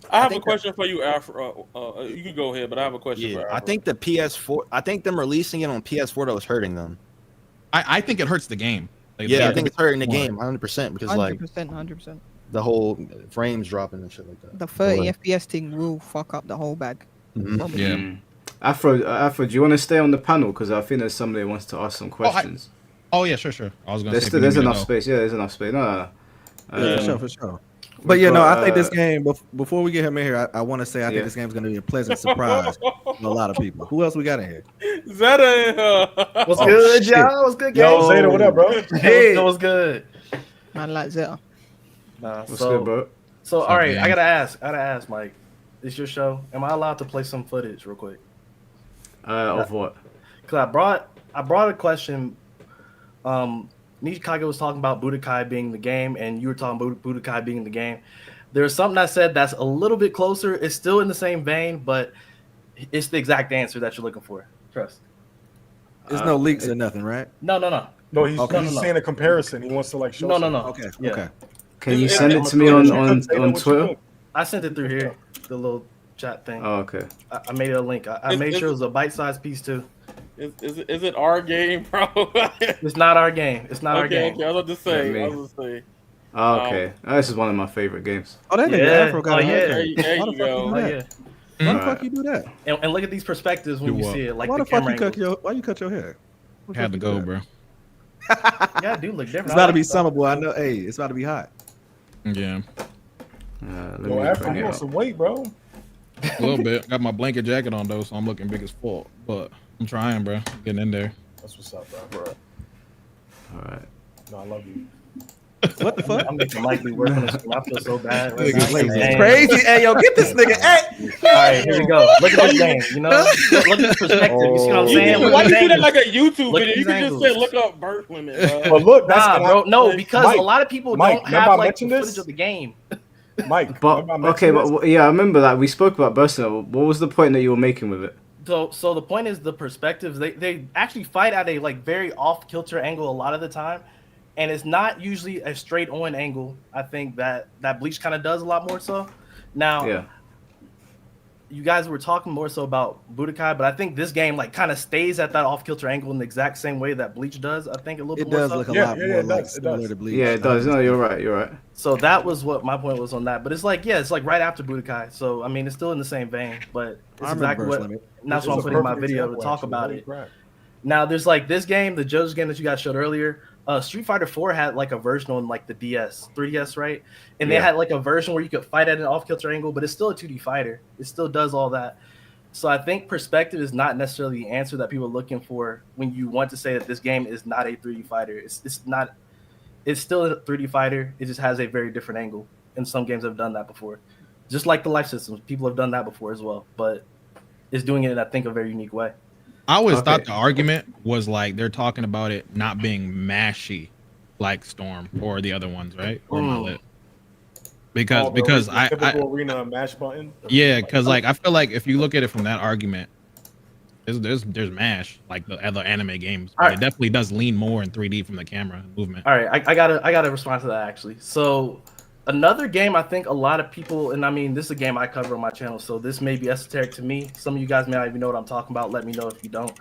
I have a question for you, Afro. You can go ahead, but I have a question for Afro. I think the PS4, I think them releasing it on PS4 that was hurting them. I think it hurts the game. Like, I think it's hurting the game 100% because 100%. The whole frames dropping and shit like that. The 30 FPS thing will fuck up the whole bag. Mm-hmm. Yeah. Afro, do you want to stay on the panel because I think there's somebody who wants to ask some questions. Oh yeah, sure. I was going to say there's enough space. Yeah, there's enough space. No. Yeah, for sure. But yeah, no, I think this game. Before we get him in here, I want to say I think this game is going to be a pleasant surprise for a lot of people. Who else we got in here? Zeta. What's good, y'all? What's good, guys? Yo, Zeta, what up, bro? Hey, what's good? Man, like Zeta. What's good, bro? So, all right, I gotta ask, Mike. It's your show. Am I allowed to play some footage real quick? Of what? Because I brought a question. Nishikage was talking about Budokai being the game, and you were talking about Budokai being the game. There's something I said that's a little bit closer. It's still in the same vein, but it's the exact answer that you're looking for. Trust. There's no leaks or nothing, right? No. No, he's saying a comparison. He wants to like show. No. Okay. Yeah. Okay. Can you send it to me on Twitter? I sent it through here, the little chat thing. Oh, okay. I made it a link. I made sure it was a bite-sized piece too. Is it our game, bro? It's not our game. It's not our game. Okay, I was about to say. Oh, okay. This is one of my favorite games. Oh, that nigga Afro got There you go. Why the fuck you do that? And look at these perspectives when you see it. Like why the the fuck camera why you cut your hair? Had to go, bro. Yeah, dude, look different. It's about to be summer, boy. I know. Hey, it's about to be hot. Yeah. Yo, Afro, you want some weight, bro? A little bit. Got my blanket jacket on though, so I'm looking big as fuck. But I'm trying, bro. Getting in there. That's what's up, bro. All right. No, I love you. What the fuck? I'm making Mike be working this. I feel so bad. Crazy. Hey, yo, get this nigga. Hey. All right, here we go. Look at this game. You know, look at this perspective. You see what I'm saying? Why you do that like a YouTube Look video? at You these can just say look up birth limit, bro. But look, that's bro. No, because Mike, a lot of people Mike, don't have like the this? footage of the game. Mike, But okay, but yeah, I remember that we spoke about Burstner. What was the point that you were making with it? So the point is the perspectives. They actually fight at a like very off kilter angle a lot of the time, and it's not usually a straight on angle. I think that Bleach kind of does a lot more so. Now, you guys were talking more so about Budokai, but I think this game like kind of stays at that off kilter angle in the exact same way that Bleach does. I think a little bit more. It does so. look a lot more like similar to Bleach. Yeah, it does. No, you're right. You're right. So that was what my point was on that. But it's like, yeah, it's like right after Budokai. So I mean, it's still in the same vein, but it's exactly what. And that's why I'm putting in my video to talk about it. Now, there's like this game, the Jojo's game that you guys showed earlier. Street Fighter 4 had like a version on like the 3DS, right? And they had like a version where you could fight at an off-kilter angle, but it's still a 2D fighter. It still does all that. So I think perspective is not necessarily the answer that people are looking for when you want to say that this game is not a 3D fighter. It's not. It's still a 3D fighter. It just has a very different angle. And some games have done that before. Just like the life systems, people have done that before as well. But it's doing it in, I think, a very unique way. I always thought the argument was like they're talking about it not being mashy like Storm or the other ones, right? Or Mallet. Because I arena mash button. Yeah, because like I feel like if you look at it from that argument, there's mash like the other anime games, but it definitely does lean more in 3D from the camera movement. All right, I gotta respond to that actually. So another game I think a lot of people, and I mean this is a game I cover on my channel, so this may be esoteric to me. Some of you guys may not even know what I'm talking about. Let me know if you don't.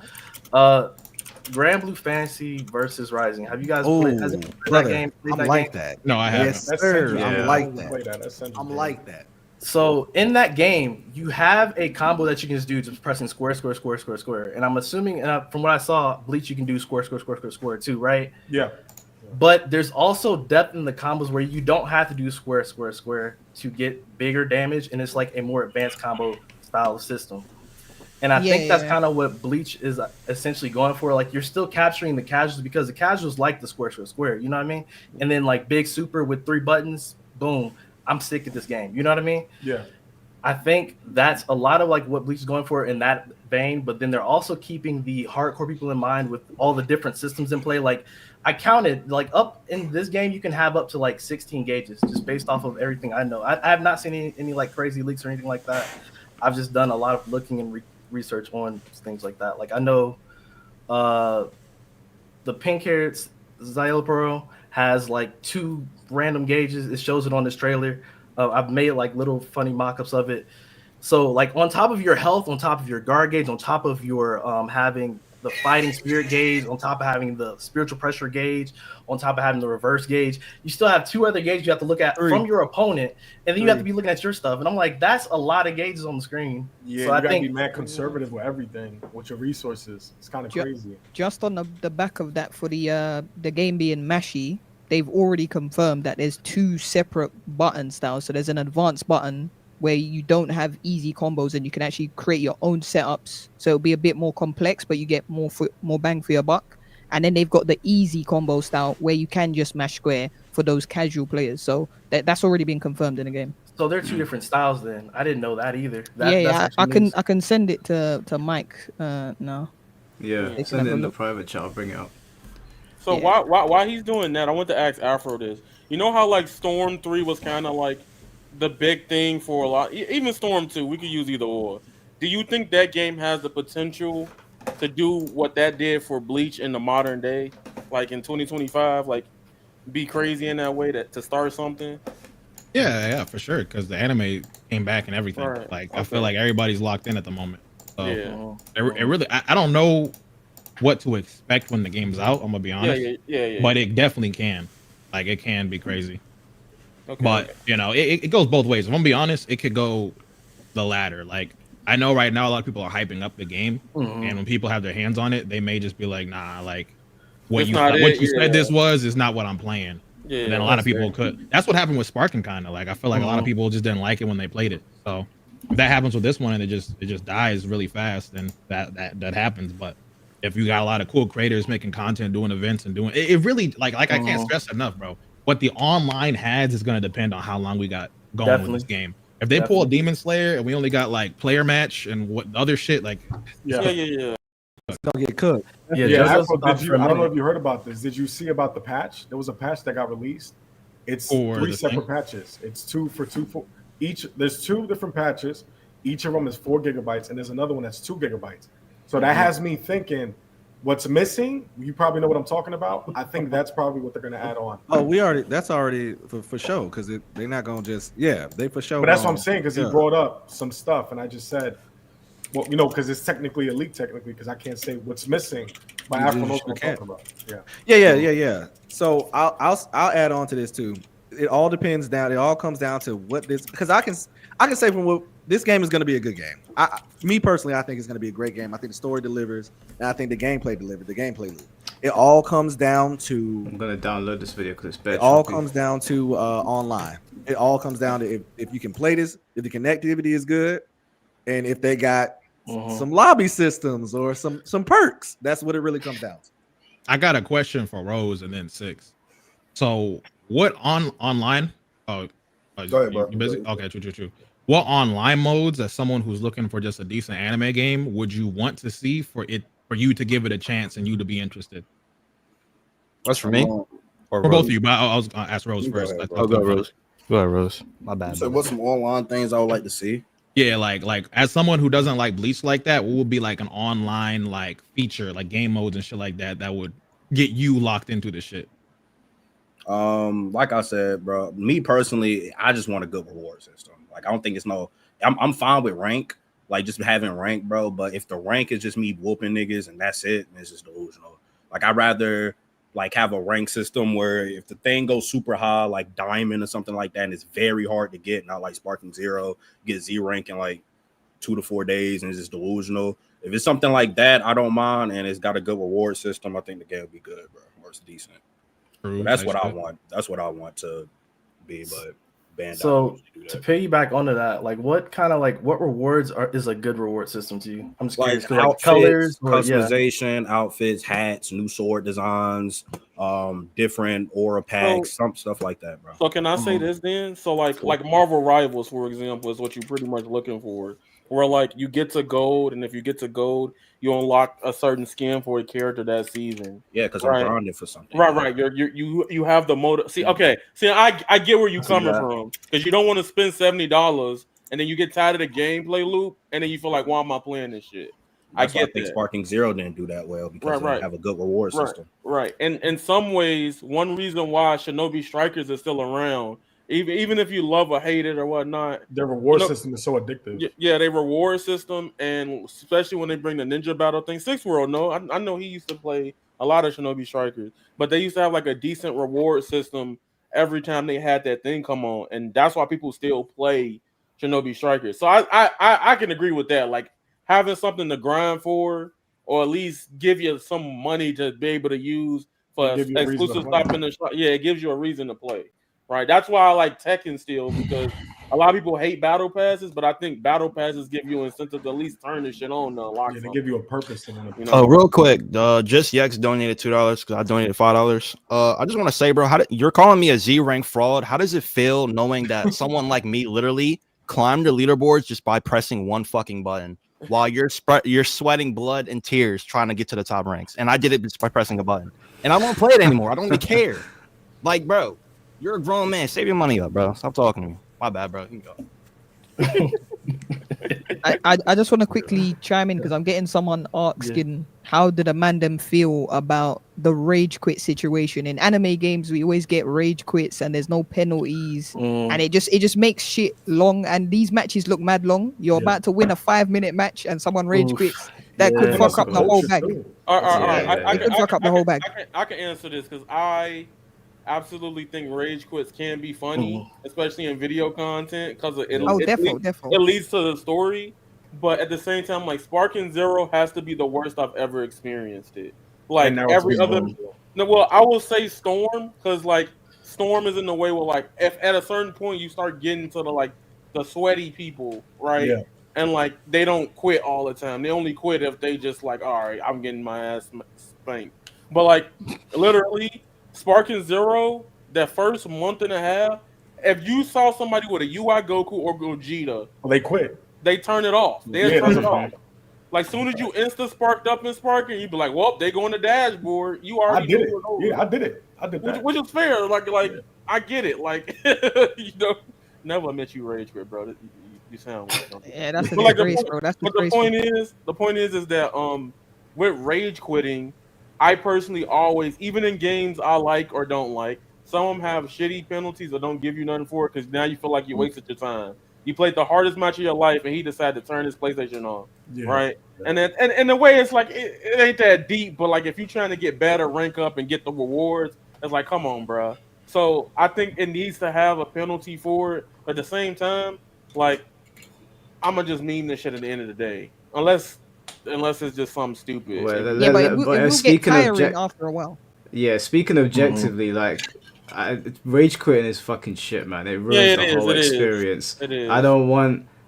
Grand Blue Fantasy versus Rising. Have you guys played that game? I'm like that. No, I haven't. Yes, sir. I'm like that. I'm like that. So in that game, you have a combo that you can just do just pressing square, square, square, square, square. And I'm assuming, from what I saw, Bleach you can do square, square, square, square, square too, right? Yeah. But there's also depth in the combos where you don't have to do square, square, square to get bigger damage, and it's like a more advanced combo style system. And I think that's kind of what Bleach is essentially going for. Like you're still capturing the casuals because the casuals like the square, square, square. You know what I mean? And then like big super with 3 buttons, boom. I'm sick of this game. You know what I mean? Yeah. I think that's a lot of like what Bleach is going for in that vein, but then they're also keeping the hardcore people in mind with all the different systems in play. Like I counted like up in this game, you can have up to like 16 gauges just based off of everything I know. I have not seen any like crazy leaks or anything like that. I've just done a lot of looking and research on things like that. Like I know the pink haired Xylopro has like 2 random gauges. It shows it on this trailer. I've made like little funny mock-ups of it. So like on top of your health, on top of your guard gauge, on top of your having the fighting spirit gauge, on top of having the spiritual pressure gauge, on top of having the reverse gauge, you still have 2 other gauges you have to look at from your opponent, and then you have to be looking at your stuff. And I'm like, that's a lot of gauges on the screen. Yeah, so you gotta be mad conservative with everything, with your resources. It's kind of crazy. Just on the back of that, for the game being mashy, they've already confirmed that there's 2 separate button styles. So there's an advanced button where you don't have easy combos and you can actually create your own setups. So it'll be a bit more complex, but you get more bang for your buck. And then they've got the easy combo style where you can just mash square for those casual players. So that's already been confirmed in the game. So they're 2 different styles then. I didn't know that either. I can send it to Mike now. Yeah, send it in the private chat. I'll bring it up. So why he's doing that? I want to ask Afro this. You know how like Storm 3 was kind of like the big thing for a lot, even Storm 2, we could use either or. Do you think that game has the potential to do what that did for Bleach in the modern day, like in 2025, like be crazy in that way to start something? Yeah, for sure, because the anime came back and everything. Right. Like I feel like everybody's locked in at the moment. So it really, I don't know what to expect when the game's out. I'm gonna be honest. Yeah. But it definitely can. Like it can be crazy. But you know, it goes both ways. If I'm gonna be honest, it could go the latter. Like I know right now a lot of people are hyping up the game, and when people have their hands on it, they may just be like, nah, like what you said this is not what I'm playing. Yeah, and then a lot of people could. That's what happened with Sparking kind of. Like I feel like a lot of people just didn't like it when they played it. So if that happens with this one and it just dies really fast, then that happens. But if you got a lot of cool creators making content, doing events, and doing it really like I can't stress enough, bro. What the online has is going to depend on how long we got going with this game. If they pull a Demon Slayer and we only got like player match and what other shit, like yeah. It's gonna get cooked. Afro, I don't know if you heard about this. Did you see about the patch? There was a patch that got released. It's 3 separate patches. It's 2 for each. There's 2 different patches. Each of them is 4 gigabytes, and there's another one that's 2 gigabytes. So that has me thinking What's missing? You probably know what I'm talking about. I think that's probably what they're gonna add on. Oh, that's already for sure because they're not gonna just they for sure. But that's what I'm saying because he brought up some stuff, and I just said, well, because it's technically a leak, because I can't say what's missing. But Afro knows what I'm talking about. Yeah. So I'll add on to this too. It all depends down. It all comes down to what this because I can say from what this game is going to be a good game. Me personally, I think it's going to be a great game. I think the story delivers, and I think the gameplay delivered. The gameplay loop. It all comes down to. I'm gonna download this video because it's better. It all comes down to online. It all comes down to if you can play this, if the connectivity is good, and if they got some lobby systems or some perks. That's what it really comes down to. I got a question for Rose and then Six. So what online? Go ahead, bro. You busy? Okay, true. What online modes, as someone who's looking for just a decent anime game, would you want to see for you to give it a chance and you to be interested? That's for me, or for both of you. But I was gonna ask Rose first. Go ahead, Rose. Go ahead, Rose. My bad. So what's some online things I would like to see? Yeah, like as someone who doesn't like Bleach like that, what would be like an online like feature, like game modes and shit like that would get you locked into the shit? Like I said, bro, me personally, I just want a good reward system. Like I don't think I'm fine with rank, like just having rank, bro. But if the rank is just me whooping niggas and that's it, it's just delusional. Like I'd rather like have a rank system where if the thing goes super high, like diamond or something like that, and it's very hard to get, not like Sparking Zero, get Z rank in like 2 to 4 days and it's just delusional. If it's something like that, I don't mind, and it's got a good reward system, I think the game will be good, bro, or it's decent. But that's what I want. That's what I want to be, but So to piggyback onto that, like what rewards is a good reward system to you? I'm just curious, like outfits, colors, customization, outfits, hats, new sword designs, different aura packs, some stuff like that, bro. So can I say this then? So like Marvel Rivals, for example, is what you're pretty much looking for. Where like you get to gold, and if you get to gold, you unlock a certain skin for a character that season. Yeah, because I'm grinding for something. Right. You have the motive. See, I get where you're coming from, because you don't want to spend $70 and then you get tired of the gameplay loop, and then you feel like, why am I playing this shit? That's why I think Sparking Zero didn't do that well, because they have a good reward system. Right. And in some ways, one reason why Shinobi Strikers is still around, even if you love or hate it or whatnot, their reward system is so addictive. Yeah, they reward system, and especially when they bring the ninja battle thing. Six World, I know he used to play a lot of Shinobi Strikers, but they used to have like a decent reward system every time they had that thing come on, and that's why people still play Shinobi Strikers. So I can agree with that. Like having something to grind for, or at least give you some money to be able to use for exclusive stuff in the shop. Yeah, it gives you a reason to play. Right, that's why I like Tekken still, because a lot of people hate battle passes, but I think battle passes give you incentive to at least turn this shit on to unlock. They give you a purpose. Real quick, just Yex donated $2 because I donated $5. I just want to say, bro, you're calling me a Z rank fraud? How does it feel knowing that someone like me literally climbed the leaderboards just by pressing one fucking button, while you're sweating blood and tears trying to get to the top ranks, and I did it just by pressing a button, and I won't play it anymore. I don't even care. Like, bro. You're a grown man. Save your money up, bro. Stop talking to me. My bad, bro. You can go. I just want to quickly chime in because I'm getting someone asking how did Amanda feel about the rage quit situation. In anime games, we always get rage quits and there's no penalties, and it just makes shit long. And these matches look mad long. You're about to win a 5-minute match and someone rage quits. That could fuck up the whole bag. I could fuck up the whole bag. I can answer this because I absolutely think rage quits can be funny, especially in video content, because it leads to the story. But at the same time, like Sparking Zero has to be the worst I've ever experienced it. Like every other, I will say Storm, because like Storm is in the way where like if at a certain point you start getting to the sweaty people, right? Yeah. And like they don't quit all the time. They only quit if they just like, all right, I'm getting my ass spanked. But like literally. Sparking Zero, that first month and a half, if you saw somebody with a UI Goku or Gogeta, they quit. They turn it off. They turn it off. Like soon as you sparked up in Sparking, you'd be like, "Well, they go on the dashboard." You already did it. Yeah, I did it. I did that. Which is fair. Like I get it. Like never admit you rage quit, bro. You sound weird. Yeah, that's a disgrace, bro. That's the point is that with rage quitting, I personally always, even in games I like or don't like, some of them have shitty penalties or don't give you nothing for it because now you feel like you wasted your time. You played the hardest match of your life and he decided to turn his PlayStation on, right? And then and the way it's like it ain't that deep, but like if you're trying to get better, rank up, and get the rewards, it's like come on, bro. So I think it needs to have a penalty for it, but at the same time, like I'm gonna just meme this shit at the end of the day, unless it's just something stupid. Well, Yeah, but it will get tiring after a while. Yeah, speaking objectively, like rage quitting is fucking shit, man. It ruins the whole experience. It is.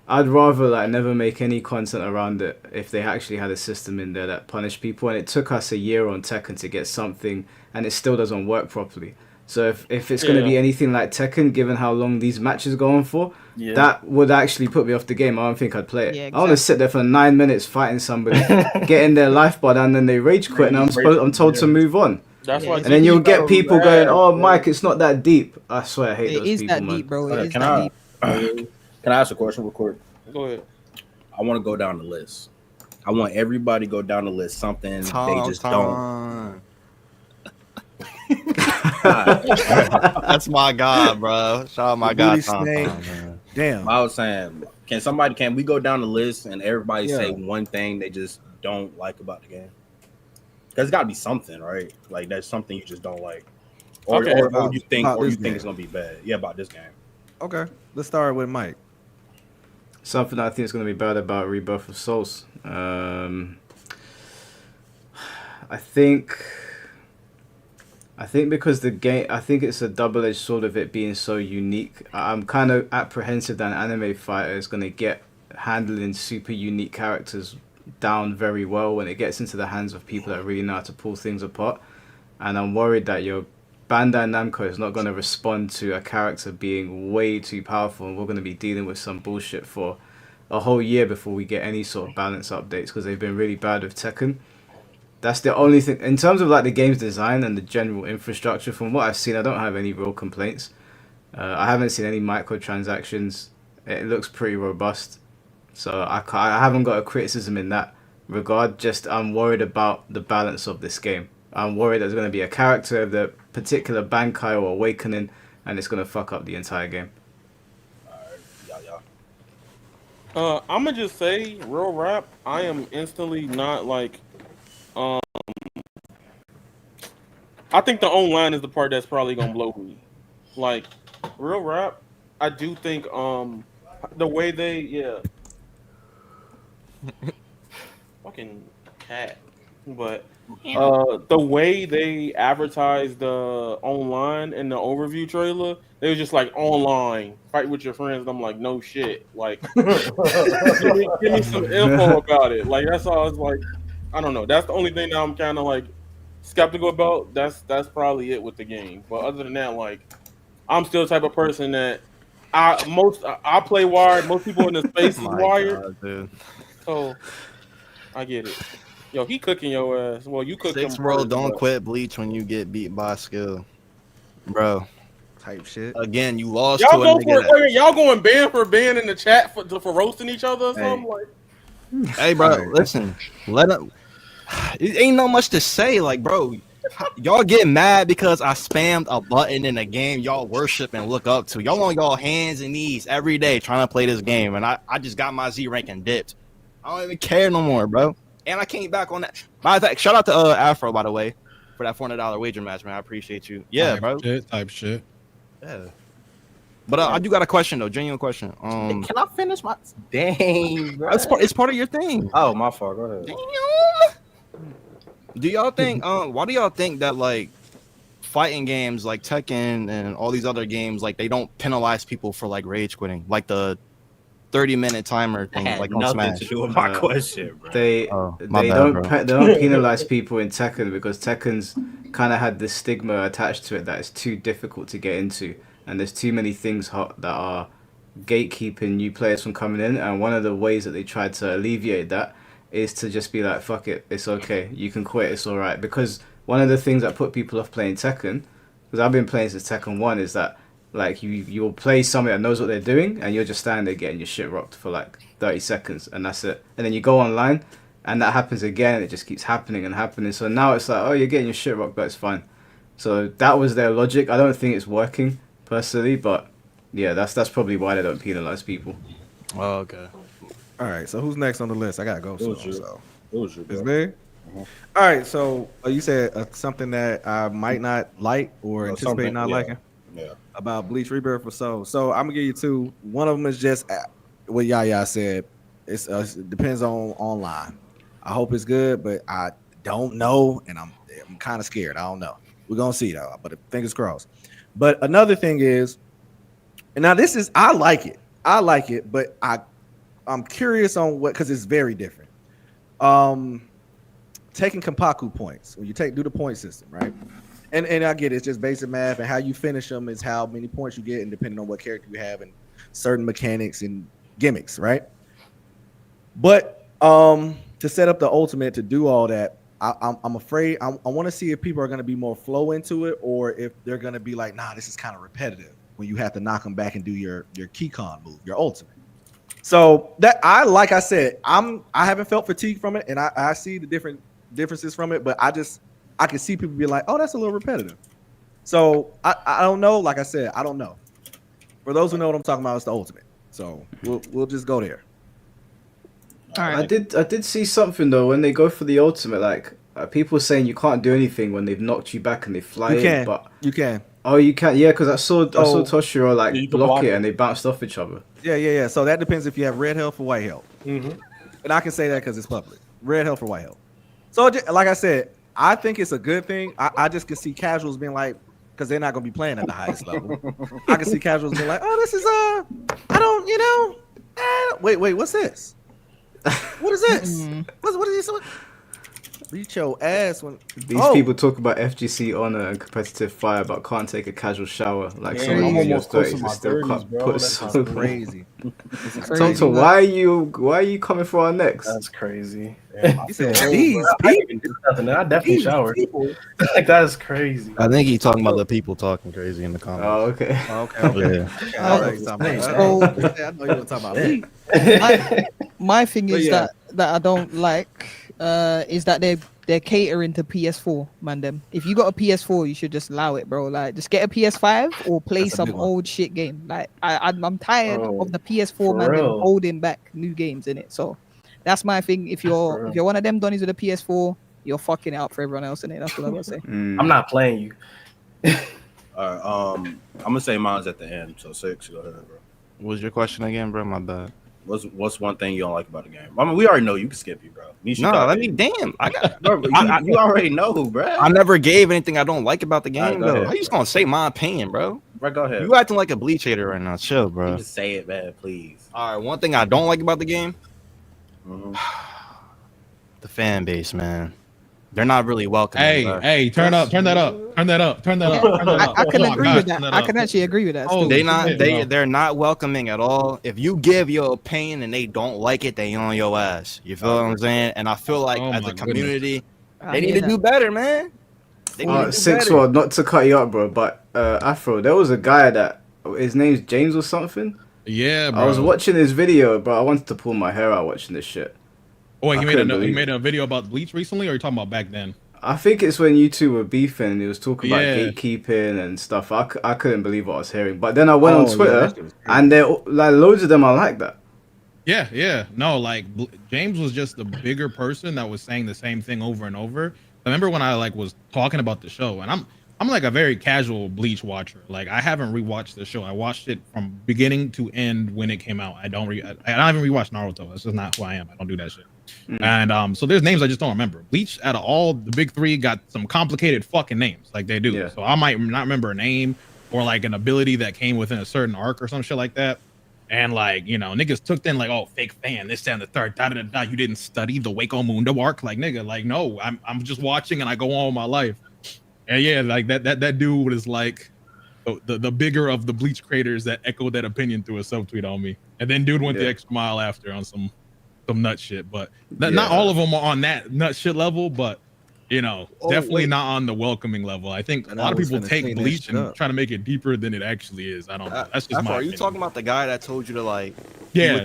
I'd rather like never make any content around it if they actually had a system in there that punished people. And it took us a year on Tekken to get something, and it still doesn't work properly. So if it's going to be anything like Tekken, given how long these matches go on for, that would actually put me off the game. I don't think I'd play it. Yeah, exactly. I want to sit there for 9 minutes fighting somebody, getting their life bar down, and then they rage quit, and I'm told to move on. That's why. And then you'll get people going, "Oh, Mike, it's not that deep." I swear, I hate those people. It is that deep, bro. It is that deep. Can I ask a question real quick? Go ahead. I want to go down the list. I want everybody to go down the list. Something they just don't. That's my God, bro. Shout out my God. Damn. I was saying, can we go down the list and everybody say one thing they just don't like about the game? There's got to be something, right? Like there's something you just don't like, or you think it's gonna be bad. Yeah, about this game. Okay, let's start with Mike. Something I think is going to be bad about Rebirth of Souls. I think because the game, I think it's a double-edged sword of it being so unique. I'm kind of apprehensive that an anime fighter is going to get handling super unique characters down very well when it gets into the hands of people that really know how to pull things apart. And I'm worried that your Bandai Namco is not going to respond to a character being way too powerful, and we're going to be dealing with some bullshit for a whole year before we get any sort of balance updates, because they've been really bad with Tekken. That's the only thing in terms of like the game's design and the general infrastructure. From what I've seen, I don't have any real complaints. I haven't seen any microtransactions. It looks pretty robust, so I haven't got a criticism in that regard. Just I'm worried about the balance of this game. I'm worried there's going to be a character of the particular Bankai or Awakening, and it's going to fuck up the entire game. I'm gonna just say, real rap. I am instantly not like. I think the online is the part that's probably gonna blow me. Like, real rap. I do think the way they fucking cat, but. The way they advertised the online in the overview trailer, they were just like online fight with your friends. And I'm like, no shit. Like, give me some info about it. Like that's all. I was like, I don't know. That's the only thing that I'm kind of like skeptical about. That's probably it with the game. But other than that, like, I'm still the type of person that I play wired. Most people in the space is wired. God, so I get it. Yo, he cooking your ass. Well, you cook him. Bro, don't quit Bleach when you get beat by skill, bro. Type shit. Again, you lost. Y'all go for it. Y'all going ban for ban in the chat for roasting each other or something like. Hey, bro, listen. Let him. It ain't no much to say, like, bro. Y'all get mad because I spammed a button in a game y'all worship and look up to. Y'all on y'all hands and knees every day trying to play this game, and I just got my Z rank and dipped. I don't even care no more, bro. And I came back on that. Matter of fact, shout out to Afro, by the way, for that $400 wager match, man. I appreciate you. Yeah, bro. Type shit. Yeah. But I do got a question though, genuine question. Can I finish my? Dang, bro. It's part of your thing. Oh, my fault. Go ahead. Damn. Do y'all think? Why do y'all think that like fighting games like Tekken and all these other games like they don't penalize people for like rage quitting, like the 30-minute timer thing, like on Smash? To do with my question, bro. They don't penalize people in Tekken because Tekken's kind of had this stigma attached to it that it's too difficult to get into, and there's too many things that are gatekeeping new players from coming in. And one of the ways that they tried to alleviate that is to just be like, fuck it, it's okay, you can quit, it's all right. Because one of the things that put people off playing Tekken, because I've been playing since Tekken 1, is that like you'll play somebody that knows what they're doing, and you're just standing there getting your shit rocked for like 30 seconds, and that's it. And then you go online, and that happens again. It just keeps happening and happening. So now it's like, oh, you're getting your shit rocked, but it's fine. So that was their logic. I don't think it's working personally, but yeah, that's probably why they don't penalize people. Oh, okay. All right. So who's next on the list? I gotta go. It was you. So It was you. it's bro. me. All right. So you said something that I might not like or anticipate not liking. Yeah. About Bleach Rebirth or so. So I'm gonna give you two. One of them is just what Yaya said. It depends on online. I hope it's good, but I don't know, and I'm kind of scared. I don't know. We're gonna see though, but fingers crossed. But another thing is, and now this is I like it, but I'm curious on what, because it's very different. Taking Kampaku points when you do the point system, right? And I get it, it's just basic math, and how you finish them is how many points you get, and depending on what character you have and certain mechanics and gimmicks, right? But to set up the ultimate to do all that, I'm afraid I want to see if people are going to be more flow into it, or if they're going to be like, nah, this is kind of repetitive when you have to knock them back and do your Keycon move, your ultimate. So that like I said, I haven't felt fatigue from it, and I see the differences from it, but I can see people be like, oh, that's a little repetitive. So I don't know. Like I said, I don't know. For those who know what I'm talking about, it's the ultimate. So we'll just go there. All right. I did see something though when they go for the ultimate, like people saying you can't do anything when they've knocked you back and they fly in, but you can. Oh, you can, yeah, because I saw Toshiro like block it and they bounced off each other. Yeah. So that depends if you have red health or white health. Mm-hmm. And I can say that because it's public. Red health or white health. So like I said, I think it's a good thing. I just can see casuals being like, because they're not going to be playing at the highest level. I can see casuals being like, oh, this is I don't, wait, what's this? What is this? What is this? Beat your ass when these people talk about FGC honor and competitive fire, but can't take a casual shower. Like someone who's in your 30s and still can't put so crazy. Toto, why are you coming for our necks? That's crazy. He said, "These people." I definitely showered. Like that is crazy. I think he's talking about the people talking crazy in the comments. Oh, okay. Yeah. I know you were talking about me. My thing is that I don't like is that they're catering to PS4, man. Them. If you got a PS4, you should just allow it, bro. Like, just get a PS5 or play some old shit game. Like, I'm tired of the PS4 man them holding back new games in it. So that's my thing. If you're one of them Donnies with a PS4, you're fucking it up for everyone else in it. That's what I'm gonna say. I'm not playing you. All right, I'm gonna say mine's at the end. So 6, go ahead, bro. What was your question again, bro? My bad. What's one thing you don't like about the game? I mean, we already know you can skip you, bro. Damn. I got. Bro, you already know, bro. I never gave anything I don't like about the game, though. How you just gonna say my opinion, bro? Bro, go ahead. You acting like a Bleach hater right now. Chill, bro. You just say it, man, please. All right, one thing I don't like about the game, the fan base, man. They're not really welcoming. Hey, turn that up. I can agree with that. I can actually agree with that. Oh, They're not welcoming at all. If you give your opinion and they don't like it, they on your ass. You feel what I'm saying? And I feel like as a community, they need to do better, man. Six World, not to cut you up, bro, but Afro, there was a guy that his name's James or something. Yeah, bro. I was watching his video, but I wanted to pull my hair out watching this shit. Oh, wait, he made a video about Bleach recently, or are you talking about back then? I think it's when you two were beefing and he was talking about gatekeeping and stuff. I couldn't believe what I was hearing. But then I went on Twitter and they're like loads of them are like that. Yeah. No, like James was just the bigger person that was saying the same thing over and over. I remember when I was talking about the show, and I'm like a very casual Bleach watcher. Like I haven't rewatched the show. I watched it from beginning to end when it came out. I don't even rewatch Naruto. That's just not who I am. I don't do that shit. And so there's names I just don't remember. Bleach, out of all the big three, got some complicated fucking names, like they do. Yeah. So I might not remember a name or like an ability that came within a certain arc or some shit like that. And like, niggas took then like, oh, fake fan, this, that, and the third, da. You didn't study the Waco Mundo arc, like nigga, like no, I'm just watching and I go on with my life. And yeah, like that dude was like the bigger of the Bleach creators that echoed that opinion through a subtweet on me. And then dude went the extra mile after on some nut shit, but not all of them are on that nut shit level, but definitely not on the welcoming level. I think a lot of people take Bleach and try to make it deeper than it actually is. I don't know. That's just my opinion. Are you talking about the guy that told you to like? Yeah.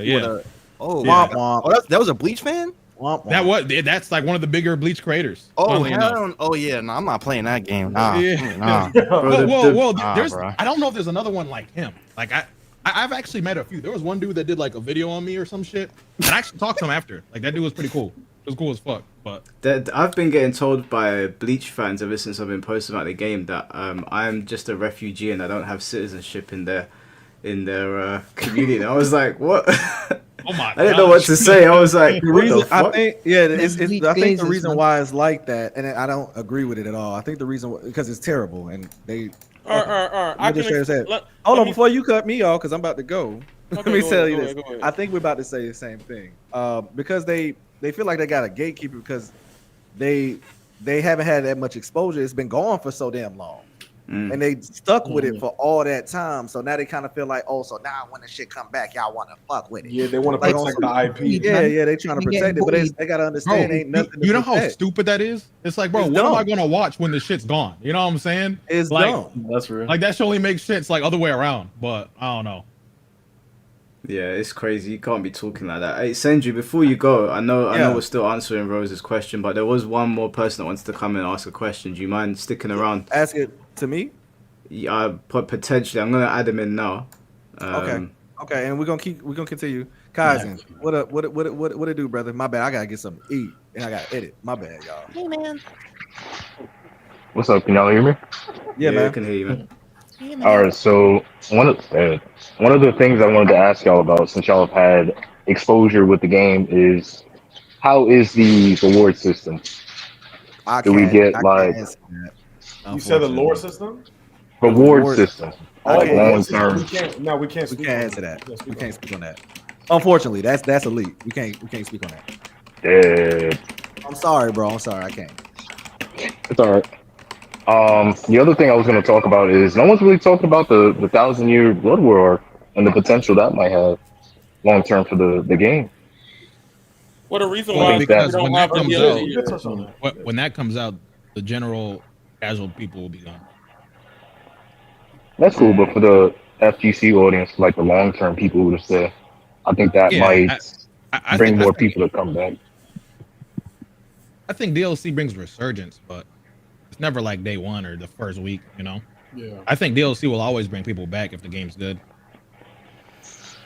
That was a Bleach fan? That's like one of the bigger Bleach creators. Oh hell! Oh yeah, no, I'm not playing that game. Nah, nah. Well, nah, there's. bro. I don't know if there's another one like him. Like I've actually met a few. There was one dude that did like a video on me or some shit, and I actually talked to him after. Like that dude was pretty cool. It was cool as fuck. But I've been getting told by Bleach fans ever since I've been posting about the game that I'm just a refugee and I don't have citizenship in their community. And I was like, what? Oh my! I didn't know what to say. I was like, the what reason the fuck? I think I think the reason why it's like that, and I don't agree with it at all. I think the reason because it's terrible, and they. All right. Hold on, before you cut me off, because I'm about to go. Let me tell you this. Go ahead. I think we're about to say the same thing. Because they feel like they got a gatekeeper because they haven't had that much exposure. It's been going for so damn long. And they stuck with it for all that time. So now they kind of feel like, oh, so now when the shit come back, y'all want to fuck with it. Yeah, they want to protect the IP. Yeah, they trying to protect it, but they got to understand ain't nothing. You know how stupid that is? It's like, bro, what am I gonna watch when the shit's gone? You know what I'm saying? It's like, dumb. That's real. Like that should only make sense like other way around, but I don't know. Yeah, it's crazy. You can't be talking like that. Hey, Senju, before you go, I know we're still answering Rose's question, but there was one more person that wants to come and ask a question. Do you mind sticking around? Ask it to me. Yeah, potentially. I'm gonna add him in now. Okay, and we're gonna continue. Kaizen, what it do, brother? My bad. I gotta get something to eat, and I gotta edit. My bad, y'all. Hey, man. What's up? Can y'all hear me? Yeah, man. I can hear you, man. All right. So one of the things I wanted to ask y'all about, since y'all have had exposure with the game, is how is the reward system? Do we get like? You said the lore system. Reward system. Like long term. We can't answer that. Yes, we can't speak on that. Unfortunately, that's elite. We can't speak on that. Yeah. I'm sorry, bro. I'm sorry. I can't. It's all right. The other thing I was going to talk about is no one's really talked about the 1,000-year Blood War and the potential that might have long term for the game. What a reason why because we don't have the ability. When that comes out, the general casual people will be gone. That's cool, but for the FGC audience, like the long-term people who just say, I think that might bring more people to come back. I think DLC brings resurgence, but it's never like day one or the first week, you know? Yeah. I think DLC will always bring people back if the game's good.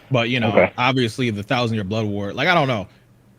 But, you know, obviously the 1,000-year Blood War, like, I don't know.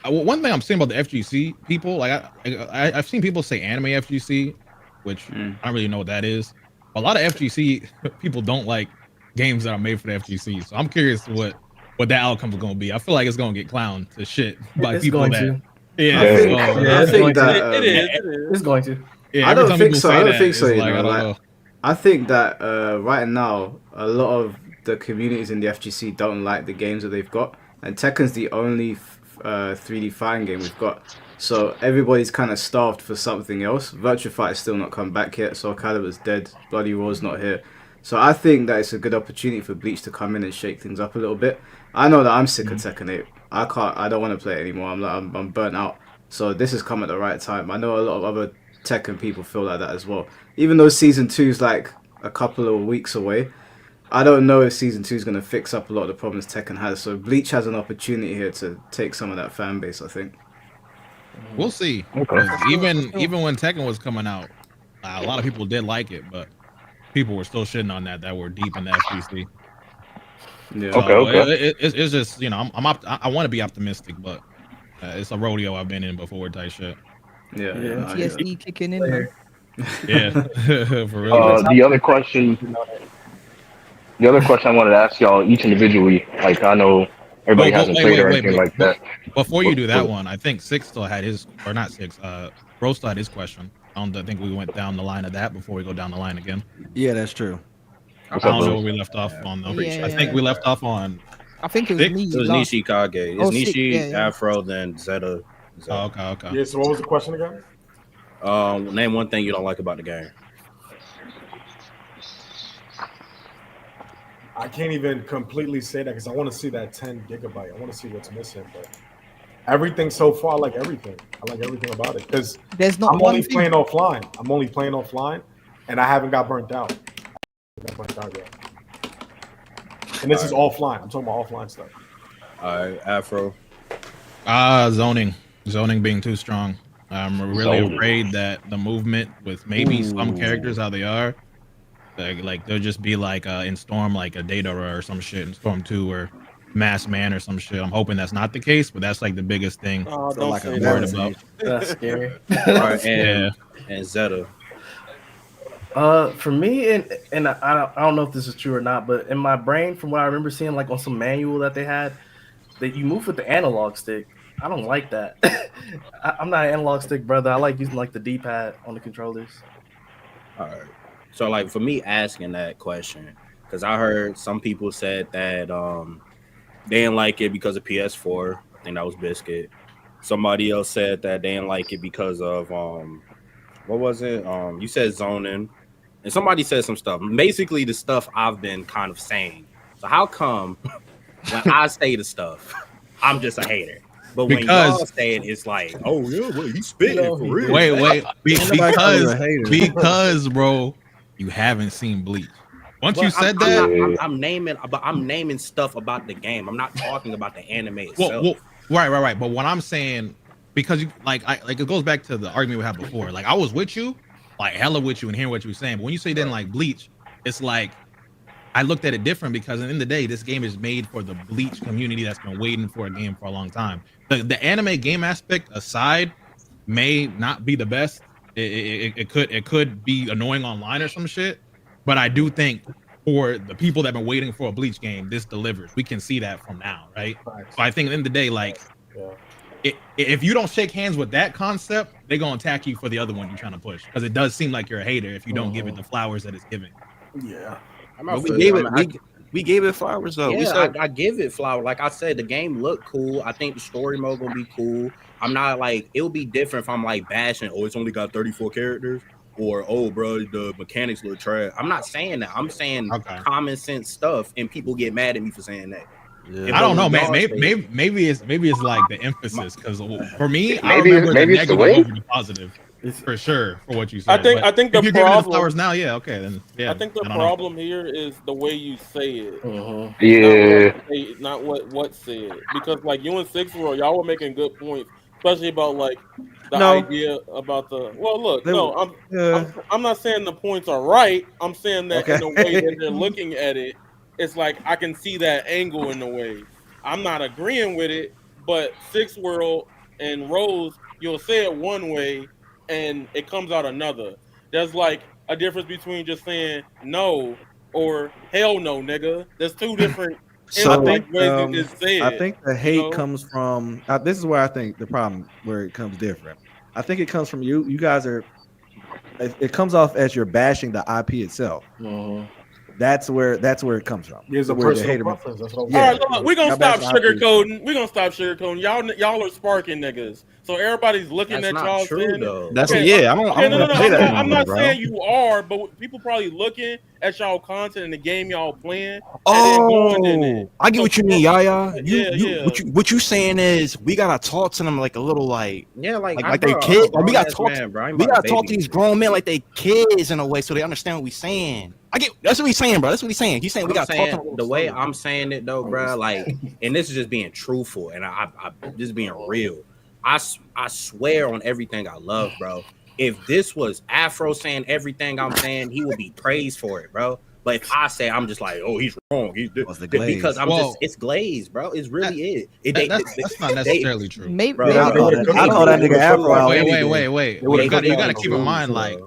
One thing I'm saying about the FGC people, like, I've seen people say anime FGC, which I don't really know what that is. A lot of FGC people don't like games that are made for the FGC, so I'm curious what that outcome is going to be. I feel like it's going to get clowned to shit by It's people going that. to. Yeah, I think that it is. It's going to. Yeah, I don't think so. I don't think so. Like, You know, I don't like, know. I think that right now a lot of the communities in the FGC don't like the games that they've got, and Tekken's the only 3D fighting game we've got. So everybody's kind of starved for something else. Virtua Fighter's still not come back yet. Soul Calibur's dead. Bloody Raw's not here. So I think that it's a good opportunity for Bleach to come in and shake things up a little bit. I know that I'm sick of Tekken 8. I don't want to play it anymore. I'm burnt out. So this has come at the right time. I know a lot of other Tekken people feel like that as well. Even though Season 2 is like a couple of weeks away, I don't know if Season 2 is going to fix up a lot of the problems Tekken has. So Bleach has an opportunity here to take some of that fan base, I think. We'll see. Even when Tekken was coming out, a lot of people did like it, but people were still shitting on that were deep in the FGC. Yeah. So it's just, you know, I want to be optimistic, but it's a rodeo I've been in before type shit. Yeah. PTSD kicking in there. Yeah, for real. The other question I wanted to ask y'all each individually, like I know everybody hasn't played or anything like that. Before you do that one, I think Six still had his, or not Six, Rose still had his question. I think we went down the line of that before we go down the line again. Yeah, that's true. I don't know where we left off on. I think we left off on. I think it was me. It was Nishi Kage. It's Nishi, yeah. Afro, then Zeta. Oh, okay. Yeah, so what was the question again? Name one thing you don't like about the game. I can't even completely say that because I want to see that 10 gigabyte. I want to see what's missing, but everything so far, I like everything. I like everything about it because I'm only playing offline, and I haven't got burnt out. And this is offline. I'm talking about offline stuff. All right, Afro. Zoning. Zoning being too strong. I'm really afraid that the movement with maybe some characters how they are, like they'll just be like in Storm like a Data or some shit in Storm 2 or Mass Man or some shit. I'm hoping that's not the case, but that's like the biggest thing. Oh, So don't like say a that. balance about. That's scary. All right, Yeah. and Zeta. For me, and I don't know if this is true or not, but in my brain, from what I remember seeing, like on some manual that they had, that you move with the analog stick. I don't like that. I'm not an analog stick brother. I like using like the D-pad on the controllers. All right. So like for me asking that question, because I heard some people said that they didn't like it because of PS4. I think that was Biscuit. Somebody else said that they didn't like it because of what was it? You said zoning, and somebody said some stuff. Basically, the stuff I've been kind of saying. So how come when I say the stuff, I'm just a hater? But when y'all say it, it's like, oh yeah, well, he's spitting for real. Wait, because bro, you haven't seen Bleach. Once you said that, I'm naming stuff about the game. I'm not talking about the anime itself. Well, right. But what I'm saying, because you like it goes back to the argument we had before. Like I was with you, like hella with you, and hearing what you were saying. But when you say then like Bleach, it's like I looked at it different because at the end of the day, this game is made for the Bleach community that's been waiting for a game for a long time. The anime game aspect aside may not be the best. It could be annoying online or some shit, but I do think for the people that have been waiting for a Bleach game, this delivers. We can see that from now, right? So I think at the end of the day, like if you don't shake hands with that concept, they're gonna attack you for the other one you're trying to push because it does seem like you're a hater if you don't give it the flowers that it's giving. Yeah. We gave it flowers though. Yeah, I give it flowers. Like I said, the game looked cool. I think the story mode gonna be cool. I'm not like it'll be different if I'm like bashing. Oh, it's only got 34 characters, or oh, bro, the mechanics look trash. I'm not saying that. I'm saying common sense stuff, and people get mad at me for saying that. Yeah. I don't know, man. Maybe it's like the emphasis because for me, I maybe remember the it's the negative way. over the positive. For sure, for what you said. I think the if you're giving it the problem flowers now, yeah, okay, then yeah. I think the problem here is the way you say it. Yeah. Not what said. Because like you and Six World, y'all were making good points, especially about like the idea about the. Well, look, I'm not saying the points are right. I'm saying that in the way that they're looking at it, it's like I can see that angle in the way. I'm not agreeing with it, but Six World and Rose, you'll say it one way and it comes out another. There's like a difference between just saying no or hell no, nigga. There's two different ways to just say it. I think the hate comes from this is where I think the problem where it comes different. I think it comes from you guys are it comes off as you're bashing the IP itself. That's where it comes from. There's a personal preference. That's what I'm saying. All right, look, we're gonna stop sugarcoating. Y'all are sparking niggas. So everybody's looking at y'all saying though. That's I'm not saying you are, but people probably looking at y'all content and the game y'all playing. Oh, I get what you mean, Yaya. What you saying is we gotta talk to them like a little like they kids. Like, we gotta talk to these grown men like they kids in a way so they understand what we saying. That's what he's saying, bro. That's what he's saying. He's saying we gotta talk to them. The way I'm saying it though, bro, like, and this is just being truthful and I just being real. I swear on everything I love, bro. If this was Afro saying everything I'm saying, he would be praised for it, bro. But if I say I'm just like, oh, he's wrong, because it's glazed, bro. It's really that's not necessarily true. Maybe I know that nigga Afro. Wait. You gotta keep in mind, like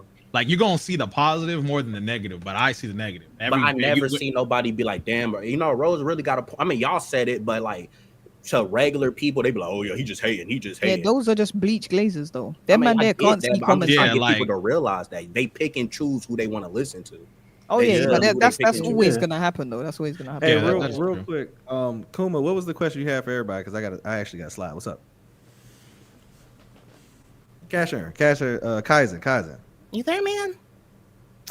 you're gonna see the positive more than the negative, but I see the negative. But I never see nobody be like, damn, bro. You know, Rose really got a. I mean, y'all said it, but like. To regular people, they be like, "Oh yeah, he just hating." Yeah, those are just bleach glazers, though. That man there can't see comments. I'm trying to get people to realize that they pick and choose who they want to listen to. Oh yeah, but that's always gonna happen, though. That's always gonna happen. Hey, real quick, Kuma, what was the question you had for everybody? Because I actually got a slide. What's up? Kaizen. You there, man?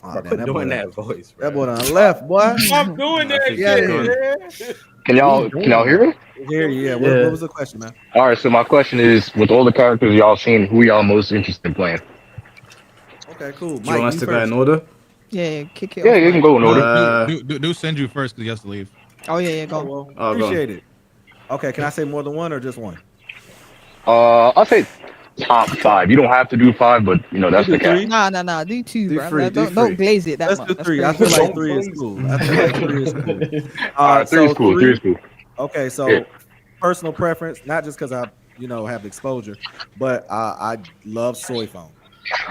Oh, damn, doing that voice. Bro. That boy done left, boy. I'm doing that shit. Can y'all hear me? Yeah. What was the question, man? All right, so my question is, with all the characters y'all seen, who y'all most interested in playing? Okay, cool. Do you want us to go in order? Yeah, kick it. Yeah, you can go in order. Do Senju first because he has to leave. Oh yeah, go. Appreciate it. Okay, can I say more than one or just one? I'll say top 5. You don't have to do 5, but that's the cap. Nah. Do 2, Do bro. three, do Don't three. glaze it that Let's much. do That's 3. I crazy. feel like 3 is cool. I feel like 3 is cool. All right, 3 is cool. 3 is cool. Okay, so Yeah. personal preference, not just because I, have exposure, but I love soy foam.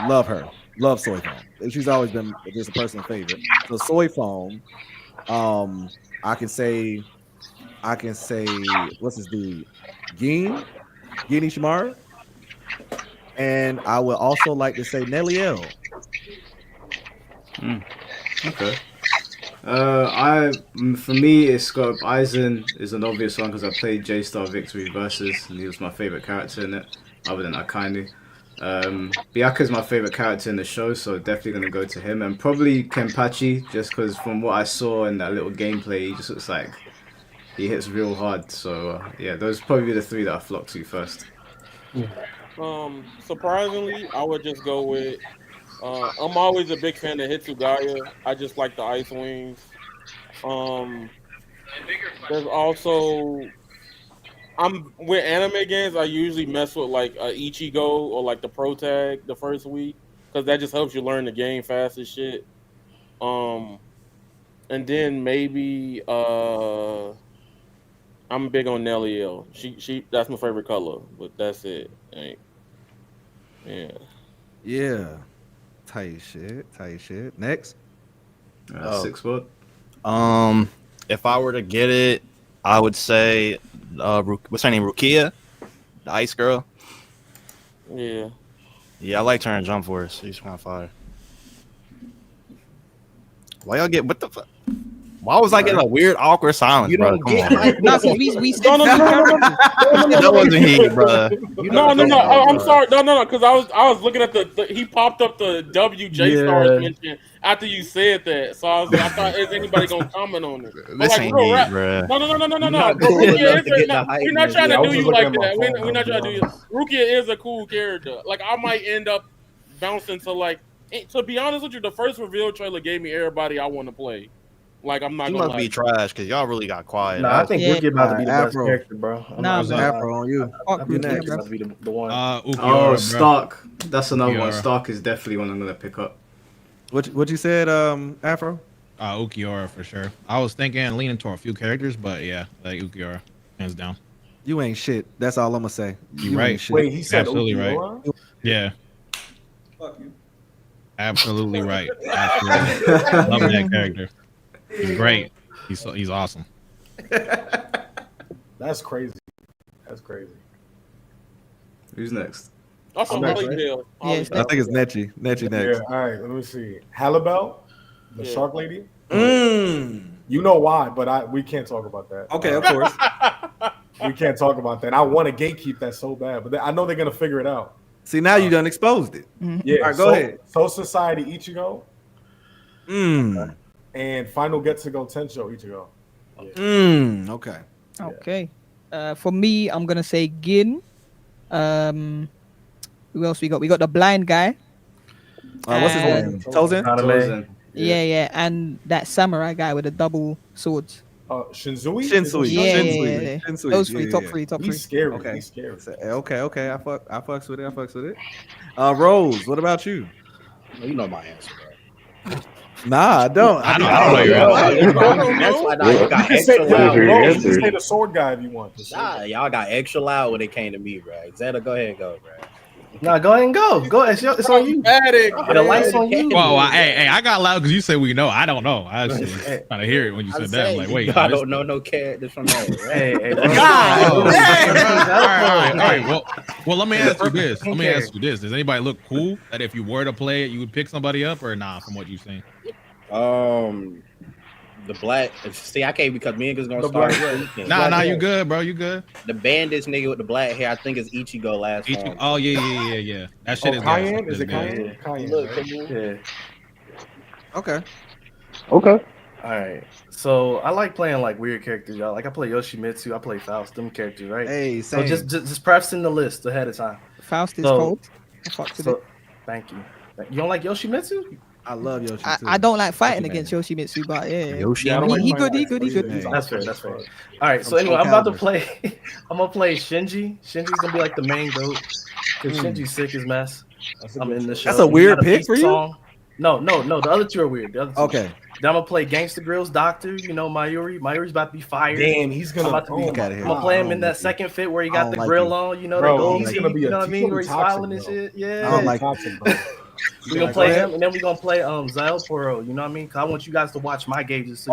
Love her. Love soy foam. She's always been just a personal favorite. So soy foam, I can say, what's his dude? Gin Ishimara. And I would also like to say Nelly L. Okay. For me, it's got Aizen is an obvious one because I played J-Star Victory Versus, and he was my favorite character in it, other than Akainu. Byaku's my favorite character in the show, so definitely gonna go to him, and probably Kenpachi, just because from what I saw in that little gameplay, he just looks like he hits real hard. So yeah, those probably be the 3 that I flock to first. Surprisingly, I would just go with. I'm always a big fan of Hitsugaya. I just like the Ice Wings. There's also. I'm with anime games. I usually mess with like Ichigo or like the Pro Tag the first week because that just helps you learn the game fast as shit. And then maybe I'm big on Nelly L. She that's my favorite color, but that's it. Yeah. Tight shit. Next. 6 word. If I were to get it, I would say, what's her name? Rukia, the ice girl. Yeah. Yeah, I liked her in Jump Force. She's kind of fire. Why y'all get what the fuck? Why was I getting a weird, awkward silence, bro? Come on. No, because we No. That wasn't he, bro. No. I'm sorry. No. Because I was looking at the he popped up the WJ Stars mention after you said that. So I thought is anybody gonna comment on it? This ain't he, bro. No. enough to get the hype, We're not trying man. to I do was you like looking at my that. phone, We're not trying to do you. honest. Rukia is a cool character. Like I might end up bouncing to like. To be honest with you, the first reveal trailer gave me everybody I want to play. Like I'm not He gonna must be trash because y'all really got quiet. Nah, I think Rukia about to be the best Afro. character, bro. Afro on you. I think Rukia about to be the one. Oh, Stark. That's another one. Ukiura. Stark is definitely one I'm gonna pick up. What you said, Afro? Ukiura for sure. I was thinking leaning toward a few characters, but yeah, like Ukiura, hands down. You ain't shit. That's all I'm gonna say. You right. ain't shit. Wait, he said Absolutely Ukiura? right. Yeah. Absolutely right. Absolutely. Love that character. He's great. He's awesome. That's crazy. That's crazy. Who's next? Also, Next, Blake right? Bill. Yes, I think it's Nechi. Nechi next. Yeah, all right, let me see. Halibel, the Yeah. shark lady. Mm. You know why, but we can't talk about that. Okay, of course. We can't talk about that. I want to gatekeep that so bad, but I know they're gonna figure it out. See, now you done exposed it. Yeah, All right, go ahead. Soul Society Ichigo Mm. and Final Getsugo Tensho Ichigo. Okay. Okay. For me, I'm gonna say Gin. Who else we got? We got the blind guy. What's his name? Tozen? Tozen. Yeah, and that samurai guy with the double swords. Shinzui? Yeah. Shinsui. Those three, Yeah, top yeah. three, top He's three. scary. Okay. He's scary. Okay. I fucks with it. Rose, what about you? You know my answer, bro. Nah, I don't. I don't know your answer. That's why y'all got You can say, extra loud. Rose, you can say the sword guy if you want. Nah, y'all got extra loud when it came to me, bro. Zeta, go ahead and go, bro. Nah, go ahead and go. Go. It's on you. The lights on you. Well, hey, I got loud because you said we know. I don't know. I was just trying to hear it when you said that. I'm like, wait, I don't know no characters from that. Hey, all right. Well, let me ask you this. Does anybody look cool that if you were to play it, you would pick somebody up or nah? From what you've seen, The black. See, I can't because me and is gonna start. Nah, you good, bro. You good. The bandage nigga with the black hair, I think is Ichigo last one. Oh yeah. That shit is Cayenne? good. Is it Cayenne? Cayenne, right? Okay. All right. So I like playing like weird characters, y'all. Like I play Yoshimitsu, I play Faust, them characters, right? Hey, so same. just prefacing the list ahead of time. Faust is cold. I fucked with it. Thank you. You don't like Yoshimitsu? I love Yoshi too. I don't like fighting against Yoshimitsu, but yeah, Yoshi, I mean, he good. That's fair. That's fair. All right, so anyway, I'm about to play. I'm gonna play Shinji. Shinji's gonna be like the main goat because Shinji's sick as mess. I'm in the show. That's a weird pick for you. No. The other two are weird. The other two. Okay. Then I'm gonna play Gangsta Grill's doctor. You know Mayuri. Mayuri's about to be fired. Damn, he's gonna. I'm gonna play him in that second fit where he got the grill on. You know, the gold teeth. You know what I mean? Where he's smiling and shit. Yeah. I don't like We're gonna play him, and then we're gonna play Zaelporo. You know what I mean? Cause I want you guys to watch my gauges. So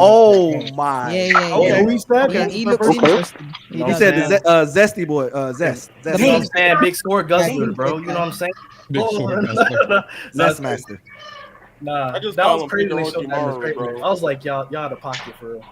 my! Yeah. Okay, we said okay. He looks interesting. He said the Zesty boy, Zest. You know what I'm saying? Big sword guzzler, bro. You know what I'm saying? Big sword guzzler. Zest master. I just that call was him crazy. Peter They showed that in the Orochimaru, trailer. bro. I was like, y'all out of pocket for real.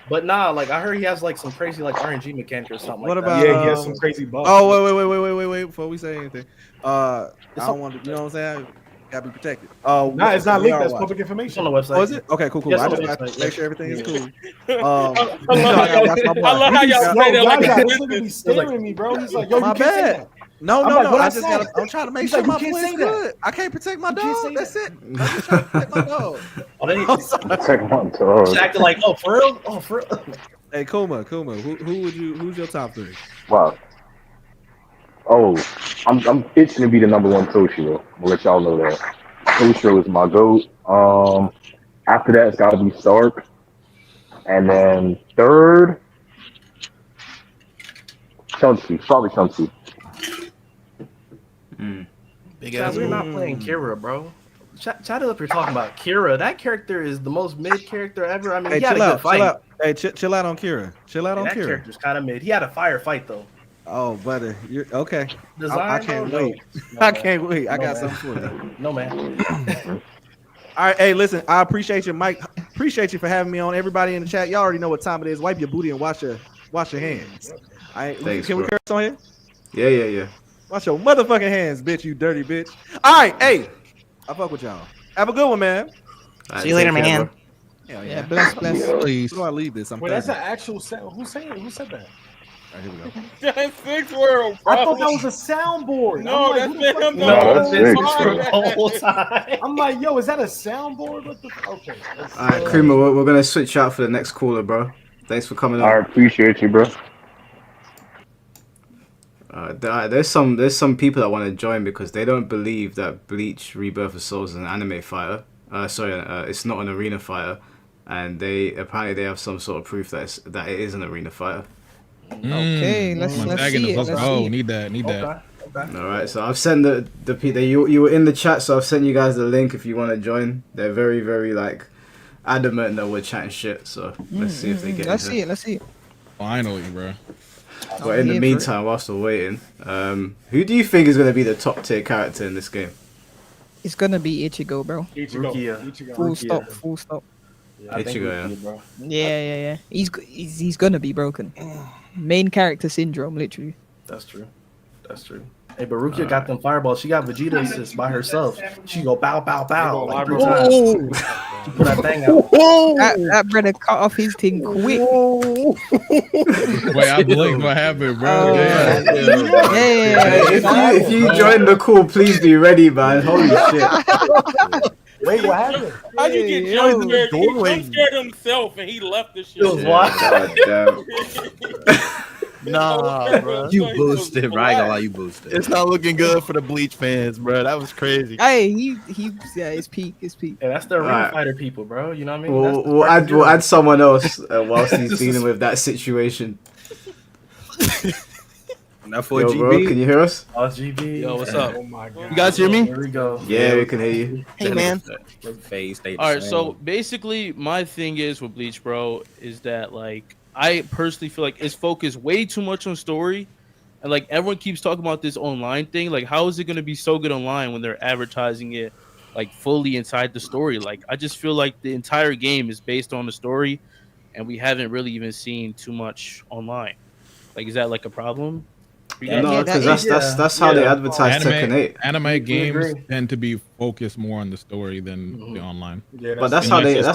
But nah, like I heard he has like some crazy like RNG mechanic or something. What like about? that. Yeah, he has some crazy bugs. Oh wait! Before we say anything, I don't want to. You know what I'm saying? Gotta be protected. Nah, it's not leaked. That's public It's information on the website. Oh, is it? Okay, cool. Yes, I on just the got to website, make yeah. sure everything is cool. I love how y'all say that like this nigga be staring at me, bro. He's like, yo, My you can't say bad. that. No. I'm trying to make He's sure like, my you can't boy say is that. good. I can't protect my You can't dog. say That's that. it. I'm just trying to protect my dog. Check my dog. She's acting like, oh, for real? Oh, for real? Hey, Kuma, who's your top three? Wow. Oh, I'm itching to be the number one Toshiro. I'm gonna let y'all know that. Toshiro is my GOAT. After that, it's gotta be Stark. And then third, Chun-Chi. Probably Chun-Chi. Big ass. We're not playing Kira, bro. Chat it up. You're talking about Kira. That character is the most mid character ever. I mean, Hey, he had a good fight. chill out. Hey, chill out on Kira. Chill out on That Kira. character's kind of mid. He had a fire fight though. Oh, brother, you're okay. Design, I can't bro? wait. No, I man. can't wait. I No, got man. something for you. No man. All right, hey, listen, I appreciate you, Mike. Appreciate you for having me on. Everybody in the chat, y'all already know what time it is. Wipe your booty and wash your hands. All right, Thanks, can we bro. curse on here? Yeah. Wash your motherfucking hands, bitch, you dirty bitch. All right, hey, I fuck with y'all. Have a good one, man. See you later, man. Hell Yeah, bless. Please. Where do I leave this? I'm Wait, that's thirsty. an actual sound. Who said that? All right, here we go. That's Six World, bro. I thought that was a soundboard. No, I'm like, that's who the fuck- him. No, that's the Six. The whole time. I'm like, yo, is that a soundboard? What the? Okay. All right, Creamer, we're gonna switch out for the next caller, bro. Thanks for coming on. I appreciate you, bro. There's some people that want to join because they don't believe that Bleach Rebirth of Souls is an anime fighter. It's not an arena fighter, and they have some sort of proof that it is an arena fighter. Okay, let's see it. Let's Let's go. see it. Need that. Okay. All right, so I've sent the people. You were in the chat, so I've sent you guys the link if you want to join. They're very, very like adamant that we're chatting shit. So let's see if they get. Let's in see here. it. Let's see it. Finally, bro. But in the meantime, whilst we're waiting, who do you think is going to be the top tier character in this game? It's gonna be Ichigo, bro. Ichigo. Full stop. I think Ichigo, Rukia, bro. Yeah. He's gonna be broken. Main character syndrome, literally. That's true. Hey, but Rukia got them fireballs. She got Vegeta assist by herself. She go bow, bow, bow. Like 3 times. She put that thing out. That brother cut off his thing quick. Wait, I blinked. What happened, bro? Yeah. If you join the call, please be ready, man. Holy shit. Wait, what happened? How you get jump scared? He jump scared himself and he left the shit. It was wild. God damn. Nah, bro. You boosted, right? I ain't gonna lie, you boosted. It's not looking good for the Bleach fans, bro. That was crazy. Hey, it's peak. Yeah, that's the arena fighter people, bro. You know what I mean? We'll add someone else whilst he's dealing with that situation. Not for Yo, GB. bro, can you hear us? Oh, GB. Yo, what's up? Oh my god. You guys hear me? Here we go. Yeah, we can hear you. Hey, man. Phase stay the All right, same. so basically, my thing is with Bleach, bro, is that like I personally feel like it's focused way too much on story, and like everyone keeps talking about this online thing. Like, how is it going to be so good online when they're advertising it like fully inside the story? Like, I just feel like the entire game is based on the story, and we haven't really even seen too much online. Like, is that like a problem? No, because that's how they advertise Tekken 8. Anime games tend to be focused more on the story than the online. Yeah, But that's how they advertise.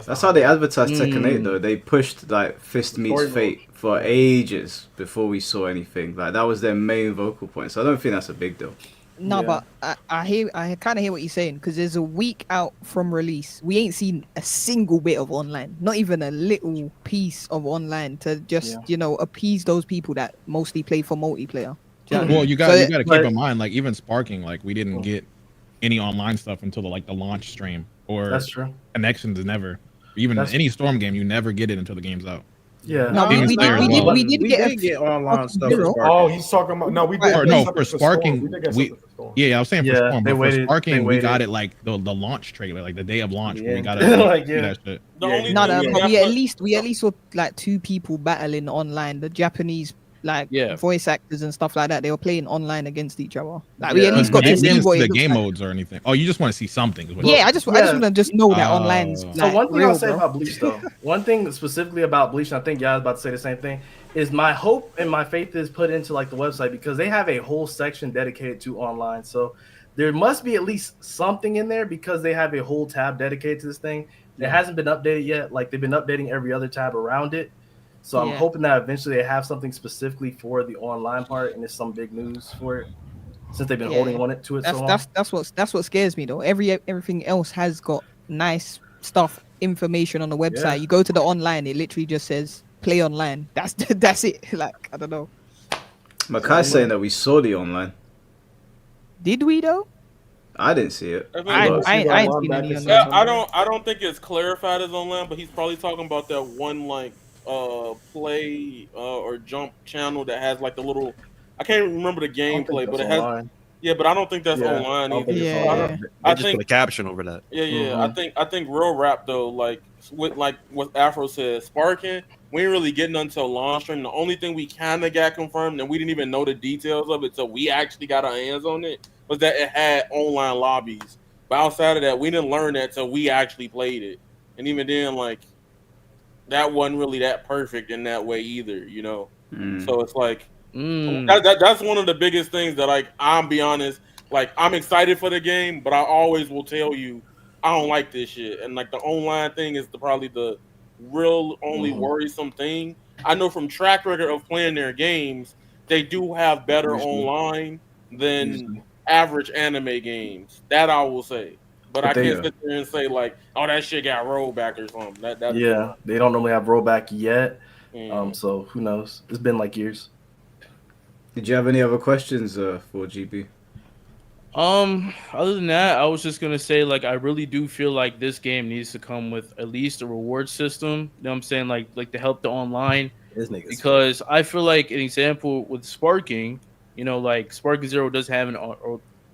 That's how they advertise Tekken 8 though. They pushed like Fist Meets Fate for ages before we saw anything. Like that was their main vocal point. So I don't think that's a big deal. No, but I kind of hear what you're saying because there's a week out from release. We ain't seen a single bit of online, not even a little piece of online to just appease those people that mostly play for multiplayer. Do you know what I Well, mean? you got to keep in mind, like even Sparking, like we didn't get any online stuff until the launch stream, or that's true. Connections never. Even any Storm game, you never get it until the game's out. Yeah, no, we did get online stuff. Oh, he's talking about no, we did. Or no, for Sparking, I was saying for Storm, but for Sparking, we got it like the launch trailer, like the day of launch, where we got it. That shit. But we at least saw like 2 people battling online. The Japanese voice actors and stuff like that. They were playing online against each other. Like we at least got to see what the game modes or anything. Oh, you just want to see something. I just want to just know that online's. So one thing I'll say about Bleach though, one thing specifically about Bleach, and I think y'all was about to say the same thing, is my hope and my faith is put into like the website because they have a whole section dedicated to online. So there must be at least something in there because they have a whole tab dedicated to this thing. It hasn't been updated yet. Like they've been updating every other tab around it. So I'm hoping that eventually they have something specifically for the online part, and it's some big news for it since they've been holding on it to it so long. That's what scares me though. Everything else has got nice stuff, information on the website. Yeah. You go to the online, it literally just says play online. That's it. Like I don't know. Makai's saying that we saw the online. Did we though? I didn't see it. I don't think it's clarified as online, but he's probably talking about that one like play or jump channel that has like the little. I can't remember the gameplay, but it has. Online. Yeah, but I don't think that's online either. I just put a caption over that. Yeah. I think real rap though, like what Afro said, Sparking, we ain't really getting until launch stream. The only thing we kind of got confirmed, and we didn't even know the details of it, so we actually got our hands on it, was that it had online lobbies. But outside of that, we didn't learn that till we actually played it, and even then, like that wasn't really that perfect in that way either, you know. So it's like. That's one of the biggest things that, like, I'm be honest, like I'm excited for the game, but I always will tell you I don't like this shit. And like the online thing is probably the real only worrisome thing. I know from track record of playing their games, they do have better online than average anime games. That I will say. But I can't sit there and say like, oh, that shit got rollback or something. That they don't normally have rollback yet. So who knows? It's been like years. Did you have any other questions for GB? Other than that, I was just gonna say like I really do feel like this game needs to come with at least a reward system. You know what I'm saying? Like to help the online. Because I feel like an example with Sparking, you know, like Sparking Zero does have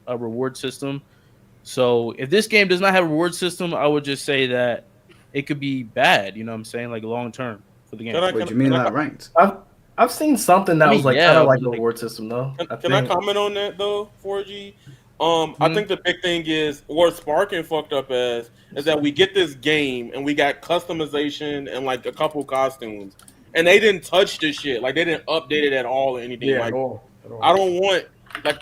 a reward system. So if this game does not have a reward system, I would just say that it could be bad. You know what I'm saying? Like long term for the game. What do you mean not ranked? I've seen something that was like kind of like the reward system though. Can I comment on that though, 4G? I think the big thing is what Sparking fucked up as is that we get this game and we got customization and like a couple costumes, and they didn't touch this shit. Like they didn't update it at all or anything. Yeah, like I don't want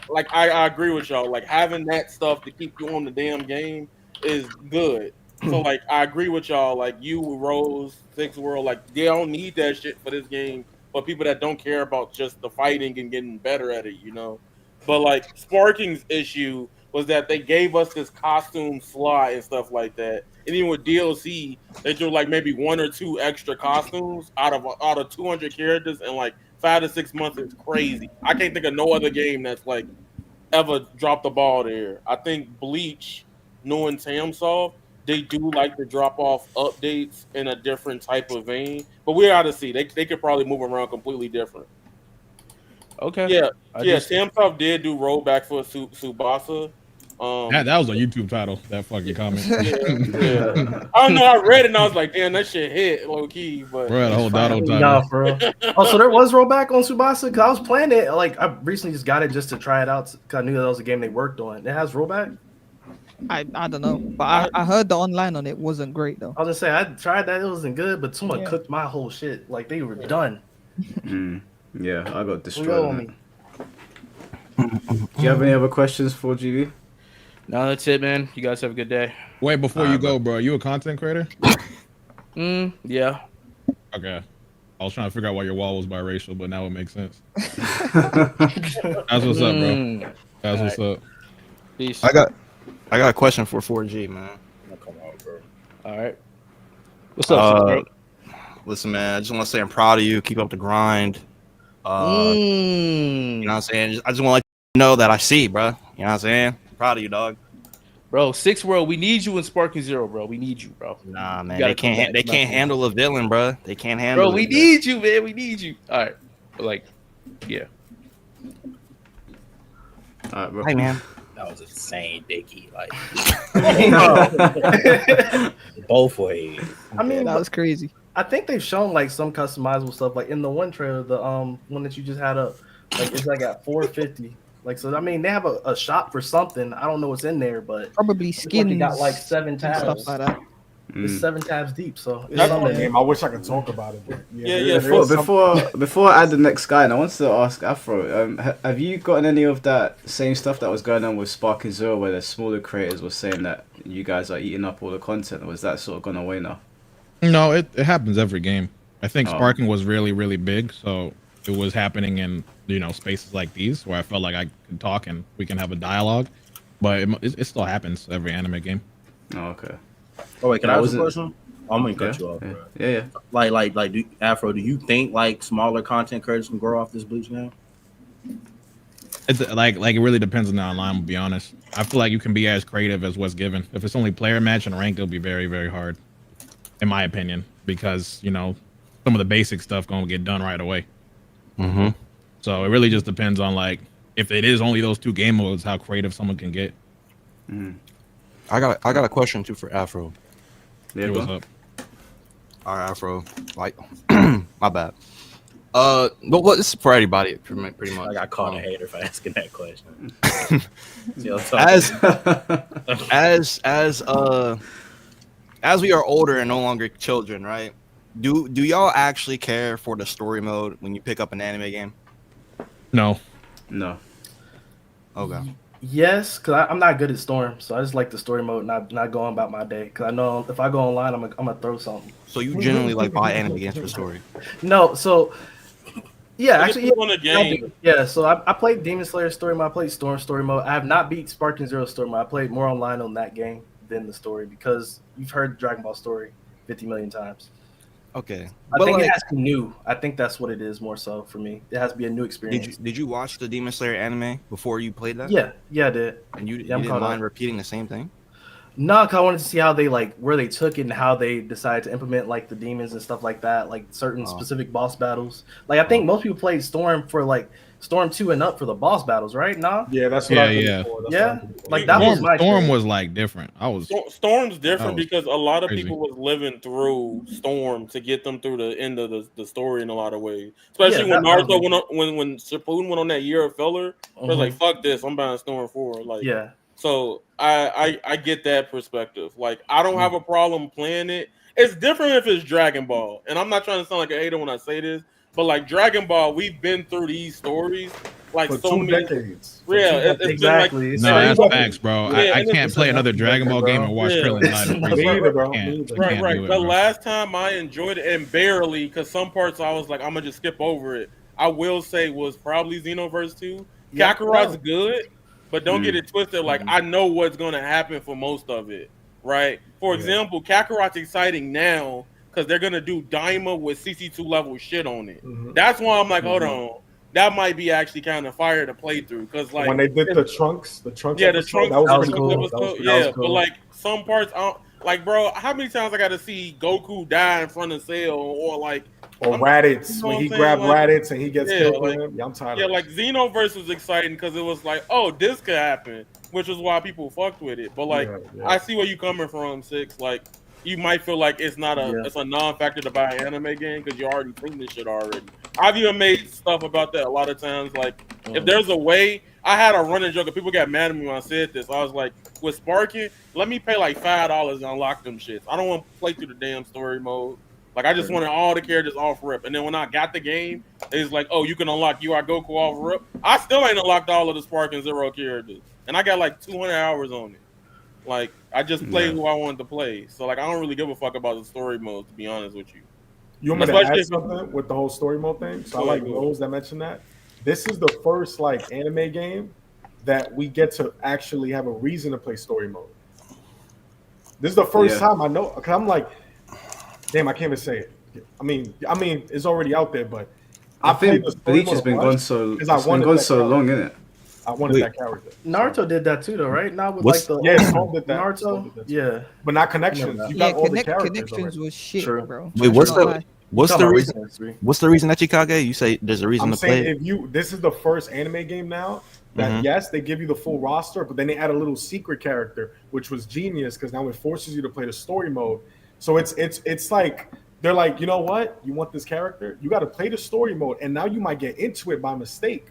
like I agree with y'all. Like having that stuff to keep you on the damn game is good. So like I agree with y'all. Like you, Rose, Six World, like they don't need that shit for this game. But people that don't care about just the fighting and getting better at it, you know. But like Sparking's issue was that they gave us this costume slot and stuff like that. And even with DLC, they do like maybe 1 or 2 extra costumes out of 200 characters in like 5 to 6 months. It's crazy. I can't think of no other game that's like ever dropped the ball there. I think Bleach, knowing Tamsoft, they do like to drop off updates in a different type of vein, but we got to see. They could probably move around completely different. Okay. Yeah. Tamsoft did do rollback for Tsubasa. That was a YouTube title. That fucking comment. Yeah. I don't know. I read it and I was like, damn, that shit hit low key. But bro, the whole title. Bro. Oh, so there was rollback on Tsubasa because I was playing it. Like I recently just got it just to try it out because I knew that was a game they worked on. It has rollback. I don't know, but I heard the online on it wasn't great though. I was gonna say I tried that, it wasn't good, but someone cooked my whole shit. Like they were done. Yeah, I got destroyed on it. Do you have any other questions for GB? No, that's it, man. You guys have a good day. Wait, before you go, bro, are you a content creator? Yeah. Okay. I was trying to figure out why your wall was biracial, but now it makes sense. That's what's up, bro. That's what's up. Peace. I got a question for 4G, man. Come on, bro. All right. What's up, bro? Listen, man, I just want to say I'm proud of you. Keep up the grind. You know what I'm saying? I just want to let you know that I see, bro. You know what I'm saying? I'm proud of you, dog. Bro, 6 World, we need you in Sparking Zero, bro. We need you, bro. Nah, man, they can't handle a villain, bro. They can't handle. Bro, we need you, man. We need you. All right, but like, yeah. All right, bro. Hey, man. That was insane, Dickie. Like, both ways. I mean, that was crazy. I think they've shown like some customizable stuff, like in the one trailer, the one that you just had up, like it's like at 450. Like, so I mean, they have a shop for something. I don't know what's in there, but probably skins. Like got like 7 tabs. Stuff like that. It's 7 tabs deep, so it's That's something. one game. I wish I could talk about it. But Before I add the next guy, and I wanted to ask Afro, have you gotten any of that same stuff that was going on with Sparking Zero, where the smaller creators were saying that you guys are eating up all the content, or is that sort of gone away now? No, it happens every game. I think Sparking was really, really big, so it was happening in spaces like these where I felt like I could talk and we can have a dialogue, but it still happens every anime game. Oh, okay. Oh wait, can I ask a question? I'm gonna cut you off, bro. Yeah. Like, Afro, do you think like smaller content creators can grow off this Bleach now? It's like it really depends on the online. To be honest, I feel like you can be as creative as what's given. If it's only player match and ranked, it'll be very, very hard, in my opinion, because some of the basic stuff gonna get done right away. Mm-hmm. So it really just depends on like if it is only those 2 game modes, how creative someone can get. Mm. I got a question too for Afro. Yeah, what's up? All right, Afro. Like, my bad. But what this is for everybody, pretty much. I got called a hater for asking that question. As we are older and no longer children, right? Do y'all actually care for the story mode when you pick up an anime game? No. Okay. Yes, because I'm not good at Storm, so I just like the story mode, not going about my day. Because I know if I go online, I'm gonna throw something. So you generally like buy anime games for story? No, so yeah, actually, on the game. Yeah, so I played Demon Slayer story mode. I played Storm story mode. I have not beat Sparking Zero story mode. I played more online on that game than the story because you've heard Dragon Ball story 50 million times. Okay, I think it has to be new. I think that's what it is more so for me. It has to be a new experience. Did you watch the Demon Slayer anime before you played that? Yeah, I did. And you didn't mind repeating the same thing? No, because I wanted to see how they where they took it and how they decided to implement like the demons and stuff like that, like certain specific boss battles. Like I think most people played Storm for like Storm 2 and up for the boss battles, right? Nah. Yeah, that's what like that was my Storm was like different. Storm's different because a lot of people was living through Storm to get them through the end of the story in a lot of ways. Especially when Naruto when Shippuden went on that year of filler, I was like, fuck this, I'm buying Storm 4. Like so I get that perspective. Like I don't have a problem playing it. It's different if it's Dragon Ball. And I'm not trying to sound like a hater when I say this, but like Dragon Ball, we've been through these stories like for so 2 many decades. Yeah, exactly. No, that's facts, bro. I can't play another Dragon Ball game and watch Krillin die. Right. The last time I enjoyed it, and barely, because some parts I was like, I'm gonna just skip over it. I will say was probably Xenoverse 2. Kakarot's good, but don't get it twisted. Like I know what's gonna happen for most of it. Right. For example, Kakarot's exciting now because they're gonna do Daima with CC2 level shit on it. That's why I'm like, hold on, that might be actually kind of fire to play through. Because like when they did the trunks, yeah, episode, the trunks, that was cool. Yeah, but like some parts, like bro, how many times I got to see Goku die in front of Cell or like. Or Raditz, when he grabbed Raditz and he gets killed with him. Yeah, I'm tired of it. Like Xenoverse was exciting because it was like, oh, this could happen, which is why people fucked with it. But like, I see where you coming from, Six. Like, you might feel like it's not it's a non-factor to buy an anime game because you already seen this shit already. I've even made stuff about that a lot of times. Like, if there's a way, I had a running joke. People got mad at me when I said this. I was like, with Sparking, let me pay like $5 and unlock them shits. I don't want to play through the damn story mode. Like, I just wanted all the characters off rip. And then when I got the game, it's like, oh, you can unlock UI Goku off rip. I still ain't unlocked all of the Sparking Zero characters. And I got like 200 hours on it. Like, I just played who I wanted to play. So, like, I don't really give a fuck about the story mode, to be honest with you. You want me to add something with the whole story mode thing? So I like Rose that mentioned that. This is the first, like, anime game that we get to actually have a reason to play story mode. This is the first time I know, because I'm like, damn, I can't even say it. I mean, it's already out there, but I think Bleach has been gone so long, isn't it? I wanted that character. Naruto did that too, though, right? Not with What's- like the Storm did that. Naruto. Storm did that too. Yeah, But not Connections. You got all the characters Connections already. was shit, bro. Wait, what's Not the lie. what's Talking the about reason? recent history. What's the reason that Chikage? You say there's a reason I'm to play. saying this is the first anime game now that yes, they give you the full roster, but then they add a little secret character, which was genius because now it forces you to play the story mode. So it's like they're like, you know what? You want this character? You got to play the story mode, and now you might get into it by mistake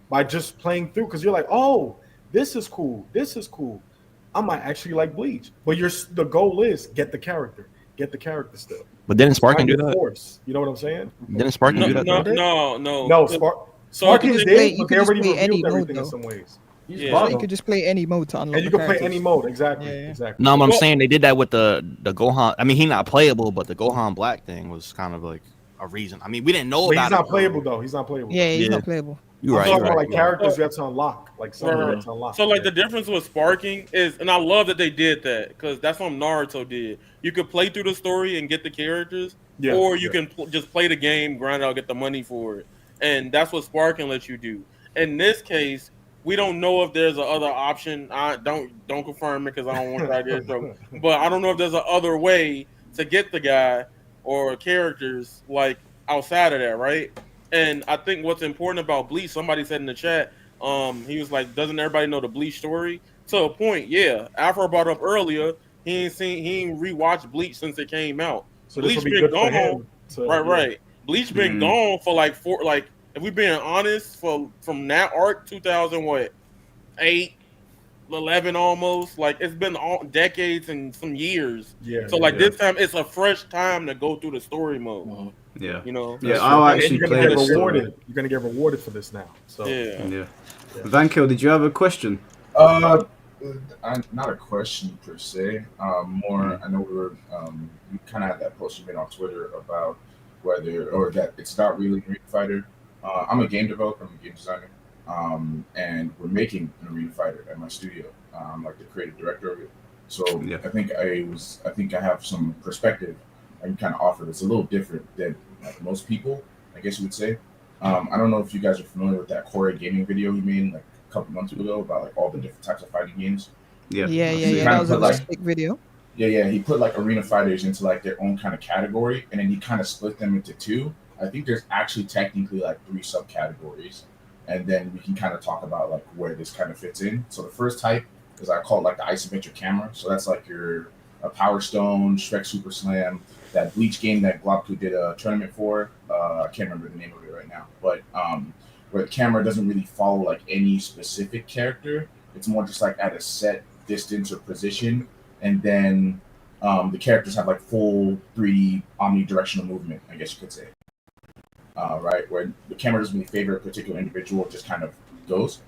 by just playing through because you're like, oh, this is cool. This is cool. I might actually like Bleach, but the goal is get the character still. But didn't Sparking do that? Force, you know what I'm saying? Didn't Sparking do that? though? No. Sparking just did, play- you but could they just already play any revealed mode, everything in though. some ways. So you could just play any mode to unlock. And you the can play characters. any mode, exactly. Yeah. Exactly. No, but I'm saying they did that with the Gohan. I mean, he's not playable, but the Gohan Black thing was kind of like a reason. I mean, we didn't know But about he's not it. playable though. He's not playable. Yeah, he's not playable. You're I'm right. talking You're about right. like characters you have to unlock, like some you have to unlock. So like the difference with Sparking is, and I love that they did that because that's what Naruto did. You could play through the story and get the characters, or you can just play the game, grind out, get the money for it, and that's what Sparking lets you do. In this case, we don't know if there's a other option. I don't confirm it because I don't want that idea to throw. But I don't know if there's a other way to get the guy or characters like outside of that, right? And I think what's important about Bleach, somebody said in the chat, he was like, doesn't everybody know the Bleach story? To a point, yeah. Afro brought up earlier, he ain't rewatched Bleach since it came out. So this Bleach will be been good for gone. him to- Right. Bleach been gone for like if we're being honest, from that arc, 2008, 11 almost, like it's been decades and some years. Yeah. So this time it's a fresh time to go through the story mode. Yeah. You know. Yeah, I'll And actually you're play gonna get this. rewarded. You're gonna get rewarded for this now. So Yeah. Vankil, did you have a question? Not a question per se. More, I know we kind of had that post you made on Twitter about that it's not really Arena Fighter. I'm a game developer, I'm a game designer, and we're making an Arena Fighter at my studio. I'm like the creative director of it. So I think I have some perspective I can kind of offer that's a little different than like most people, I guess you would say. I don't know if you guys are familiar with that Corey gaming video he made like a couple months ago about like all the different types of fighting games. Yeah. That was a sick video. Yeah. He put like arena fighters into like their own kind of category, and then he kind of split them into two. I think there's actually technically like 3 subcategories, and then we can kind of talk about like where this kind of fits in. So the first type is I call it like the isometric camera. So that's like your Power Stone, Shrek Super Slam, that Bleach game that Globku did a tournament for. I can't remember the name of it right now, but where the camera doesn't really follow like any specific character. It's more just like at a set distance or position, and then the characters have like full 3D omnidirectional movement, I guess you could say. Right, where the camera doesn't really favor a particular individual, it just kind of goes.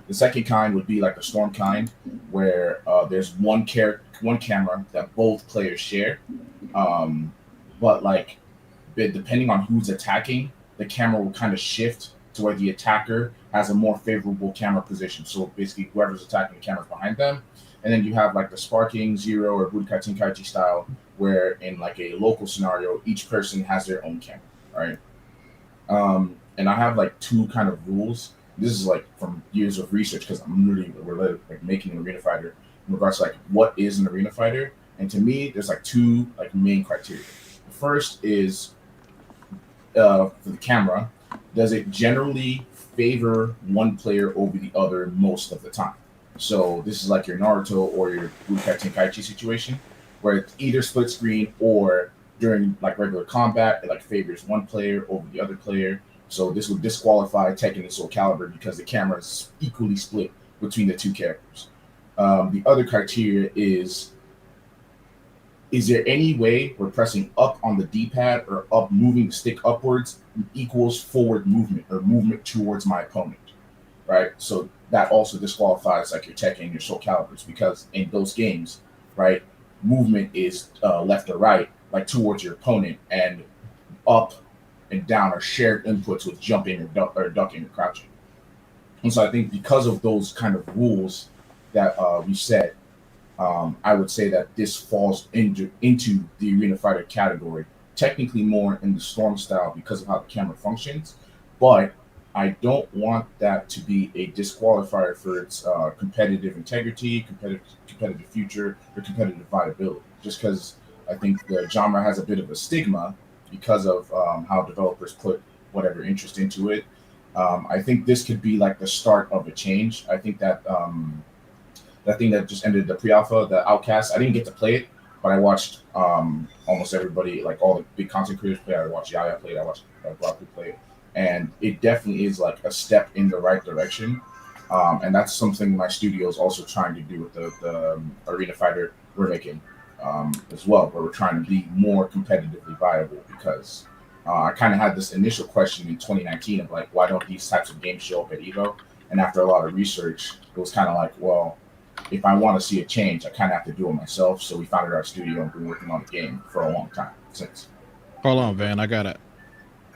The second kind would be like the storm kind, where there's one camera that both players share, but like depending on who's attacking, the camera will kind of shift to where the attacker has a more favorable camera position. So basically, whoever's attacking, the camera's behind them. And then you have like the Sparking, Zero, or Budokai Tenkaichi style, where in like a local scenario, each person has their own camera, right? And I have like 2 kind of rules. This is like from years of research because we're like making an arena fighter in regards to like what is an arena fighter. And to me, there's like 2 like main criteria. The first is for the camera, does it generally favor one player over the other most of the time? So this is like your Naruto or your Budokai Tenkaichi situation, where it's either split screen or during like regular combat, it like favors one player over the other player. So this would disqualify Tekken and soulcalibur because the camera is equally split between the 2 characters. The other criteria is there any way where pressing up on the D-pad or up moving the stick upwards equals forward movement or movement towards my opponent, right? So that also disqualifies like your Tekken and your soulcaliburs because in those games, right, movement is left or right, like towards your opponent, and up and down are shared inputs with jumping or ducking or crouching. And so I think because of those kind of rules that we set, I would say that this falls into the arena fighter category, technically more in the storm style because of how the camera functions, but I don't want that to be a disqualifier for its competitive integrity, competitive future, or competitive viability. Just because I think the genre has a bit of a stigma because of how developers put whatever interest into it. I think this could be like the start of a change. I think that that thing that just ended the pre-alpha, the Outcast, I didn't get to play it, but I watched almost everybody, like all the big content creators play. I watched Yaya play it. I watched Broccoli play it, and it definitely is like a step in the right direction. And that's something my studio is also trying to do with the Arena Fighter we're making as well, where we're trying to be more competitively viable because I kind of had this initial question in 2019 of like, why don't these types of games show up at Evo? And after a lot of research, it was kind of like, well, if I want to see a change, I kind of have to do it myself. So we founded our studio and been working on the game for a long time since. Hold on, Van. That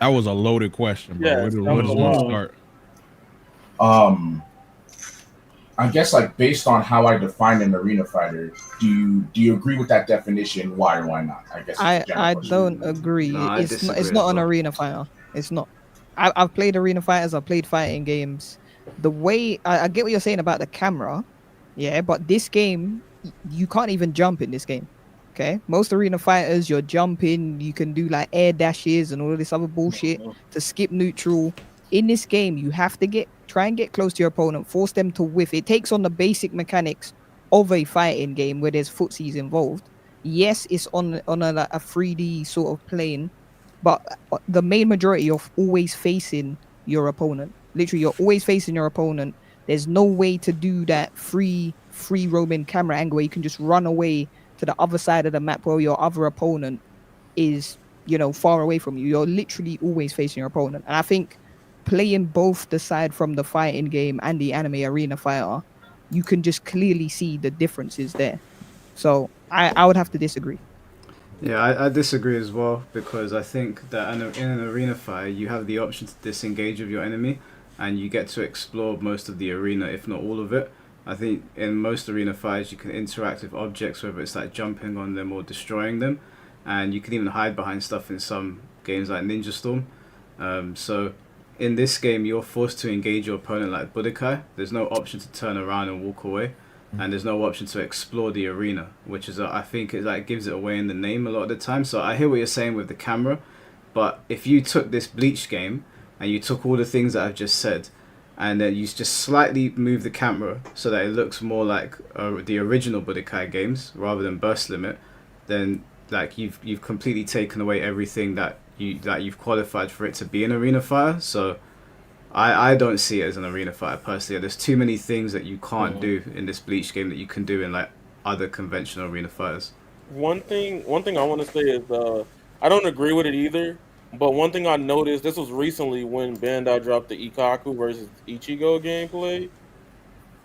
was a loaded question, bro. Yeah, Where does one start? I guess like based on how I define an arena fighter, do you agree with that definition? Why or why not? I guess I don't agree. No, I disagree it's not as an well. arena fighter. It's not. I've played arena fighters. I've played fighting games. The way I get what you're saying about the camera, yeah, but this game you can't even jump in this game. Okay, most arena fighters you're jumping. You can do like air dashes and all of this other bullshit to skip neutral. In this game, you have to try and get close to your opponent, force them to whiff. It takes on the basic mechanics of a fighting game where there's footsies involved. Yes, it's on a 3D sort of plane, but the main majority you're always facing your opponent. Literally, you're always facing your opponent. There's no way to do that free roaming camera angle where you can just run away to the other side of the map where your other opponent is, far away from you. You're literally always facing your opponent. And I think playing both the side from the fighting game and the anime arena fighter, you can just clearly see the differences there. So I would have to disagree. Yeah, I disagree as well because I think that in an arena fight you have the option to disengage with your enemy and you get to explore most of the arena, if not all of it. I think in most arena fights you can interact with objects, whether it's like jumping on them or destroying them, and you can even hide behind stuff in some games like Ninja Storm. So in this game you're forced to engage your opponent like Budokai. There's no option to turn around and walk away. And there's no option to explore the arena, which is I think it like gives it away in the name a lot of the time. So I hear what you're saying with the camera, but if you took this Bleach game and you took all the things that I've just said, and then you just slightly move the camera so that it looks more like the original Budokai games rather than Burst Limit, then like you've completely taken away everything that you've qualified for it to be an arena fighter. So I don't see it as an arena fighter personally. There's too many things that you can't do in this Bleach game that you can do in like other conventional arena fighters. One thing I want to say is I don't agree with it either. But one thing I noticed, this was recently when Bandai dropped the Ikaku versus Ichigo gameplay,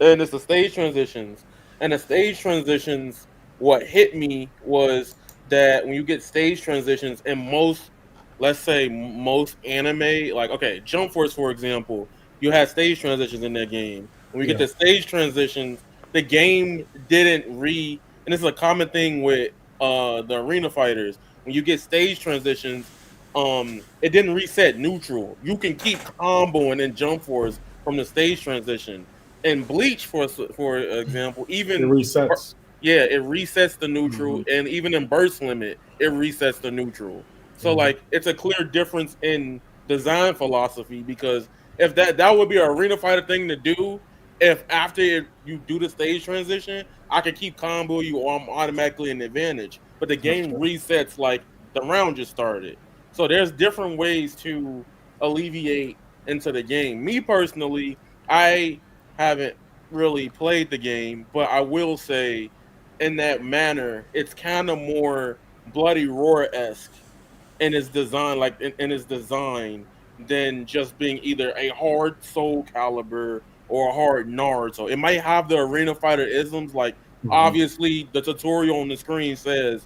and it's the stage transitions. And the stage transitions, what hit me was that when you get stage transitions in most, let's say most anime, like okay, Jump Force for example, you had stage transitions in that game. When you get the stage transitions, the game didn't and this is a common thing with the arena fighters. When you get stage transitions, it didn't reset neutral. You can keep comboing in Jump Force from the stage transition. In Bleach, for example, even it resets. Yeah, it resets the neutral, and even in Burst Limit, it resets the neutral. So like, it's a clear difference in design philosophy because if that would be an arena fighter thing to do, if after you do the stage transition, I can keep combo you or I'm automatically an advantage. But the game resets like the round just started. So there's different ways to alleviate into the game. Me personally, I haven't really played the game, but I will say in that manner, it's kind of more Bloody Roar-esque in its design, like in its design, than just being either a hard Soulcalibur or a hard Naruto. It might have the arena fighter isms, like obviously the tutorial on the screen says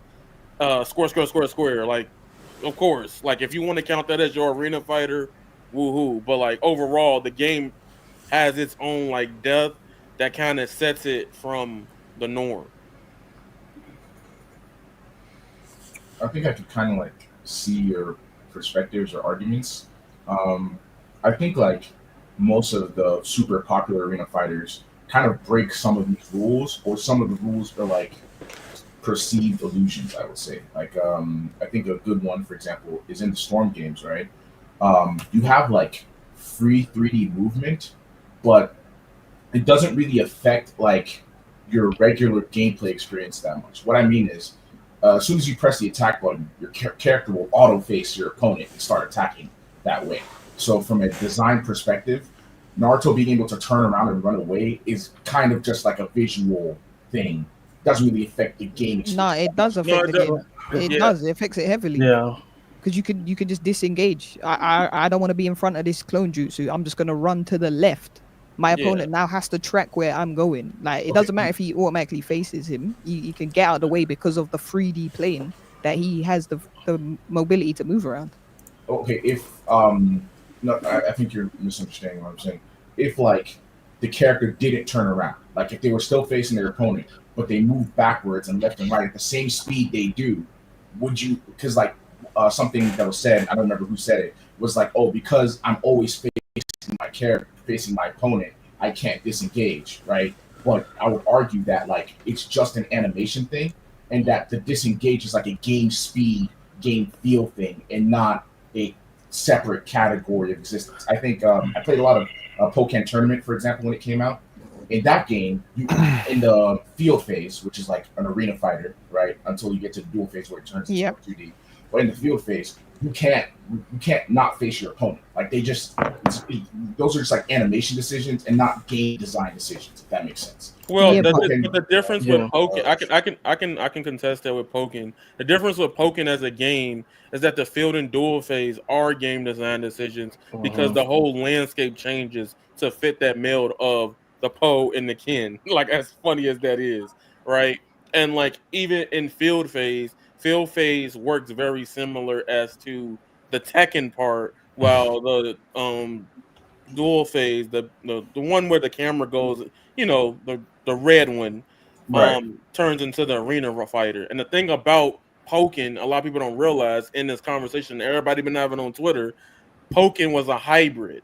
square, square, square, square. Like, of course, like if you want to count that as your arena fighter, woohoo. But like overall, the game has its own like depth that kind of sets it from the norm. I think I could kind of like see your perspectives or arguments. I think like most of the super popular arena fighters kind of break some of these rules, or some of the rules are like perceived illusions. I would say, like I think a good one, for example, is in the Storm games, right? You have like free 3D movement, but it doesn't really affect like your regular gameplay experience that much. What I mean is, as soon as you press the attack button, your character will auto face your opponent and start attacking that way. So from a design perspective, Naruto being able to turn around and run away is kind of just like a visual thing. Doesn't really affect the game experience. No, it does affect the game. It does. It affects it heavily. Yeah. Because you could just disengage. I don't want to be in front of this clone jutsu. I'm just gonna run to the left. My opponent now has to track where I'm going. Like it doesn't matter if he automatically faces him. He can get out of the way because of the 3D plane that he has the mobility to move around. Okay, if no, I think you're misunderstanding what I'm saying. If like the character didn't turn around, like if they were still facing their opponent, but they moved backwards and left and right at the same speed they do, would you? Because like something that was said, I don't remember who said it, was like, oh, because I'm always facing my character, facing my opponent, I can't disengage, right? But I would argue that like it's just an animation thing, and that the disengage is like a game speed, game feel thing, and not a separate category of existence. I think I played a lot of Pokken Tournament, for example, when it came out. In that game, you in the field phase, which is like an arena fighter, right? Until you get to the duel phase where it turns into 2D. But in the field phase, you can't not face your opponent. Like they just those are just like animation decisions and not game design decisions. If that makes sense. Well, the difference with Pokken, I can contest that with Pokken. The difference with Pokken as a game is that the field and duel phase are game design decisions because the whole landscape changes to fit that meld of the Po and the Kin. Like as funny as that is, right? And like even in field phase works very similar as to the Tekken part, while the dual phase, the one where the camera goes, the red one, turns into the arena fighter. And the thing about Pokken, a lot of people don't realize in this conversation everybody been having on Twitter, Pokken was a hybrid,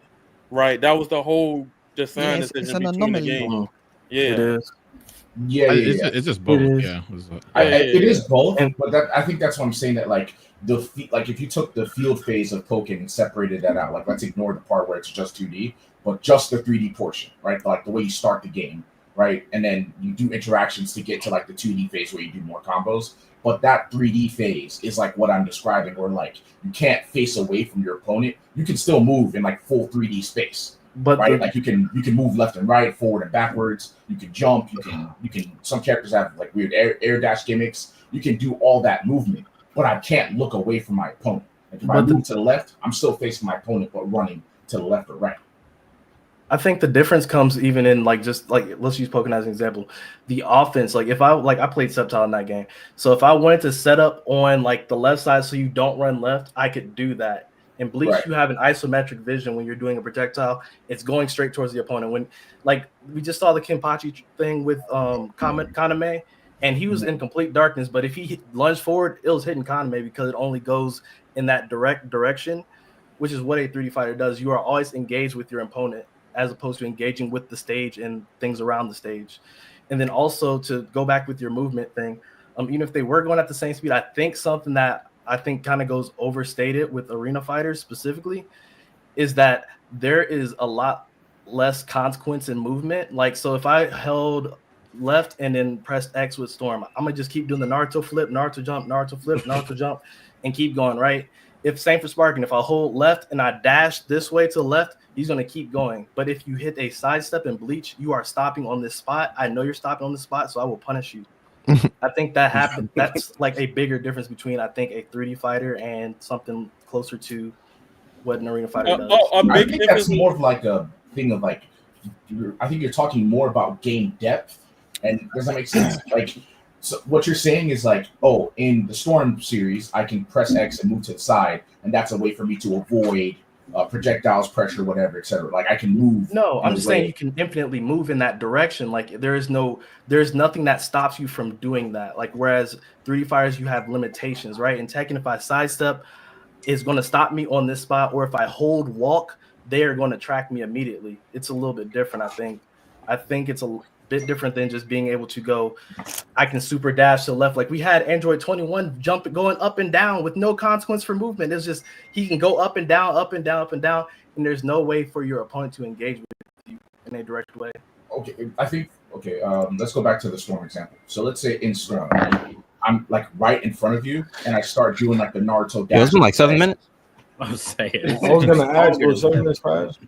right? That was the whole design decision between the game. Yeah, it is. It's just both. It is both, but I think that's what I'm saying. That like if you took the field phase of Pokken and separated that out, like let's ignore the part where it's just 2D, but just the 3D portion, right? Like the way you start the game, right? And then you do interactions to get to like the 2D phase where you do more combos. But that 3D phase is like what I'm describing, where like you can't face away from your opponent. You can still move in like full 3D space. But right, like you can move left and right, forward and backwards. You can jump. You can. Some characters have like weird air dash gimmicks. You can do all that movement, but I can't look away from my opponent. Like if I move to the left, I'm still facing my opponent, but running to the left or right. I think the difference comes even in like just like let's use Pokken as an example. The offense, like if I played Sceptile in that game, so if I wanted to set up on like the left side so you don't run left, I could do that. In Bleach, you have an isometric vision when you're doing a projectile. It's going straight towards the opponent. When, like, we just saw the Kenpachi thing with Kaname, and he was in complete darkness. But if he lunged forward, it was hitting Kaname because it only goes in that direct direction, which is what a 3D fighter does. You are always engaged with your opponent as opposed to engaging with the stage and things around the stage. And then also to go back with your movement thing, even if they were going at the same speed, I think something that I think kind of goes overstated with arena fighters specifically is that there is a lot less consequence in movement. Like, so if I held left and then pressed X with Storm, I'm gonna just keep doing the Naruto flip, Naruto jump, Naruto flip, Naruto jump, and keep going, right? If same for Sparking, if I hold left and I dash this way to the left, he's gonna keep going. But if you hit a sidestep in Bleach, you are stopping on this spot. I know you're stopping on this spot, so I will punish you. I think that happened. That's like a bigger difference between I think a 3D fighter and something closer to what an arena fighter does. I think that's more of like a thing of like, I think you're talking more about game depth, and does that make sense? Like, so what you're saying is like, oh, in the Storm series, I can press X and move to the side, and that's a way for me to avoid projectiles, pressure, whatever, etc. Like I can move. No, I'm just saying you can infinitely move in that direction. Like there's nothing that stops you from doing that. Like whereas 3D fighters, you have limitations, right? In Tekken, if I sidestep, it's going to stop me on this spot, or if I hold walk, they are going to track me immediately. It's a little bit different, I think. I think it's a bit different than just being able to go. I can super dash to the left. Like we had Android 21 going up and down with no consequence for movement. It's just he can go up and down, up and down, up and down, and there's no way for your opponent to engage with you in a direct way. Okay, I think let's go back to the Storm example. So let's say in Storm, I'm like right in front of you, and I start doing like the Naruto dash. It's been like 7 minutes. I was saying. I was gonna ask, was 7 minutes fast?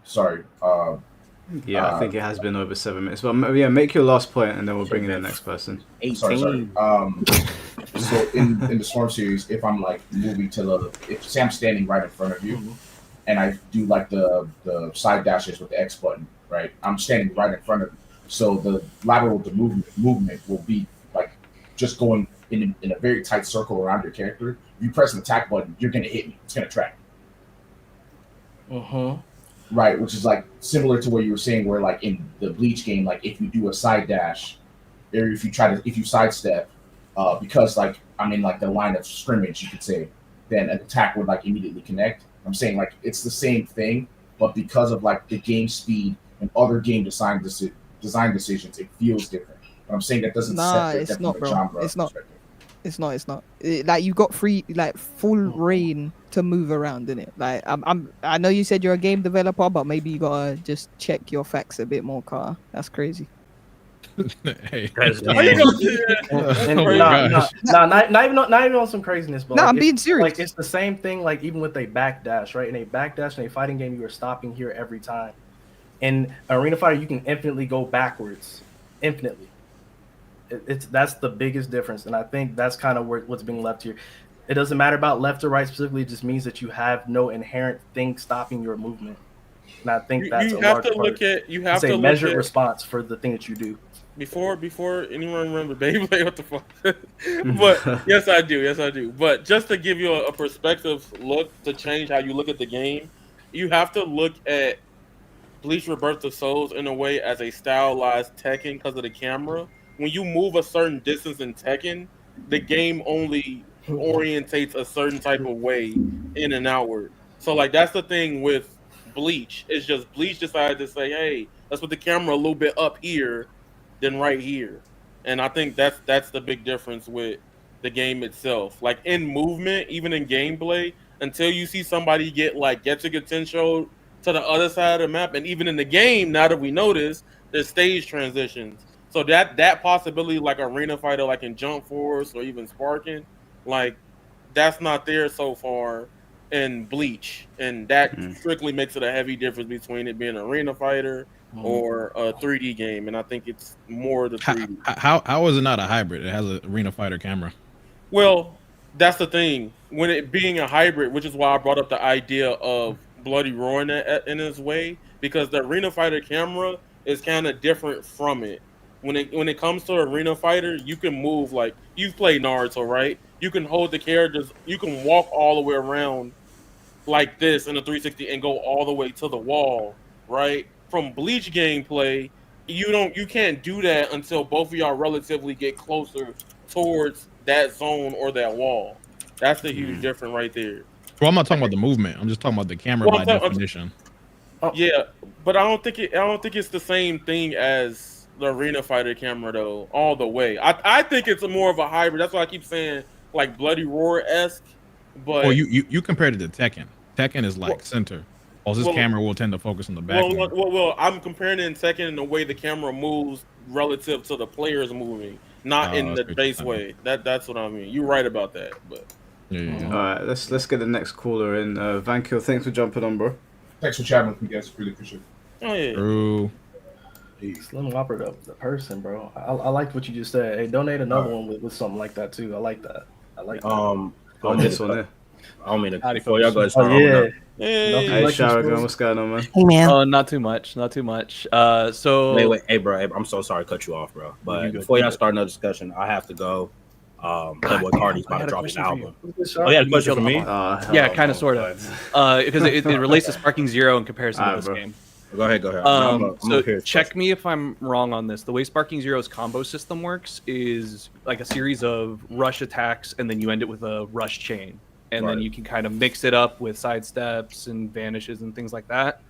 Sorry. Yeah, I think it has been over 7 minutes. But yeah, make your last point, and then we'll bring in the next person. Sorry. So in the Storm series, if I'm like moving if say I'm standing right in front of you, and I do like the side dashes with the X button, right? I'm standing right in front of you, so the lateral movement will be like just going in a very tight circle around your character. If you press an attack button, you're gonna hit me. It's gonna track me. Right, which is like similar to what you were saying, where like in the Bleach game, like if you do a side dash, or if you sidestep, because like I'm in like the line of scrimmage, you could say, then an attack would like immediately connect. I'm saying like it's the same thing, but because of like the game speed and other game design decisions, it feels different. But I'm saying that doesn't. Nah, it's not, bro. It's not. It's not. Like you got full reign to move around in it. Like I know you said you're a game developer, but maybe you gotta just check your facts a bit more, Car. That's crazy. Hey, not even on some craziness, but I'm being serious. Like it's the same thing. Like even with a backdash, right? In a backdash in a fighting game, you are stopping here every time. In Arena Fighter, you can infinitely go backwards, infinitely. That's the biggest difference, and I think that's kind of what's being left here. It doesn't matter about left or right specifically; it just means that you have no inherent thing stopping your movement, and I think that's a large part. You have to look measured at response for the thing that you do. Before anyone remember Beyblade, what the fuck? But yes, I do. But just to give you a perspective look to change how you look at the game, you have to look at Bleach Rebirth of Souls in a way as a stylized Tekken because of the camera. When you move a certain distance in Tekken, the game only orientates a certain type of way in and outward. So like that's the thing with Bleach. It's just Bleach decided to say, hey, let's put the camera a little bit up here than right here. And I think that's the big difference with the game itself. Like in movement, even in gameplay, until you see somebody get to Tensho to the other side of the map, and even in the game, now that we notice, there's stage transitions. So that possibility, like Arena Fighter, like in Jump Force or even Sparking, like that's not there so far in Bleach, and that strictly makes it a heavy difference between it being an Arena Fighter or a 3D game, and I think it's more the 3D. How is it not a hybrid? It has an Arena Fighter camera. Well, that's the thing. When it being a hybrid, which is why I brought up the idea of Bloody Roar in its way, because the Arena Fighter camera is kind of different from it. When it comes to Arena Fighter, you can move like you've played Naruto, right? You can hold the characters, you can walk all the way around like this in a 360 and go all the way to the wall, right? From Bleach gameplay, you can't do that until both of y'all relatively get closer towards that zone or that wall. That's the huge difference right there. Well, I'm not talking about the movement. I'm just talking about the camera by definition. Yeah, but I don't think it's the same thing as the Arena Fighter camera though, all the way. I think it's more of a hybrid. That's why I keep saying like Bloody Roar-esque. But you compared it to Tekken. Tekken is like center. While this camera will tend to focus on the back. Well, I'm comparing it in Tekken in the way the camera moves relative to the players moving, not in the base way. That's what I mean. You're right about that. But all right, let's get the next caller in. Vankil, thanks for jumping on, bro. Thanks for chatting with me, guys. Really appreciate it. Oh yeah. True. Slim Whopper, the person, bro. I liked what you just said. Hey, donate another one with something like that too. I like that. On this one there. I don't mean to. Before y'all go start. Hey, Sharagon, what's going on, man? Hey, man. Not too much. So wait, hey, bro. I'm so sorry to cut you off, bro. But before y'all start another discussion, I have to go. Playboy Cardi's about to drop an album. Oh, yeah, yeah, question for me? Yeah, kind of, sort of. Because it relates to Sparking Zero in comparison to this game. Go ahead. So check me if I'm wrong on this. The way Sparking Zero's combo system works is like a series of rush attacks, and then you end it with a rush chain. And then you can kind of mix it up with sidesteps and vanishes and things like that.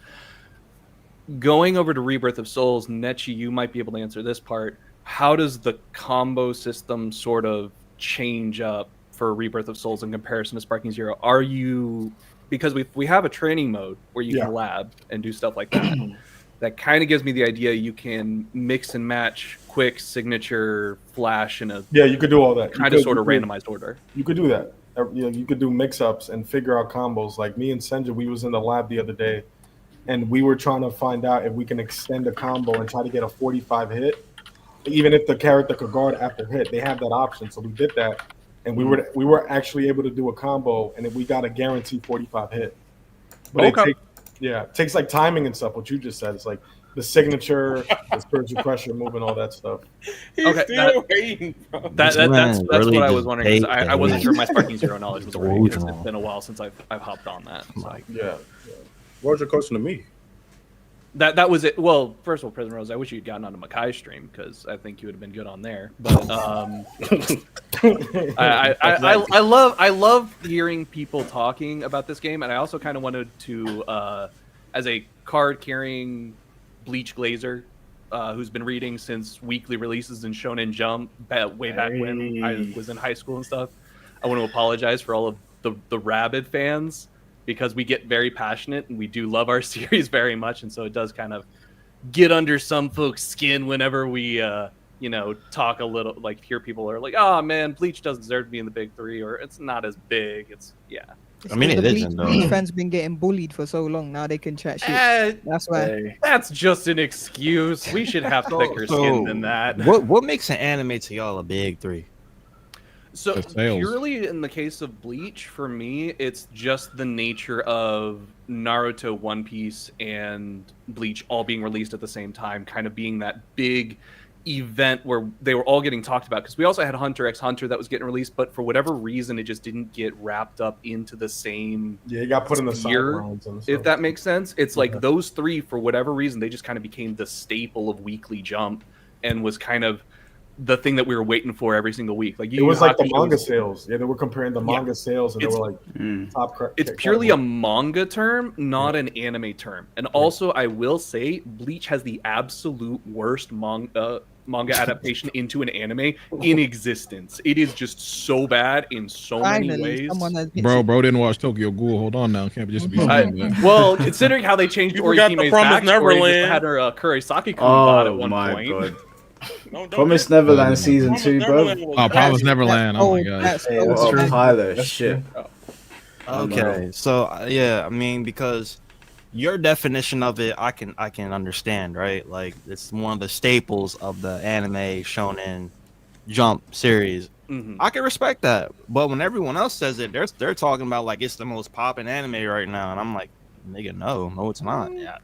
Going over to Rebirth of Souls, Nechi, you might be able to answer this part. How does the combo system sort of change up for Rebirth of Souls in comparison to Sparking Zero? Are you, because we have a training mode where you can lab and do stuff like that. That kind of gives me the idea you can mix and match quick signature flash in a you could do all that kind of sort of randomized order. You could do that. You could do mix-ups and figure out combos. Like me and Senju, we was in the lab the other day, and we were trying to find out if we can extend a combo and try to get a 45 hit, even if the character could guard after hit. They have that option, so we did that, and we were actually able to do a combo, and we got a guaranteed 45 hit. But it takes like timing and stuff. What you just said, it's like the signature, the spiritual pressure move, and all that stuff. That's what I was wondering. 'Cause I wasn't sure my Sparking Zero knowledge was right. It's been a while since I've hopped on that. So. Yeah. What was your question to me? That was it. Well, first of all, Prison Rose, I wish you'd gotten onto Makai's stream because I think you would have been good on there. But I love hearing people talking about this game, and I also kind of wanted to, as a card carrying Bleach glazer, who's been reading since weekly releases in Shonen Jump way back when I was in high school and stuff. I want to apologize for all of the rabid fans, because we get very passionate and we do love our series very much, and so it does kind of get under some folks' skin whenever we talk a little, like hear people are like, oh man, Bleach doesn't deserve to be in the big three, or it's not as big. It's I mean, it isn't though. Bleach fans been getting bullied for so long, now they can chat shit. That's why. That's just an excuse. We should have thicker skin than that. What makes an anime to y'all a big three? So purely in the case of Bleach, for me, it's just the nature of Naruto, One Piece, and Bleach all being released at the same time, kind of being that big event where they were all getting talked about. Because we also had Hunter x Hunter that was getting released, but for whatever reason, it just didn't get wrapped up into the same it got put in the sphere, sidelines and if that makes sense. It's like those three, for whatever reason, they just kind of became the staple of Weekly Jump and was kind of the thing that we were waiting for every single week. Like it was like the manga sales. Yeah, they were comparing the manga sales, and they were like top. It's purely a manga term, not an anime term. And also, I will say, Bleach has the absolute worst manga adaptation into an anime in existence. It is just so bad in so many ways. Bro didn't watch Tokyo Ghoul. Hold on now, can't just be saying that. Well, considering how they changed Orihime's backstory, they had her Kurosaki-kun bot at one point. God. Promised Neverland season 2, bro. Promised Neverland. Oh my god. That's true. Pilot shit. Okay, so I mean, because your definition of it, I can understand, right? Like it's one of the staples of the anime Shonen Jump series. Mm-hmm. I can respect that, but when everyone else says it, they're talking about like it's the most popping anime right now, and I'm like, nigga, no, it's not. Yeah.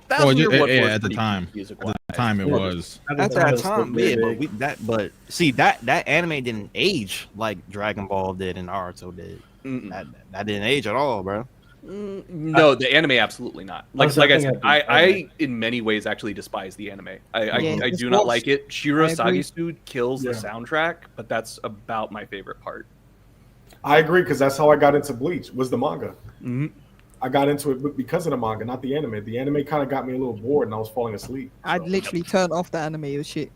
At the time. At the time it was. At that time, yeah, but see that anime didn't age like Dragon Ball did and Naruto did. That didn't age at all, bro. No, the anime absolutely not. Like I said, I in many ways actually despise the anime. I do not like it. Shiro Sagisu kills the soundtrack, but that's about my favorite part. I agree, because that's how I got into Bleach, was the manga. Mm-hmm. I got into it because of the manga, not the anime. The anime kind of got me a little bored, and I was falling asleep. I'd literally turn off the anime. It was shit.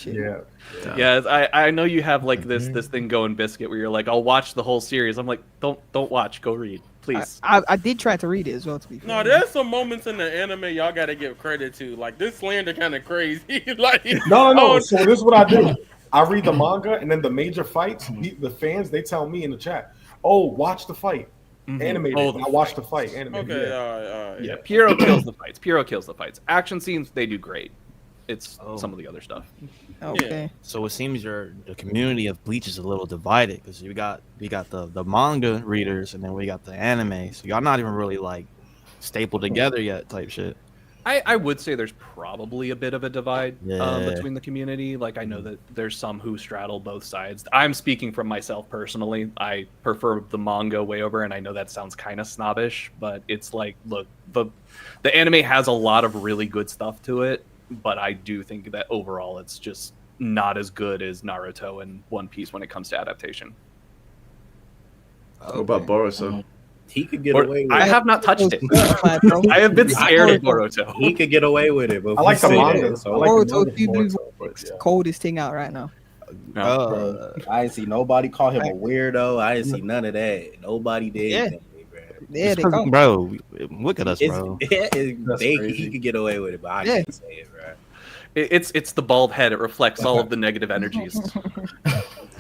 Yeah. I know you have like this thing going, Biscuit, where you're like, I'll watch the whole series. I'm like, don't watch, go read, please. I did try to read it as well, to be fair. No, there's some moments in the anime y'all gotta give credit to. Like this slander kind of crazy. Like no. So this is what I do. I read the manga, and then the major fights, the fans, they tell me in the chat, "Oh, watch the fight." Animated. I watched the fight. Animated. Okay. Yeah. Pyro kills the fights. Action scenes, they do great. It's some of the other stuff. Okay. Yeah. So it seems the community of Bleach is a little divided, because we got the manga readers, and then we got the anime. So y'all not even really like stapled together yet, type shit. I would say there's probably a bit of a divide Yeah. between the community. Like, I know that there's some who straddle both sides. I'm speaking from myself personally. I prefer the manga way over, and I know that sounds kind of snobbish, but it's like, look, the anime has a lot of really good stuff to it, but I do think that overall it's just not as good as Naruto and One Piece when it comes to adaptation. What about Boruto? He could get away with it. I have not touched it. I have been scared of Boruto. He could get away with it. But I like the we see manga. it, so- Boruto, coldest thing out right now. I didn't see nobody call him a weirdo. I didn't see none of that. Nobody did. Yeah. anything, bro. Yeah, they come. Bro, look at us, bro. He could get away with it, but I can't say it, bro. It's the bald head. It reflects all of the negative energies.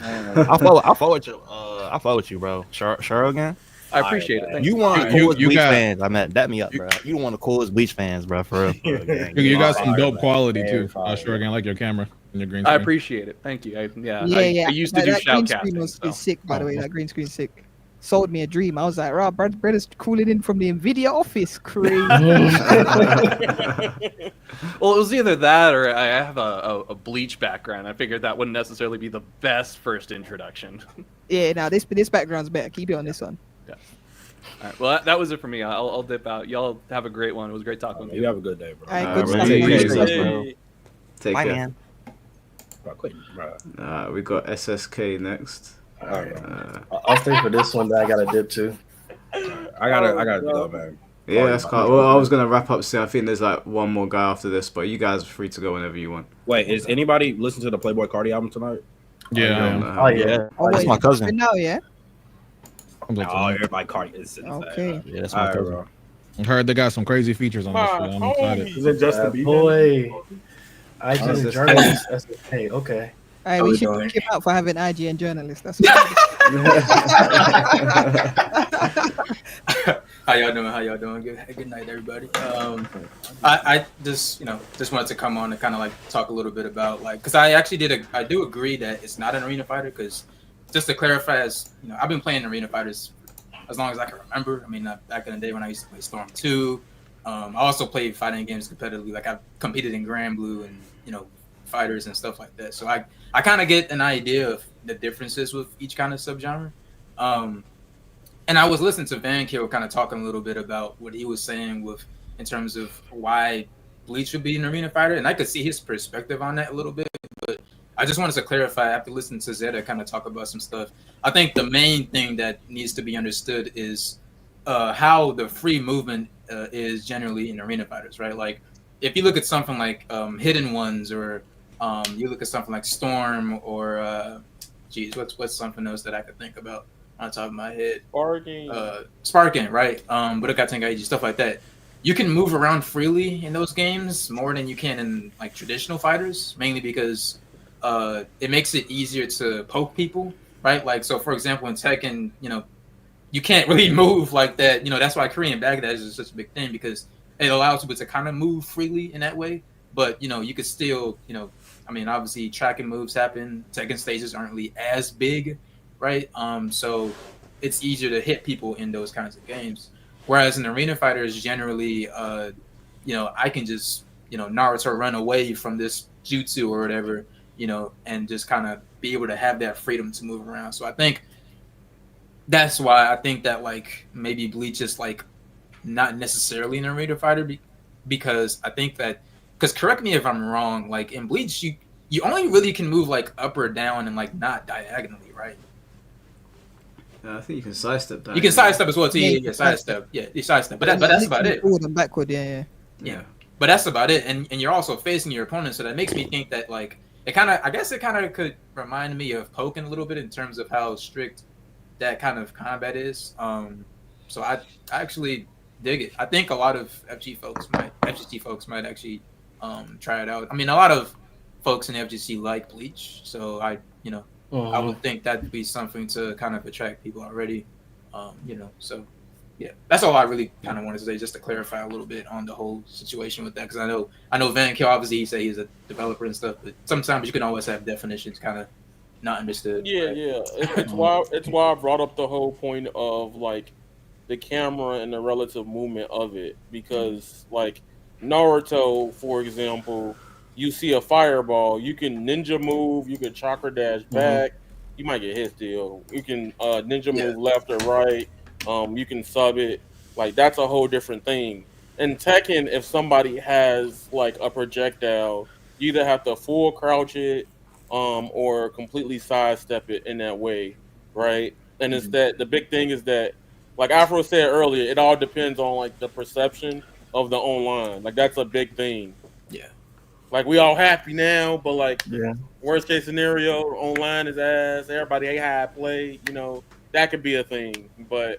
I'll follow with you. I'll follow with you, bro. Charo again. I appreciate it. Thank You want the You- coolest you Bleach got- fans? I meant that me up, bro. You want the coolest Bleach fans, bro. For real. You got some dope man. quality Very too. fire. Sure, again, like your camera and your green I screen. appreciate it. Thank you. I used to That do green screen shoutcasting. was So. is sick, by the way. That green screen sick. Sold me a dream. I was like, "Rob, brother's cooling in from the Nvidia office, crazy." Well, it was either that or I have a Bleach background. I figured that wouldn't necessarily be the best first introduction. Yeah, now this background's better. Keep it on this one. Yeah. All right. Well, that was it for me. I'll dip out. Y'all have a great one. It was great talking with you. You have a good day, bro. All right, good man. stuff. Take care of Appreciate yourself, it. bro. Take Bye, care. man. Bro, quit, bro. We got SSK next. All right. I'll stay for this one that I got to dip to. I gotta go, man. Yeah, that's cool. Well, I was gonna wrap up soon. I think there's like one more guy after this, but you guys are free to go whenever you want. Wait, is anybody listening to the Playboy Cardi album tonight? Yeah, I am. Oh yeah. That's wait, my it's cousin. been now, yeah. Oh, everybody Cardi is Okay. Yeah, that's All my right, cousin. bro. I heard they got some crazy features on this shit. I'm excited. Is it Justin Bieber? Boy, I Oh, just this- journalist. Hey, okay. All right, How we we should doing? kick him out for having IGN journalists. That's what How y'all doing? Good night, everybody. I just wanted to come on and kind of like talk a little bit about because I do agree that it's not an arena fighter, because just to clarify, as you know, I've been playing arena fighters as long as I can remember. I mean, back in the day when I used to play Storm 2. I also played fighting games competitively. Like I've competed in Grand Blue and fighters and stuff like that. So I kind of get an idea of the differences with each kind of subgenre. And I was listening to Van Kill kind of talking a little bit about what he was saying in terms of why Bleach would be an arena fighter, and I could see his perspective on that a little bit. But I just wanted to clarify after listening to Zeta kind of talk about some stuff. I think the main thing that needs to be understood is how the free movement is generally in arena fighters, right? Like if you look at something like Hidden Ones, or you look at something like Storm, or what's something else that I could think about on top of my head? Sparking, right? Budokai stuff like that. You can move around freely in those games more than you can in like traditional fighters, mainly because it makes it easier to poke people, right? Like, so for example, in Tekken, you can't really move like that. That's why Korean backdash is such a big thing, because it allows people to kind of move freely in that way. But, you could still, obviously tracking moves happen. Tekken stages aren't really as big, right? So it's easier to hit people in those kinds of games. Whereas in arena fighters, generally, I can just, Naruto run away from this jutsu or whatever, and just kind of be able to have that freedom to move around. So I think that's why I think that like maybe Bleach is like not necessarily an arena fighter, because I think that, because correct me if I'm wrong, like in Bleach, you only really can move like up or down and like not diagonally, right? I think you can sidestep that. You can sidestep as well too. Yeah, sidestep. Yeah, you sidestep. But that's about it. Forward and backward, yeah. But that's about it. And you're also facing your opponent, so that makes me think that like it kind of could remind me of Pokken a little bit in terms of how strict that kind of combat is. So I actually dig it. I think a lot of FGC folks might actually try it out. I mean, a lot of folks in FGC like Bleach, so I would think that'd be something to kind of attract people already. So yeah, that's all I really kind of wanted to say, just to clarify a little bit on the whole situation with that, because I know Van Kiel, obviously he say he's a developer and stuff, but sometimes you can always have definitions kind of not understood. Yeah, right? yeah. It's why I brought up the whole point of like the camera and the relative movement of it, because like Naruto, for example, you see a fireball, you can ninja move, you can chakra dash back. You might get hit still. You can ninja move left or right. You can sub it. Like that's a whole different thing. In Tekken, if somebody has like a projectile, you either have to full crouch it, or completely sidestep it in that way, right? And it's that the big thing is that, like Afro said earlier, it all depends on like the perception of the online. Like that's a big thing. Yeah. Like we all happy now, but like Yeah. worst case scenario, online is ass. Everybody ain't how I play. You know that could be a thing. But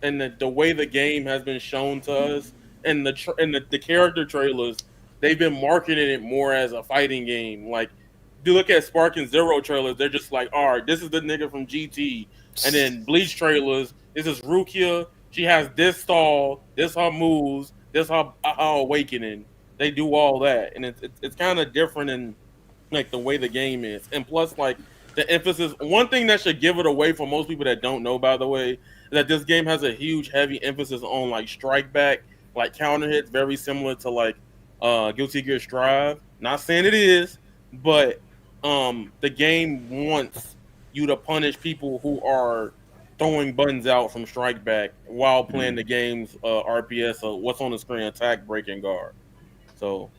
and the way the game has been shown to us, and the character trailers, they've been marketing it more as a fighting game. Like if you look at Spark and Zero trailers, they're just like, all right, this is the nigga from GT. And then Bleach trailers, this is Rukia. She has this stall, this her moves, this her awakening. They do all that, and it's kind of different in like the way the game is, and plus like the emphasis. One thing that should give it away for most people that don't know, by the way, is that this game has a huge, heavy emphasis on like strike back, like counter hits, very similar to like Guilty Gear Strive. Not saying it is, but the game wants you to punish people who are throwing buttons out from strike back while playing the game's RPS, so what's on the screen, attack, break, and guard. So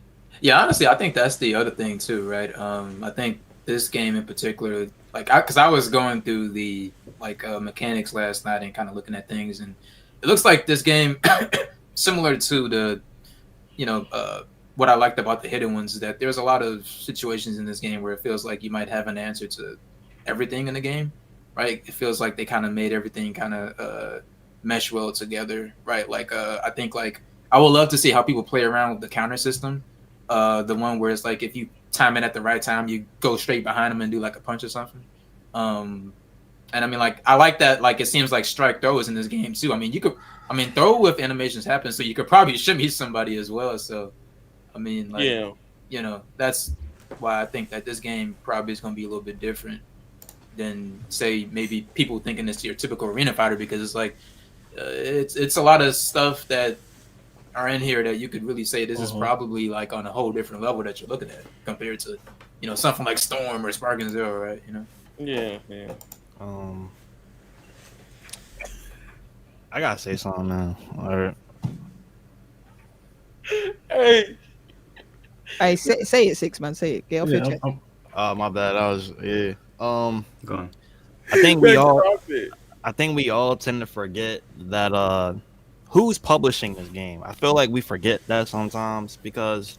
yeah, honestly, I think that's the other thing too, right? I think this game in particular, like, because I was going through the mechanics last night and kind of looking at things, and it looks like this game, similar to the, what I liked about the hidden ones, is that there's a lot of situations in this game where it feels like you might have an answer to everything in the game, right? It feels like they kind of made everything kind of mesh well together, right? Like, I think like I would love to see how people play around with the counter system. The one where it's like if you time it at the right time, you go straight behind them and do like a punch or something. And I mean, like I like that. Like it seems like strike throw is in this game too. I mean, throw with animations happen, so you could probably shimmy somebody as well. So, I mean, like, that's why I think that this game probably is going to be a little bit different than say maybe people thinking it's your typical arena fighter, because it's like it's a lot of stuff that are in here that you could really say this is probably like on a whole different level that you're looking at compared to something like Storm or Spark and Zero, right? Yeah. I gotta say something now. All right. Hey, say it, Six Man. Say it. Get off your chest. My bad. I was Go on. I think we all tend to forget that who's publishing this game. I feel like we forget that sometimes because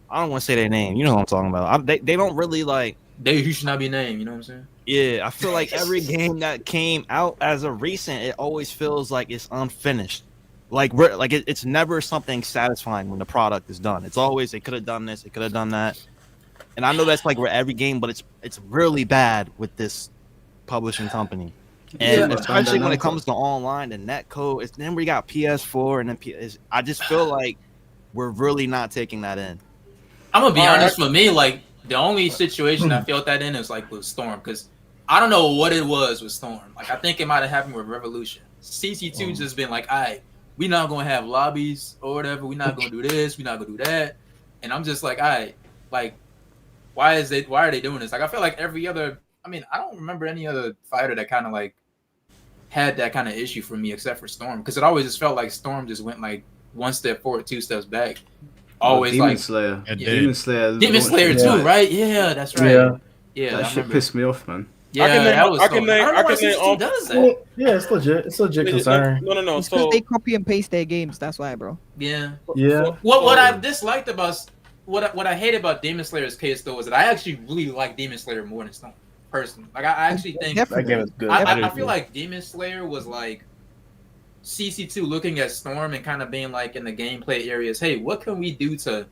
I don't want to say their name. You know what I'm talking about. They don't really like. Who should not be named. You know what I'm saying? Yeah, I feel like every game that came out as of recent, it always feels like it's unfinished. Like it's never something satisfying when the product is done. It's always they could have done this, they could have done that. And I know that's like with every game, but it's really bad with this publishing company. And especially when it comes to online, the net code, then we got PS4 and then I just feel like we're really not taking that in. I'm gonna be honest. For me, like the only situation I felt that in is like with Storm, because I don't know what it was with Storm. Like I think it might have happened with Revolution. CC2 just been like, all right, we're not gonna have lobbies or whatever. We're not gonna do this. We're not gonna do that. And I'm just like, all right, like why are they doing this? Like I feel like every other. I mean, I don't remember any other fighter that kind of like had that kind of issue for me except for Storm, because it always just felt like Storm just went like one step forward, two steps back. Always Demon like Slayer. Demon Slayer too, right? Yeah, that's right. Yeah, that shit pissed me off, man. Yeah, I can name all does that. Well, yeah, it's legit. It's a legit concern. No. It's because they copy and paste their games. That's why, bro. Yeah. Yeah. What I disliked about what I hate about Demon Slayer's case though is that I actually really like Demon Slayer more than Storm. Personally, like I actually think that game is good. I feel like Demon Slayer was like CC2 looking at Storm and kind of being like in the gameplay areas, hey, what can we do to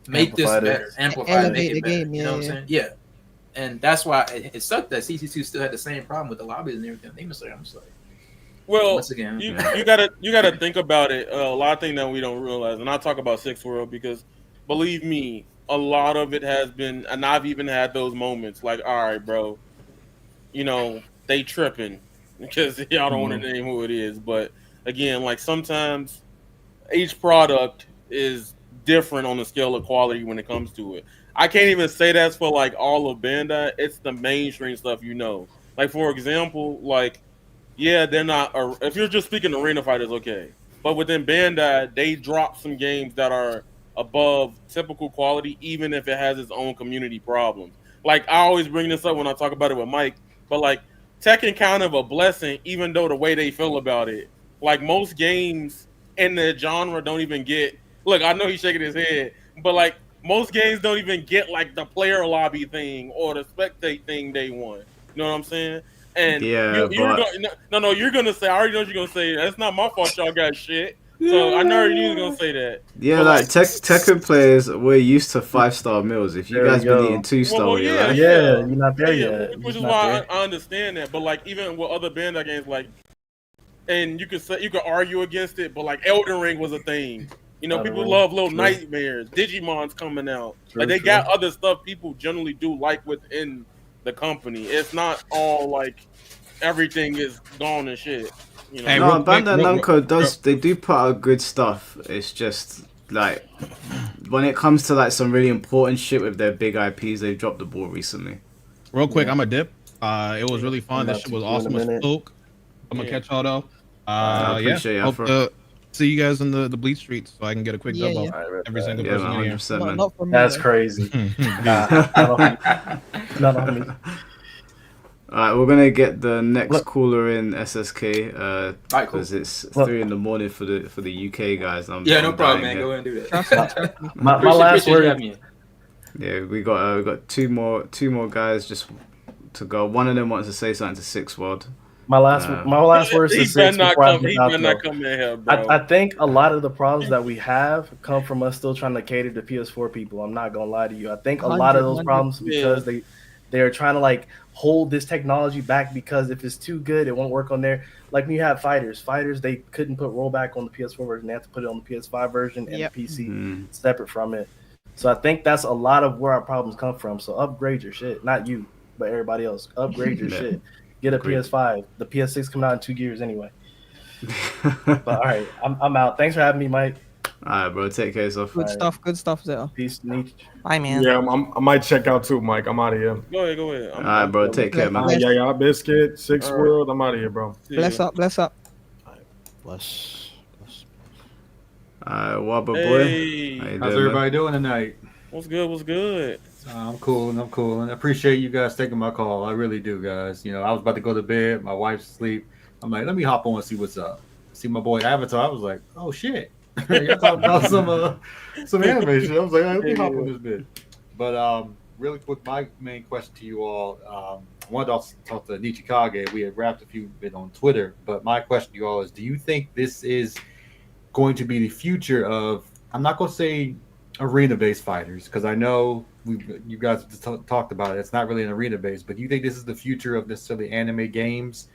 make this better, amplify, make it better? You know what I'm saying? Yeah, and that's why it sucked that CC2 still had the same problem with the lobbies and everything. Demon Slayer, I'm just like, well, once again, you gotta think about it. A lot of things that we don't realize, and I'll talk about Sixth World because believe me, a lot of it has been, and I've even had those moments like, all right, bro, they tripping because y'all don't want to name who it is. But again, like sometimes each product is different on the scale of quality when it comes to it. I can't even say that's for like all of Bandai. It's the mainstream stuff, Like for example, like yeah, they're not. If you're just speaking arena fighters, okay. But within Bandai, they drop some games that are above typical quality, even if it has its own community problems. Like I always bring this up when I talk about it with Mike, but like Tekken kind of a blessing, even though the way they feel about it. Like most games in the genre don't even get. Look, I know he's shaking his head, but like most games don't even get like the player lobby thing or the spectate thing they want. You know what I'm saying? And Yeah, you're no, you're gonna say. I already know what you're gonna say. That's not my fault. Y'all got shit. So I know already knew you was gonna say that. Yeah, But, like Tekken players, we're used to 5-star meals. If you There we guys been go. eating 2-star, well, you're yeah, like, You're not there yet. Which is You're not why there. I understand that. But like even with other Bandai games, like, and you could argue against it, but like Elden Ring was a thing. People love Little True. Nightmares, Digimon's coming out. True, Like they true. got other stuff people generally do like within the company. It's not all like everything is gone and shit. Hey, no, real quick, Bandai real- Namco they do put out good stuff. It's just like when it comes to like some really important shit with their big IPs, they've dropped the ball recently. Real quick, I'm a dip. It was really fun. I'm This about shit to was do in a awesome as minute. fuck. I'm gonna catch y'all though. I appreciate you, Hope Afro. to see you guys in the Bleach streets so I can get a quick Yeah, dub yeah. off every single Yeah, person man, in here. 100%, man. Not from me, That's though. crazy. Not on me. Alright, we're gonna get the next caller in SSK Alright, cool. because it's 3 in the morning for the UK guys. I'm no problem, dying man. here. Go ahead and do that. My last Appreciate you word. having me. Yeah, we got two more guys just to go. One of them wants to say something to Six World. My last words to He Six better before I not come. get He out better though. not come in here, bro. I think a lot of the problems that we have come from us still trying to cater to PS4 people. I'm not gonna lie to you. I think a lot of those 100, problems because they're trying to like hold this technology back because if it's too good, it won't work on there. Like when you have fighters, they couldn't put rollback on the PS4 version. They have to put it on the PS5 version and the PC separate from it. So I think that's a lot of where our problems come from. So upgrade your shit, not you, but everybody else. Upgrade your shit. Get a PS5. The PS6 coming out in 2 years anyway. But all right, I'm out. Thanks for having me, Mike. Alright, bro. Take care of yourself. Good stuff, Zeta. Peace, Nietzsche. Bye, man. Yeah, I might check out too, Mike. I'm out of here. Go ahead. Alright, bro. Take care, man. Yeah, Biscuit, Six All right. World. I'm out of here, bro. Bless up. Bless. Wabba boy. Hey. How you How's doing, everybody doing tonight? What's good? I'm cool, and I appreciate you guys taking my call. I really do, guys. I was about to go to bed. My wife's asleep. I'm like, let me hop on and see what's up. See my boy Avatar. I was like, oh shit. You're talking about some anime shit. I was like, all right, let me hop on this bit. But really quick, my main question to you all, I wanted to also talk to Nichikage. We had wrapped a few bit on Twitter, but my question to you all is, do you think this is going to be the future of, I'm not going to say arena-based fighters, because I know you guys talked about it. It's not really an arena-based, but do you think this is the future of necessarily anime games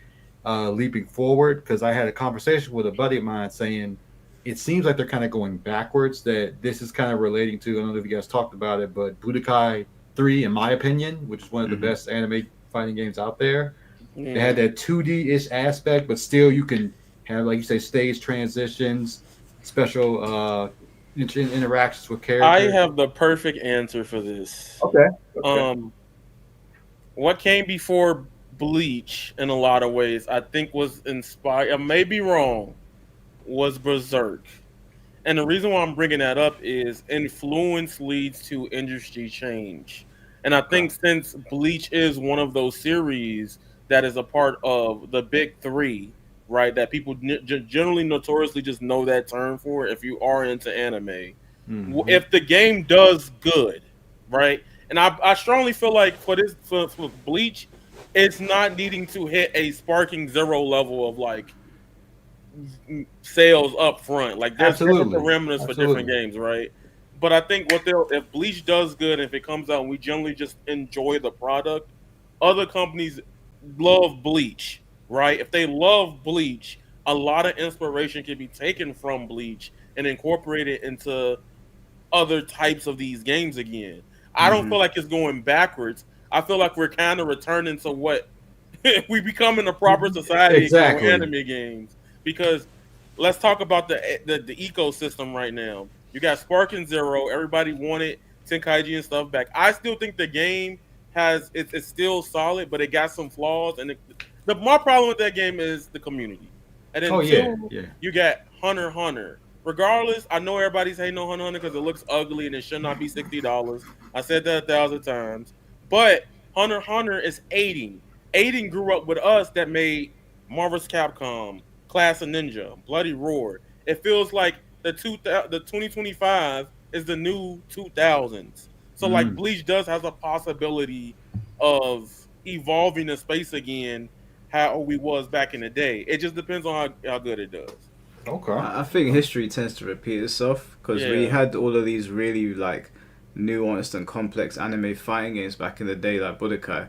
leaping forward? Because I had a conversation with a buddy of mine saying it seems like they're kind of going backwards, that this is kind of relating to, I don't know if you guys talked about it, but Budokai 3, in my opinion, which is one of the best anime fighting games out there. Yeah. They had that 2D-ish aspect, but still you can have, like you say, stage transitions, special interactions with characters. I have the perfect answer for this. Okay. What came before Bleach in a lot of ways, I think was inspired, I may be wrong, was Berserk. And the reason why I'm bringing that up is influence leads to industry change. And I think since Bleach is one of those series that is a part of the big three, right, that people generally notoriously just know that term for if you are into anime. If the game does good, right, and I strongly feel like for Bleach, it's not needing to hit a sparking zero level of like sales up front. Like there's different parameters for different games, right? But I think if Bleach does good, if it comes out and we generally just enjoy the product, other companies love Bleach, right? If they love Bleach, a lot of inspiration can be taken from Bleach and incorporated into other types of these games again. I don't feel like it's going backwards. I feel like we're kind of returning to what we become in a proper society for anime games. Because let's talk about the ecosystem right now. You got Sparking Zero. Everybody wanted Tenkaichi and stuff back. I still think the game has it's still solid, but it got some flaws. And my problem with that game is the community. And then you got Hunter x Hunter. Regardless, I know everybody's hating on Hunter x Hunter because it looks ugly and it should not be $60. I said that 1,000 times. But Hunter x Hunter is aiding. Aiden grew up with us that made Marvel's Capcom, Class of Ninja, Bloody Roar. It feels like the 2025 is the new 2000s. So like Bleach does has a possibility of evolving the space again how we was back in the day. It just depends on how good it does. Okay. I think history tends to repeat itself because we had all of these really like nuanced and complex anime fighting games back in the day, like Budokai,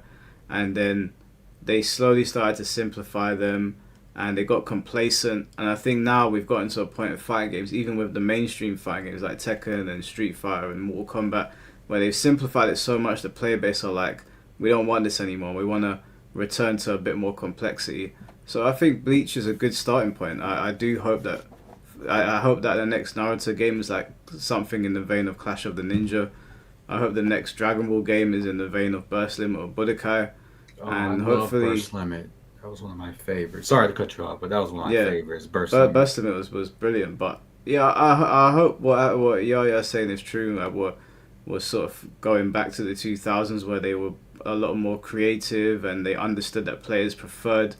and then they slowly started to simplify them and they got complacent. And I think now we've gotten to a point of fighting games, even with the mainstream fighting games like Tekken and Street Fighter and Mortal Kombat, where they've simplified it so much the player base are like, we don't want this anymore. We want to return to a bit more complexity. So I think Bleach is a good starting point. I do hope that I hope that the next Naruto game is like something in the vein of Clash of the Ninja. I hope the next Dragon Ball game is in the vein of Burst Limit or Budokai. And hopefully Burst Limit. That was one of my favorites. Sorry to cut you off, but that was one of my favorites. Burst Limit was brilliant. But yeah, I hope what Yaya is saying is true. Like we're sort of going back to the 2000s where they were a lot more creative and they understood that players preferred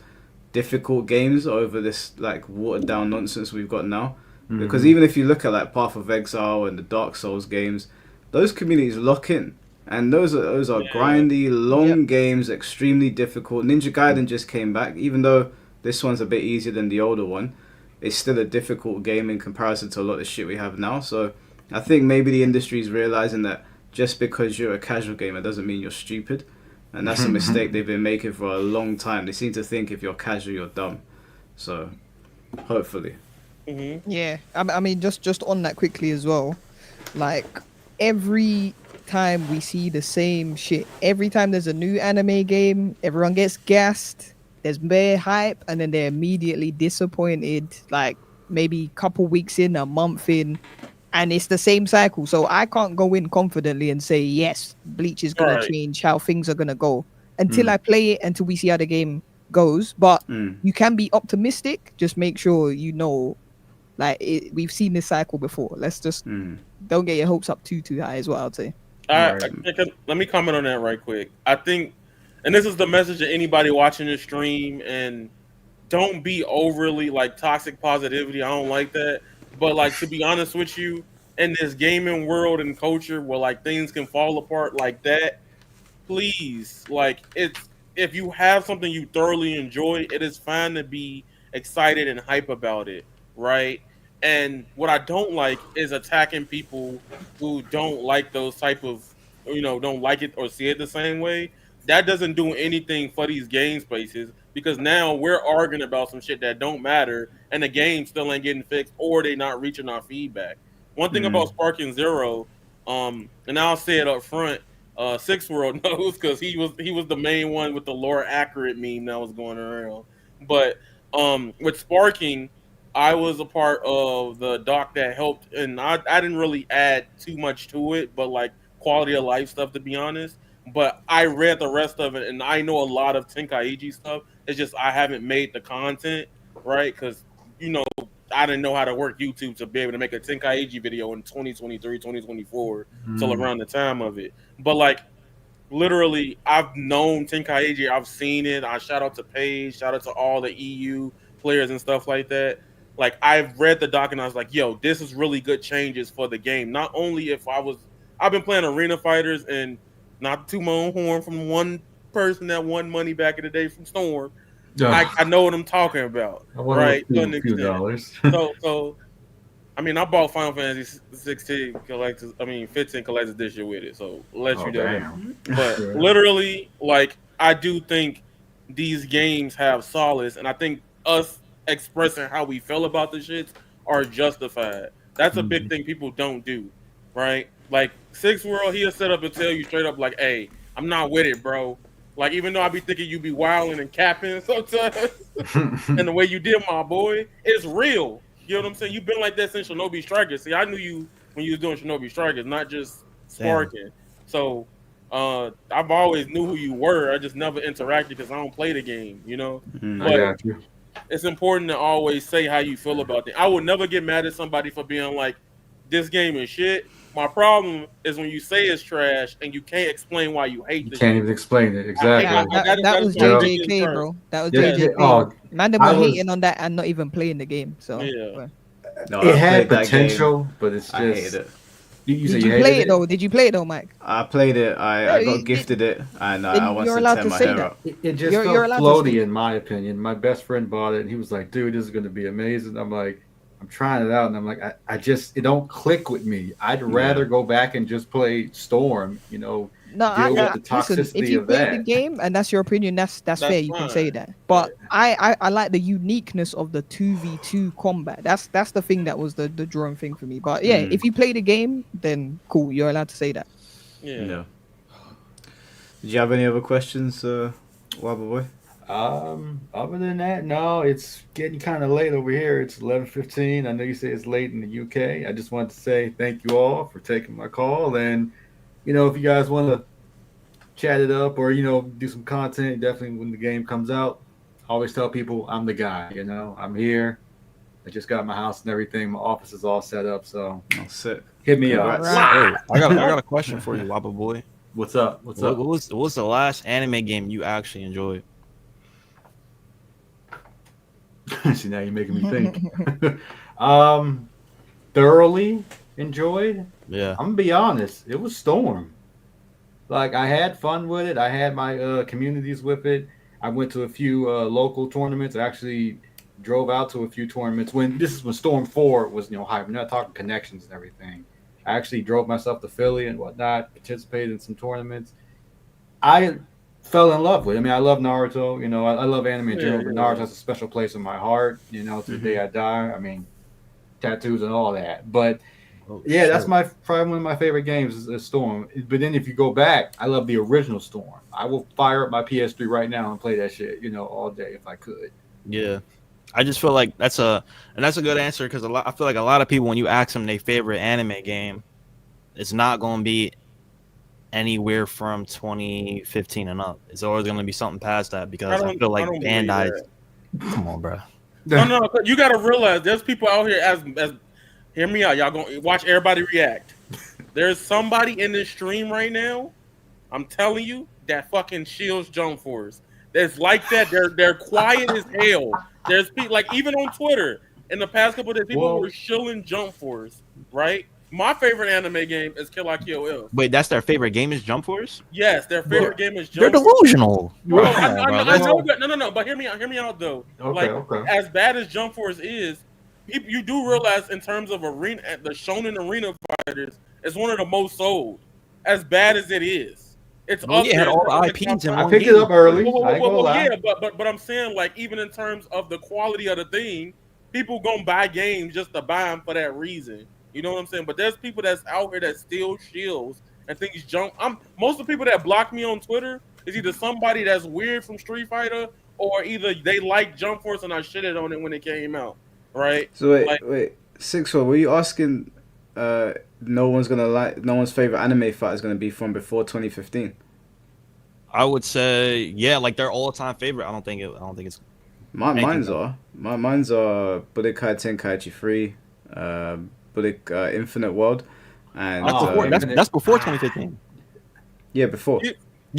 difficult games over this like watered down nonsense we've got now. Because even if you look at like Path of Exile and the Dark Souls games, those communities lock in. And those are grindy, long games, extremely difficult. Ninja Gaiden just came back, even though this one's a bit easier than the older one. It's still a difficult game in comparison to a lot of shit we have now. So I think maybe the industry's realizing that just because you're a casual gamer doesn't mean you're stupid. And that's a mistake they've been making for a long time. They seem to think if you're casual, you're dumb. So hopefully. Yeah, I mean, just on that quickly as well. Like every time we see the same shit, every time there's a new anime game, everyone gets gassed, there's bare hype, and then they're immediately disappointed, like maybe a couple weeks in, a month in, and it's the same cycle. So I can't go in confidently and say, yes, Bleach is going to change how things are going to go until I play it, until we see how the game goes. But you can be optimistic, just make sure you know, like we've seen this cycle before. Let's just don't get your hopes up too high is what I'd say. Let me comment on that right quick. I think, and this is the message to anybody watching this stream, and don't be overly like toxic positivity. I don't like that. But like, to be honest with you, in this gaming world and culture where like things can fall apart like that, please, like if you have something you thoroughly enjoy, it is fine to be excited and hype about it, right? And what I don't like is attacking people who don't like those type of, don't like it or see it the same way. That doesn't do anything for these game spaces, because now we're arguing about some shit that don't matter and the game still ain't getting fixed or they not reaching our feedback. One thing about Sparking Zero, and I'll say it up front, Six World knows because he was the main one with the lore accurate meme that was going around. But with Sparking, I was a part of the doc that helped, and I didn't really add too much to it, but like quality of life stuff, to be honest. But I read the rest of it, and I know a lot of Tenkaichi stuff. It's just I haven't made the content, right? Because, I didn't know how to work YouTube to be able to make a Tenkaichi video in 2023, 2024, till around the time of it. But like, literally, I've known Tenkaichi. I've seen it. I shout out to Paige, shout out to all the EU players and stuff like that. Like, I've read the doc and I was like, yo, this is really good changes for the game. Not only I've been playing arena fighters, and not to my own horn from one person that won money back in the day from Storm. I know what I'm talking about, right? Few dollars. so, I mean, I bought Final Fantasy 15 collectors edition with it, so let you know. Damn. But literally, like, I do think these games have solace, and I think us expressing how we feel about the shits are justified. That's a big thing people don't do, right? Like, Six World, he'll set up and tell you straight up, like, hey, I'm not with it, bro. Like, even though I be thinking you be wilding and capping sometimes, and the way you did, my boy, it's real. You know what I'm saying? You've been like that since Shinobi Striker. See, I knew you when you was doing Shinobi Strikers, not just sparking. So I've always knew who you were. I just never interacted because I don't play the game, you know. I But got you. it's important to always say how you feel about it. I would never get mad at somebody for being like, "This game is shit." My problem is when you say it's trash and you can't explain why you hate You this. can't even explain it exactly. That was JJK, bro. That was JJK. Oh, Man, them were hating on that and not even playing the game. So yeah. No, it I had played that potential, game. but it's just. I hated it. Did you play it though? Did you play it though, Mike? I played it. I got gifted it, and I wanted to tear my hair up. It just felt floaty, in my opinion. My best friend bought it, and he was like, "Dude, this is going to be amazing." I'm like, I'm trying it out, and I'm like, I just it don't click with me. I'd rather go back and just play Storm, you know, deal with the toxicity listen, if you of play that. the game and that's your opinion, that's fair. You can say that. But I like the uniqueness of the 2v2 combat. That's the thing that was the drawing thing for me. But yeah, if you play the game, then cool, you're allowed to say that. Yeah. Did you have any other questions, Wabba Boy? Other than that, no, it's getting kind of late over here. It's 11:15. I know you say it's late in the UK. I just wanted to say thank you all for taking my call. And, you know, if you guys want to chat it up or, you know, do some content, definitely when the game comes out, I always tell people I'm the guy, you know, I'm here. I just got my house and everything. My office is all set up. So sick. Hit me up. Hey, I got a question for you, Wabba Boy. What's up? What's up? What was the last anime game you actually enjoyed? See, now you're making me think. Thoroughly enjoyed. Yeah. I'm gonna be honest. It was Storm. Like I had fun with it. I had my communities with it. I went to a few local tournaments. I actually drove out to a few tournaments when Storm 4 was, you know, hype. We're not talking connections and everything. I actually drove myself to Philly and whatnot, participated in some tournaments. I fell in love with it. I mean, I love Naruto. You know, I love anime in general, but Naruto has a special place in my heart, you know, to the day I die. I mean, tattoos and all that. But yeah, that's probably one of my favorite games is Storm. But then if you go back, I love the original Storm. I will fire up my PS3 right now and play that shit, you know, all day if I could. Yeah. I just feel like that's a good answer because I feel like a lot of people, when you ask them their favorite anime game, it's not going to be anywhere from 2015 and up. It's always going to be something past that because I feel like Bandai. Come on, bro. No, you got to realize there's people out here as hear me out. Y'all gonna watch everybody react. There's somebody in this stream right now. I'm telling you that fucking shields Jump Force. That's like that. They're quiet as hell. There's people like even on Twitter in the past couple of days, people were shilling Jump Force. Right. My favorite anime game is Kill la Kill F. Wait, that's their favorite game is Jump Force? Yes, their favorite game is Jump They're Force. delusional. Bro, I know that. No. But hear me out though. Okay. As bad as Jump Force is, you do realize in terms of arena, the Shonen Arena fighters, it's one of the most sold. As bad as it is, it's up had there. all the IPs in I one picked game. it up early. Yeah, but I'm saying like even in terms of the quality of the thing, people gonna buy games just to buy them for that reason. You know what I'm saying? But there's people that's out here that steal shields and think it's jump. Most of the people that block me on Twitter is either somebody that's weird from Street Fighter or either they like Jump Force and I shitted on it when it came out. Right? So wait, 6-4, were you asking no one's favorite anime fight is gonna be from before 2015? I would say like their all-time favorite. I don't think it's mine's are Budokai Tenkaichi 3, Budokai Infinite World, and that's before 2015 Yeah, before.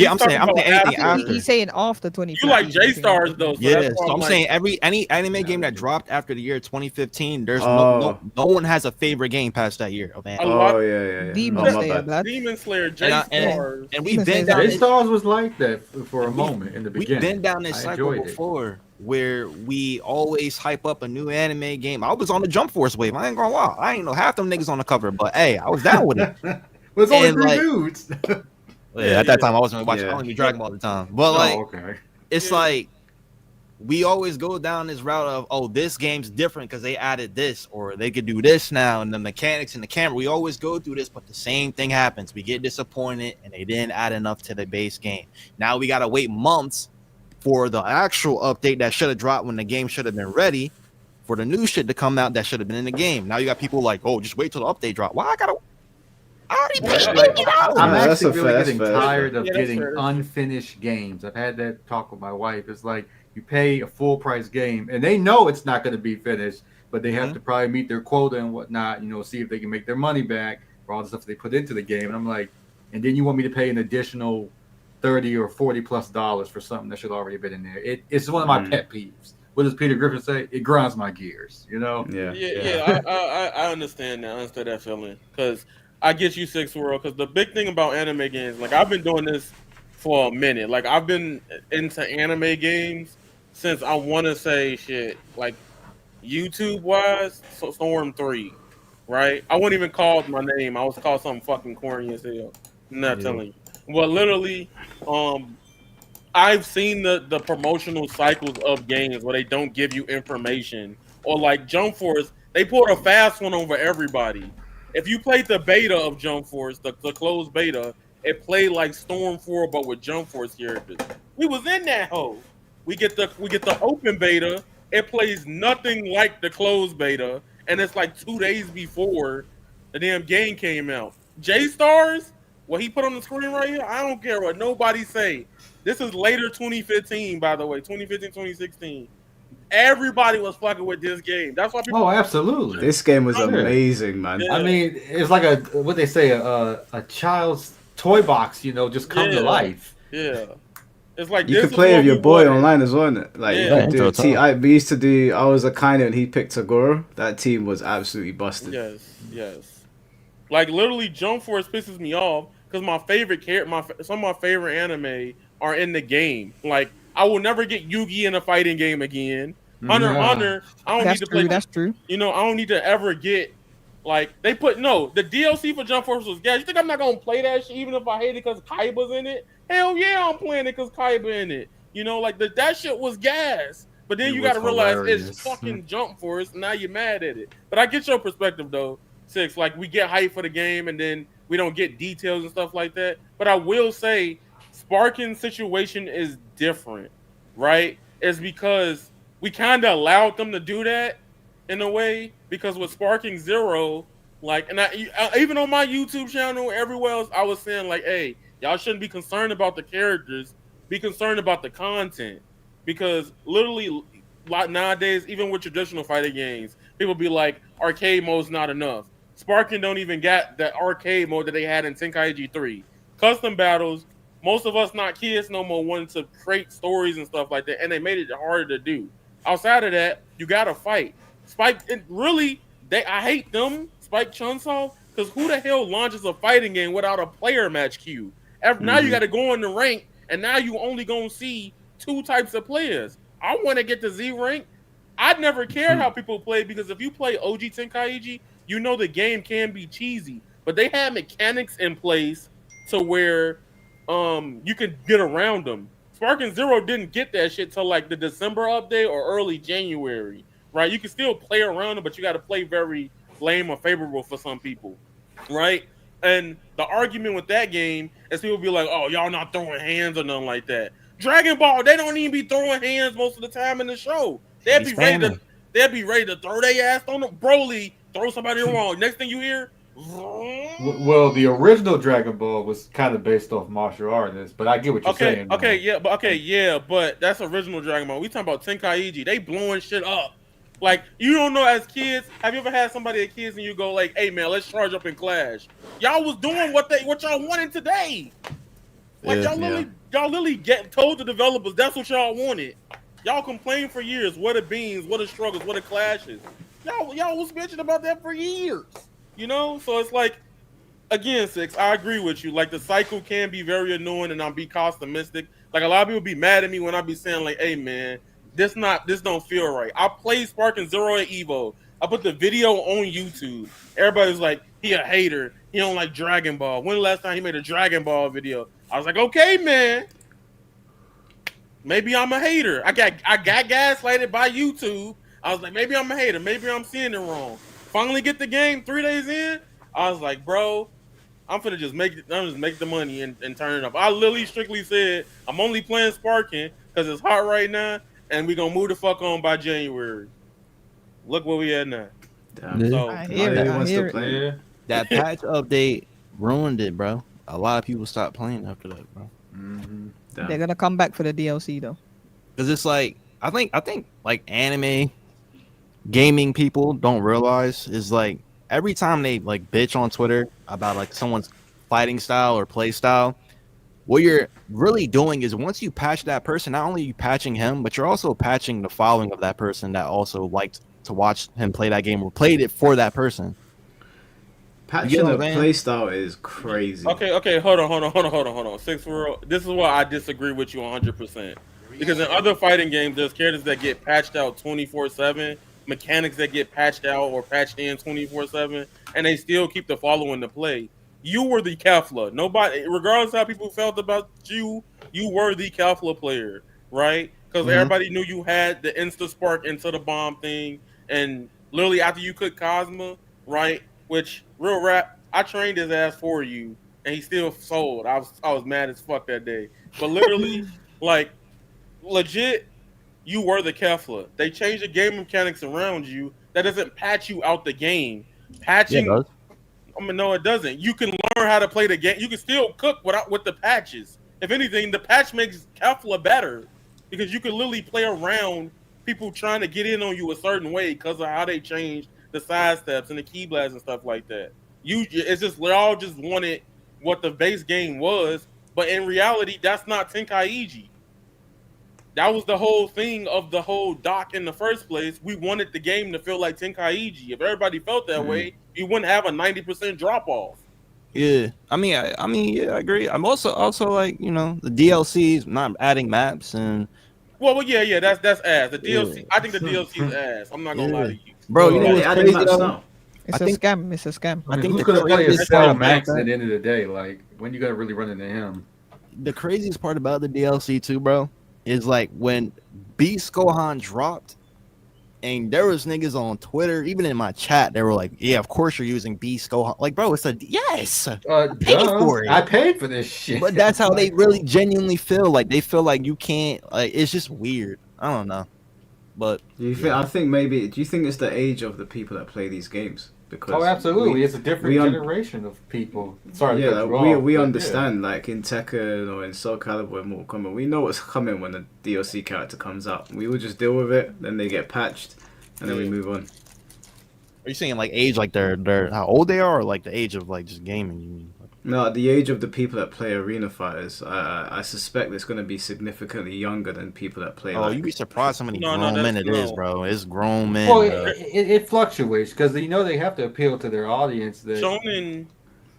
I'm saying anything after. He's saying after 2015. You like J Stars though. So so I'm saying any anime game that dropped after the year 2015, there's no one has a favorite game past that year of anime. Yeah. Demon Slayer, J Stars, and we've been J Stars was like that for a moment in the beginning. We've been down this cycle before where we always hype up a new anime game. I was on the Jump Force wave. I ain't gonna lie. I ain't know half them niggas on the cover, but hey, I was down with it. Well, it's only 3 dudes. Yeah, at that time I wasn't really watching. I only Dragon Ball at the time, but it's like we always go down this route of this game's different because they added this or they could do this now and the mechanics and the camera. We always go through this, but the same thing happens. We get disappointed and they didn't add enough to the base game. Now we gotta wait months for the actual update that should have dropped when the game should have been ready for the new shit to come out that should have been in the game. Now you got people like, oh, just wait till the update drop. Why I gotta? I'm that's actually a really fair- getting that's fair. tired of Yeah, that's getting fair, that's unfinished games. I've had that talk with my wife. It's like you pay a full price game and they know it's not going to be finished, but they have to probably meet their quota and whatnot, see if they can make their money back for all the stuff they put into the game. And I'm like, and then you want me to pay an additional $30 or $40+ for something that should already been in there. It's one of my pet peeves. What does Peter Griffin say? It grinds my gears, Yeah. I understand that. I understand that feeling because I get you, Six World. Because the big thing about anime games, like I've been doing this for a minute. Like I've been into anime games since I want to say shit. Like YouTube wise, Storm 3, right? I wouldn't even call my name. I was called something fucking corny as hell. I'm not telling you. Well, literally, I've seen the promotional cycles of games where they don't give you information. Or like Jump Force, they pulled a fast one over everybody. If you played the beta of Jump Force, the closed beta, it played like Storm 4 but with Jump Force characters. We was in that hole. We get the open beta, it plays nothing like the closed beta, and it's like 2 days before the damn game came out. J-Stars, what he put on the screen right here, I don't care what nobody say. This is later 2015, by the way, 2015, 2016. Everybody was fucking with this game. That's why people. Oh, absolutely. This game was amazing, man. Yeah. I mean, it's like what they say, a child's toy box, just come to life. Yeah. It's like You this could is play what with your we boy wanted. online as well, innit? Like you Yeah. could do a team. We used to do. I was a kind and he picked Tagoro. That team was absolutely busted. Yes. Like literally, Jump Force pisses me off because my favorite some of my favorite anime are in the game. Like I will never get Yugi in a fighting game again. Hunter x Hunter, I don't need to play. That's true. I don't need to ever get like the DLC for Jump Force was gas. You think I'm not gonna play that shit even if I hate it because Kaiba's in it? Hell yeah, I'm playing it because Kaiba in it. That shit was gas. But then you gotta realize it's fucking Jump Force. Now you're mad at it. But I get your perspective though, Six. Like we get hype for the game and then we don't get details and stuff like that. But I will say, Sparkin's situation is different, right? It's because we kind of allowed them to do that in a way because with Sparking Zero, like, and even on my YouTube channel, everywhere else, I was saying like, hey, y'all shouldn't be concerned about the characters, be concerned about the content, because literally, like nowadays, even with traditional fighting games, people be like, arcade mode's not enough. Sparking don't even got that arcade mode that they had in Tenkaichi 3. Custom battles, most of us not kids no more wanting to create stories and stuff like that, and they made it harder to do. Outside of that, you gotta fight. Spike, I hate them, Spike Chunsoft, because who the hell launches a fighting game without a player match queue? Now you gotta go in the rank, and now you only gonna see 2 types of players. I want to get to Z rank. I'd never cared how people play because if you play OG Tenkaichi, you know the game can be cheesy, but they have mechanics in place to where you can get around them. Sparking Zero didn't get that shit till like the December update or early January, right? You can still play around them, but you got to play very lame or favorable for some people, right? And the argument with that game is people be like, oh, y'all not throwing hands or nothing like that. Dragon Ball, they don't even be throwing hands most of the time in the show. They'd be ready to throw their ass on them. Broly, throw somebody wrong. Next thing you hear, Well, the original Dragon Ball was kind of based off martial artists, but I get what you're saying. But that's original Dragon Ball. We talking about Tenkaichi. They blowing shit up. Like, you don't know as kids, have you ever had somebody as kids and you go like, hey man, let's charge up and clash? Y'all was doing what y'all wanted today. Like y'all literally told the developers that's what y'all wanted. Y'all complained for years. What are beans? What are struggles? What are clashes? Y'all was bitching about that for years. So it's like, again, Six, I agree with you. Like the cycle can be very annoying and I'll be costumistic. Like a lot of people be mad at me when I be saying like, hey man, this don't feel right. I played Sparking Zero at Evo. I put the video on YouTube. Everybody's like, he a hater. He don't like Dragon Ball. When the last time he made a Dragon Ball video? I was like, okay, man. Maybe I'm a hater. I got gaslighted by YouTube. I was like, maybe I'm a hater. Maybe I'm seeing it wrong. Finally get the game 3 days in. I was like, bro, I'm just make the money and turn it up. I literally strictly said I'm only playing Sparking because it's hot right now, and we gonna move the fuck on by January. look where we at now. Damn. So I hear it. I hear it. That patch update ruined it, bro. A lot of people stopped playing after that, bro. They're gonna come back for the DLC though. Because it's like I think like anime gaming people don't realize is like every time they like bitch on Twitter about like someone's fighting style or play style, what you're really doing is once you patch that person, not only are you patching him, but you're also patching the following of that person that also liked to watch him play that game or played it for that person. Patching the play style is crazy. Okay, hold on. Six World. This is why I disagree with you 100%. Because in other fighting games, there's characters that get patched out 24/7, mechanics that get patched out or patched in 24/7, and they still keep the following to play. You were the Kefla. Nobody, regardless of how people felt about you, you were the Kefla player, right? Because everybody knew you had the insta spark into the bomb thing, and literally after you could Cosma, right? Which real rap, I trained his ass for you, and he still sold. I was mad as fuck that day, but literally, like, legit, you were the Kefla. They changed the game mechanics around you. That doesn't patch you out the game. Patching. Yeah, it does. I mean, no, it doesn't. You can learn how to play the game. You can still cook with the patches. If anything, the patch makes Kefla better because you can literally play around people trying to get in on you a certain way because of how they changed the side steps and the key blasts and stuff like that. It's just we all just wanted what the base game was, but in reality, that's not Tenkaichi. That was the whole thing of the whole doc in the first place. We wanted the game to feel like Tenkaichi. If everybody felt that way, you wouldn't have a 90% drop off. Yeah, I mean, yeah, I agree. I'm also like, you know, the DLCs not adding maps and. Well, yeah, that's ass. The DLC, yeah. I think the DLC is ass. I'm not gonna lie to you, bro. You know what's crazy though? It's a scam. It's a scam. I think who's gonna play a sell Max at the end of the day? Like, when you gotta really run into him? The craziest part about the DLC too, bro, is like when Beast Gohan dropped, and there was niggas on Twitter, even in my chat, they were like, "Yeah, of course you're using Beast Gohan." Like, bro, it's yes, paid for it. I paid for this shit. But that's how they really genuinely feel. Like they feel like you can't. Like it's just weird. I don't know. But I think maybe. Do you think it's the age of the people that play these games? Because absolutely, it's a different generation of people. Sorry, yeah, we understand. Like in Tekken or in Soul Calibur and Mortal Kombat, we know what's coming when the DLC character comes up. We will just deal with it. Then they get patched, and then we move on. Are you saying like age, like they're how old they are, or like the age of like just gaming? You mean? No, the age of the people that play arena fighters. I suspect it's going to be significantly younger than people that play. Oh, you'd be surprised how many grown men it is, bro. It's grown men. Well, it fluctuates because you know they have to appeal to their audience. Shonen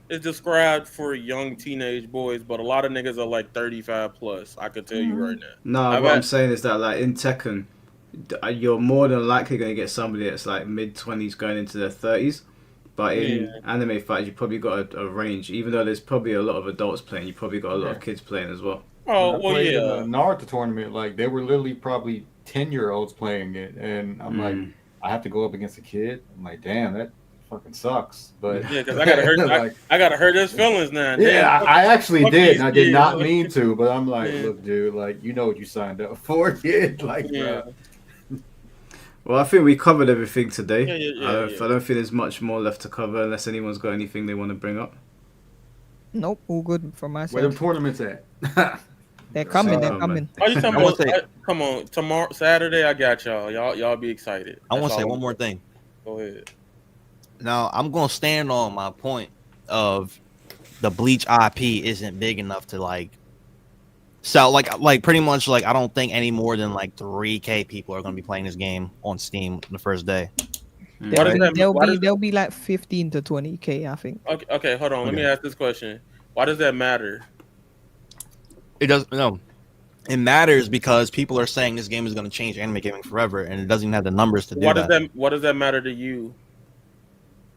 is described for young teenage boys, but a lot of niggas are like 35 plus. I could tell you right now. No, what I'm saying is that like in Tekken, you're more than likely going to get somebody that's like mid-20s going into their 30s. But in anime fights, you probably got a range. Even though there's probably a lot of adults playing, you probably got a lot of kids playing as well. Oh, well, yeah. In the Naruto tournament, like they were literally probably 10-year-olds playing it, and I'm like, I have to go up against a kid. I'm like, damn, that fucking sucks. But yeah, because I gotta hurt, like, I gotta hurt his feelings now. Yeah, I actually did. And I did not mean to, but I'm like, look, dude, like you know what you signed up for, kid. Like, bro. Well, I think we covered everything today. I don't think there's much more left to cover unless anyone's got anything they want to bring up. Nope, all good from my side. Where the tournaments at? They're coming. They're coming. Are you talking about? Come on, tomorrow, Saturday. I got y'all. Y'all be excited. I want to say one more thing. Go ahead. Now I'm gonna stand on my point of the Bleach IP isn't big enough to like. So like pretty much like I don't think any more than like 3K people are gonna be playing this game on Steam the first day. There'll be like 15 to 20K, I think. Okay, hold on. Let me ask this question. Why does that matter? It doesn't. No, it matters because people are saying this game is gonna change anime gaming forever, and it doesn't even have the numbers to do that. Why does that matter to you?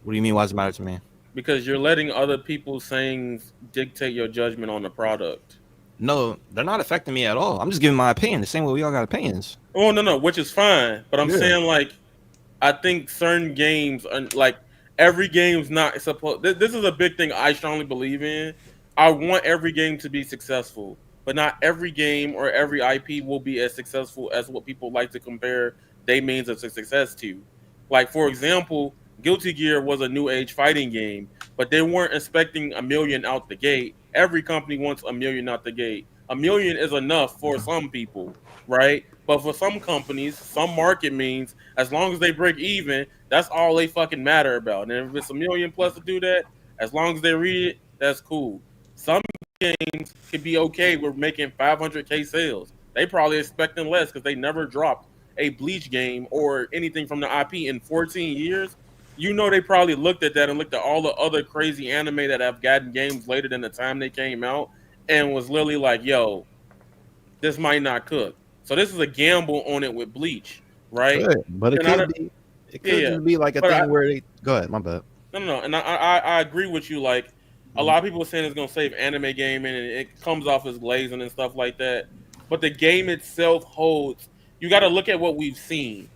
What do you mean? Why does it matter to me? Because you're letting other people's sayings dictate your judgment on the product. No, they're not affecting me at all. I'm just giving my opinion. The same way we all got opinions. Oh no, which is fine. But I'm saying like, I think certain games are like every game's not supposed. This is a big thing I strongly believe in. I want every game to be successful, but not every game or every IP will be as successful as what people like to compare their means of success to. Like, for example, Guilty Gear was a new age fighting game, but they weren't expecting a million out the gate. Every company wants a million out the gate. A million is enough for some people, right? But for some companies, some market means as long as they break even, that's all they fucking matter about. And if it's a million plus to do that, as long as they read it, that's cool. Some games could be okay with making 500K sales. They probably expecting less because they never dropped a Bleach game or anything from the IP in 14 years. You know, they probably looked at that and looked at all the other crazy anime that have gotten games later than the time they came out and was literally like, yo, this might not cook. So this is a gamble on it with Bleach, right? Good, but it And could be. It could just be like a But thing where they go ahead. My bad. no. And I agree with you. Like, a lot of people are saying it's gonna save anime gaming and it comes off as glazing and stuff like that. But the game itself holds. You got to look at what we've seen,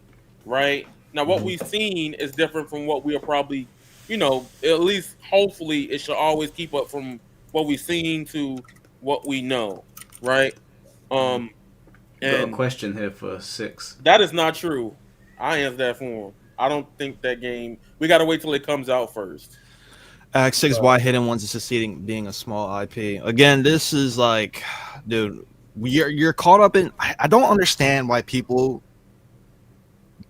right? Now, what we've seen is different from what we are probably, you know, at least hopefully it should always keep up from what we've seen to what we know, right? Got a And question here for 6. that is not true. I answered that for him. I don't think that game. We got to wait till it comes out first. Act 6 why Hidden Ones is succeeding being a small IP. Again, this is like, dude, you're caught up in. I don't understand why people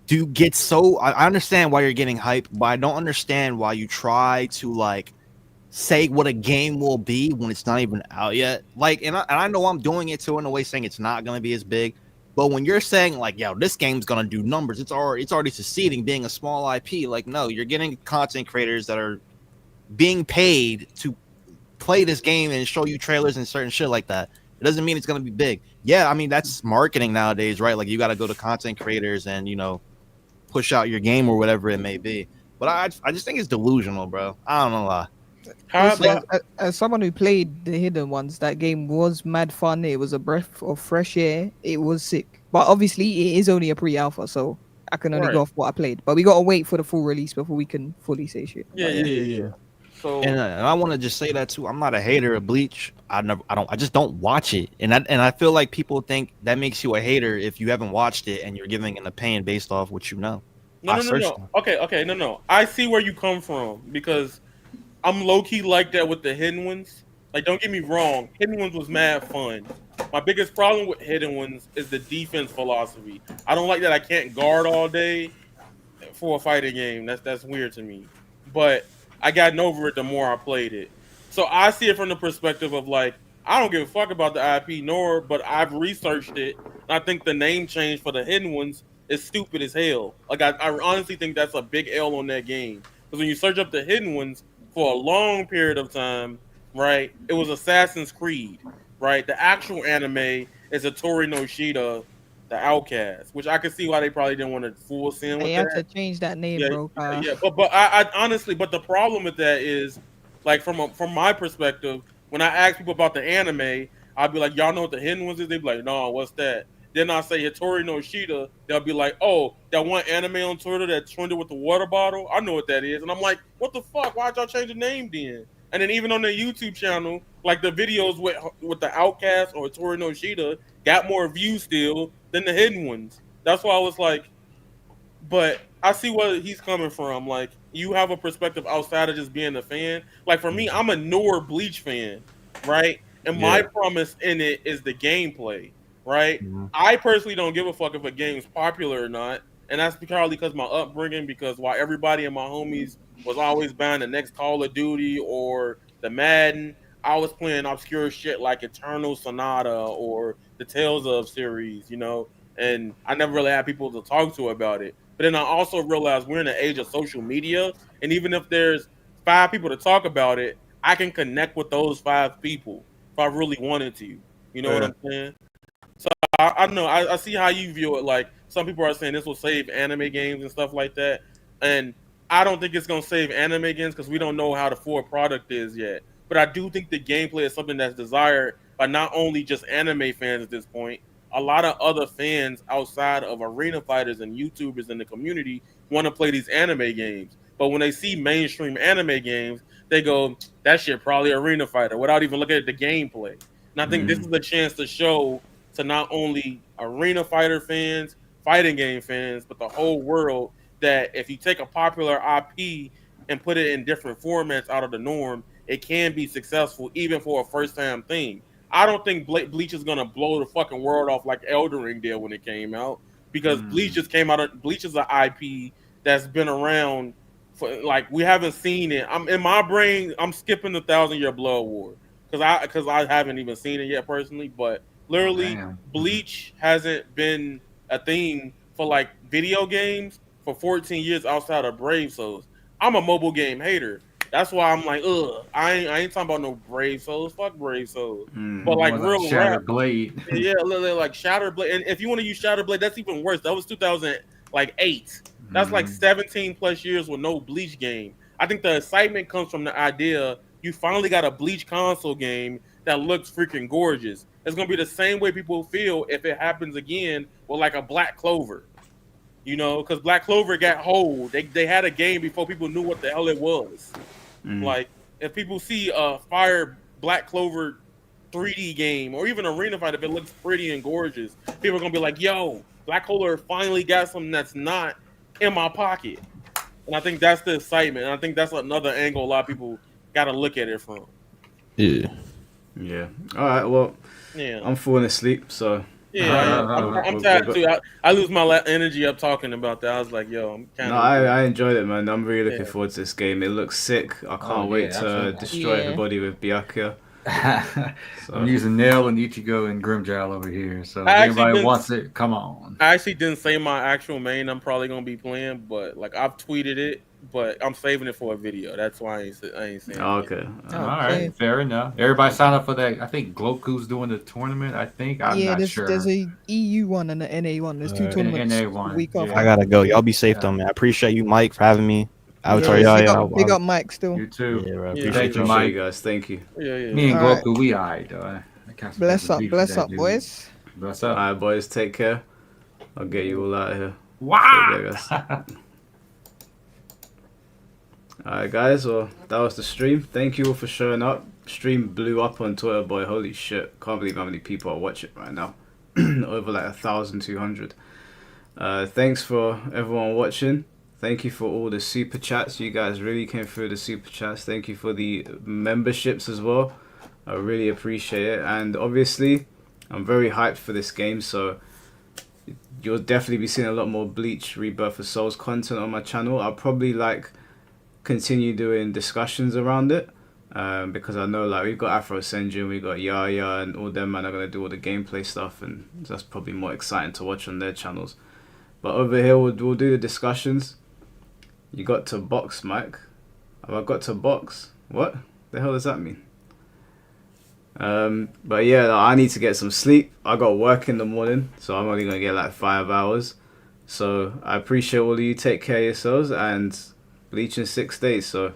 do get so. I understand why you're getting hype, but I don't understand why you try to like say what a game will be when it's not even out yet. Like, and I know I'm doing it too in a way, saying it's not going to be as big. But when you're saying like, yo, this game's gonna do numbers, it's already succeeding being a small IP. Like, no, you're getting content creators that are being paid to play this game and show you trailers and certain shit like that. It doesn't mean it's gonna be big. Yeah, I mean that's marketing nowadays, right? Like you got to go to content creators and push out your game or whatever it may be. But I just think it's delusional, bro. I don't know why. As someone who played the Hidden Ones, that game was mad fun. It was a breath of fresh air. It was sick. But obviously, it is only a pre-alpha, so I can only go off what I played. But we gotta wait for the full release before we can fully say shit. Yeah. So and I want to just say that too. I'm not a hater of Bleach. I just don't watch it, and I feel like people think that makes you a hater if you haven't watched it and you're giving an opinion based off what you know. No. Okay, no. I see where you come from because I'm low key like that with the Hidden Ones. Like, don't get me wrong, Hidden Ones was mad fun. My biggest problem with Hidden Ones is the defense philosophy. I don't like that I can't guard all day for a fighting game. That's weird to me. But I gotten over it the more I played it. So I see it from the perspective of like, I don't give a fuck about the IP, but I've researched it. And I think the name change for the Hidden Ones is stupid as hell. Like, I honestly think that's a big L on that game. Because when you search up the Hidden Ones for a long period of time, right, it was Assassin's Creed, right? The actual anime is a Tori Noshida, the Outcast, which I could see why they probably didn't want to fool sin with They that. had to change that name, bro. Yeah. But I honestly, but the problem with that is, like, from my perspective, when I ask people about the anime, I'd be like, y'all know what the Hidden Ones is? They'd be like, no, what's that? Then I say Hitori no Shida, they'll be like, oh, that one anime on Twitter that trended with the water bottle? I know what that is. And I'm like, what the fuck? Why'd y'all change the name then? And then even on their YouTube channel, like the videos with the Outcast or Hitori no Shida got more views still than the Hidden Ones. That's why I was like, but I see where he's coming from. Like, you have a perspective outside of just being a fan. Like, for me, I'm a newer Bleach fan, right? And my promise in it is the gameplay, right? I personally don't give a fuck if a game's popular or not. And that's probably because my upbringing, because while everybody and my homies was always buying the next Call of Duty or the Madden, I was playing obscure shit like Eternal Sonata or the Tales of series, and I never really had people to talk to about it. But then I also realized we're in an age of social media, and even if there's 5 people to talk about it, I can connect with those 5 people if I really wanted to. You know what I'm saying? So I know I see how you view it. Like, some people are saying this will save anime games and stuff like that, and I don't think it's gonna save anime games because we don't know how the full product is yet. But I do think the gameplay is something that's desired by not only just anime fans at this point. A lot of other fans outside of arena fighters and YouTubers in the community want to play these anime games. But when they see mainstream anime games, they go, that shit probably arena fighter, without even looking at the gameplay. And I think this is a chance to show to not only arena fighter fans, fighting game fans, but the whole world that if you take a popular IP and put it in different formats out of the norm, it can be successful even for a first-time thing. I don't think Bleach is gonna blow the fucking world off like Elden Ring did when it came out, because Bleach just came out. Bleach is an IP that's been around for, like, we haven't seen it. I'm in my brain. I'm skipping the 1,000-Year Blood War because I haven't even seen it yet personally. But literally, Bleach hasn't been a thing for like video games for 14 years outside of Brave Souls. I'm a mobile game hater. That's why I'm like, ugh, I ain't talking about no Brave Souls. Fuck Brave Souls. But like real Shattered rap, Blade. yeah, literally like Shattered Blade. And if you want to use Shattered Blade, that's even worse. That was 2008. That's like 17 plus years with no Bleach game. I think the excitement comes from the idea you finally got a Bleach console game that looks freaking gorgeous. It's gonna be the same way people feel if it happens again with like a Black Clover. You know, because Black Clover got hold. They had a game before people knew what the hell it was. Like, if people see a Fire Black Clover 3D game or even Arena Fight, if it looks pretty and gorgeous, people are gonna be like, yo, Black Clover finally got something that's not in my pocket. And I think that's the excitement. And I think that's another angle a lot of people gotta look at it from. Yeah. All right. Well, yeah, I'm falling asleep, so. Yeah, I'm tired too. I lose my energy up talking about that. I was like, yo, I'm kind of. No, I enjoyed it, man. I'm really looking forward to this game. It looks sick. I can't wait to destroy everybody with Byakuya. I'm using Nail and Ichigo and Grimjowl over here. So if anybody wants it, come on. I actually didn't say my actual main I'm probably gonna be playing, but like I've tweeted it, but I'm saving it for a video. That's why I ain't saying it. Okay. All right, fair enough. Everybody sign up for that. I think Gloku's doing the tournament. I think I'm not sure. There's a EU one and an NA one. There's two tournaments. NA one. Week off. I gotta go. Y'all be safe though, man. I appreciate you, Mike, for having me. I would tell y'all. Big up Mike still. You too. Yeah, right. Appreciate you, Mike. Guys, thank you. Me and Gloku, we alright though. Bless up, boys. Bless up. All right, boys. Take care. I'll get you all out of here. Wow. Alright, guys. Well, that was the stream. Thank you all for showing up. Stream blew up on Twitter, boy. Holy shit! Can't believe how many people are watching right now. Over like 1,200. Thanks for everyone watching. Thank you for all the super chats. You guys really came through the super chats. Thank you for the memberships as well. I really appreciate it. And obviously, I'm very hyped for this game. So you'll definitely be seeing a lot more Bleach Rebirth of Souls content on my channel. I'll probably continue doing discussions around it. Because I know we've got Afro, Senju, we've got Yaya, and all them man are going to do all the gameplay stuff. And that's probably more exciting to watch on their channels. But over here, we'll do the discussions. You got to box, Mike. Have I got to box? What the hell does that mean? But yeah, I need to get some sleep. I got work in the morning, so I'm only gonna get 5 hours. So I appreciate all of you. Take care of yourselves, and Bleach in 6 days. So.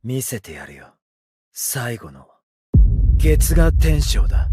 見せてやるよ。最後の月牙天章だ。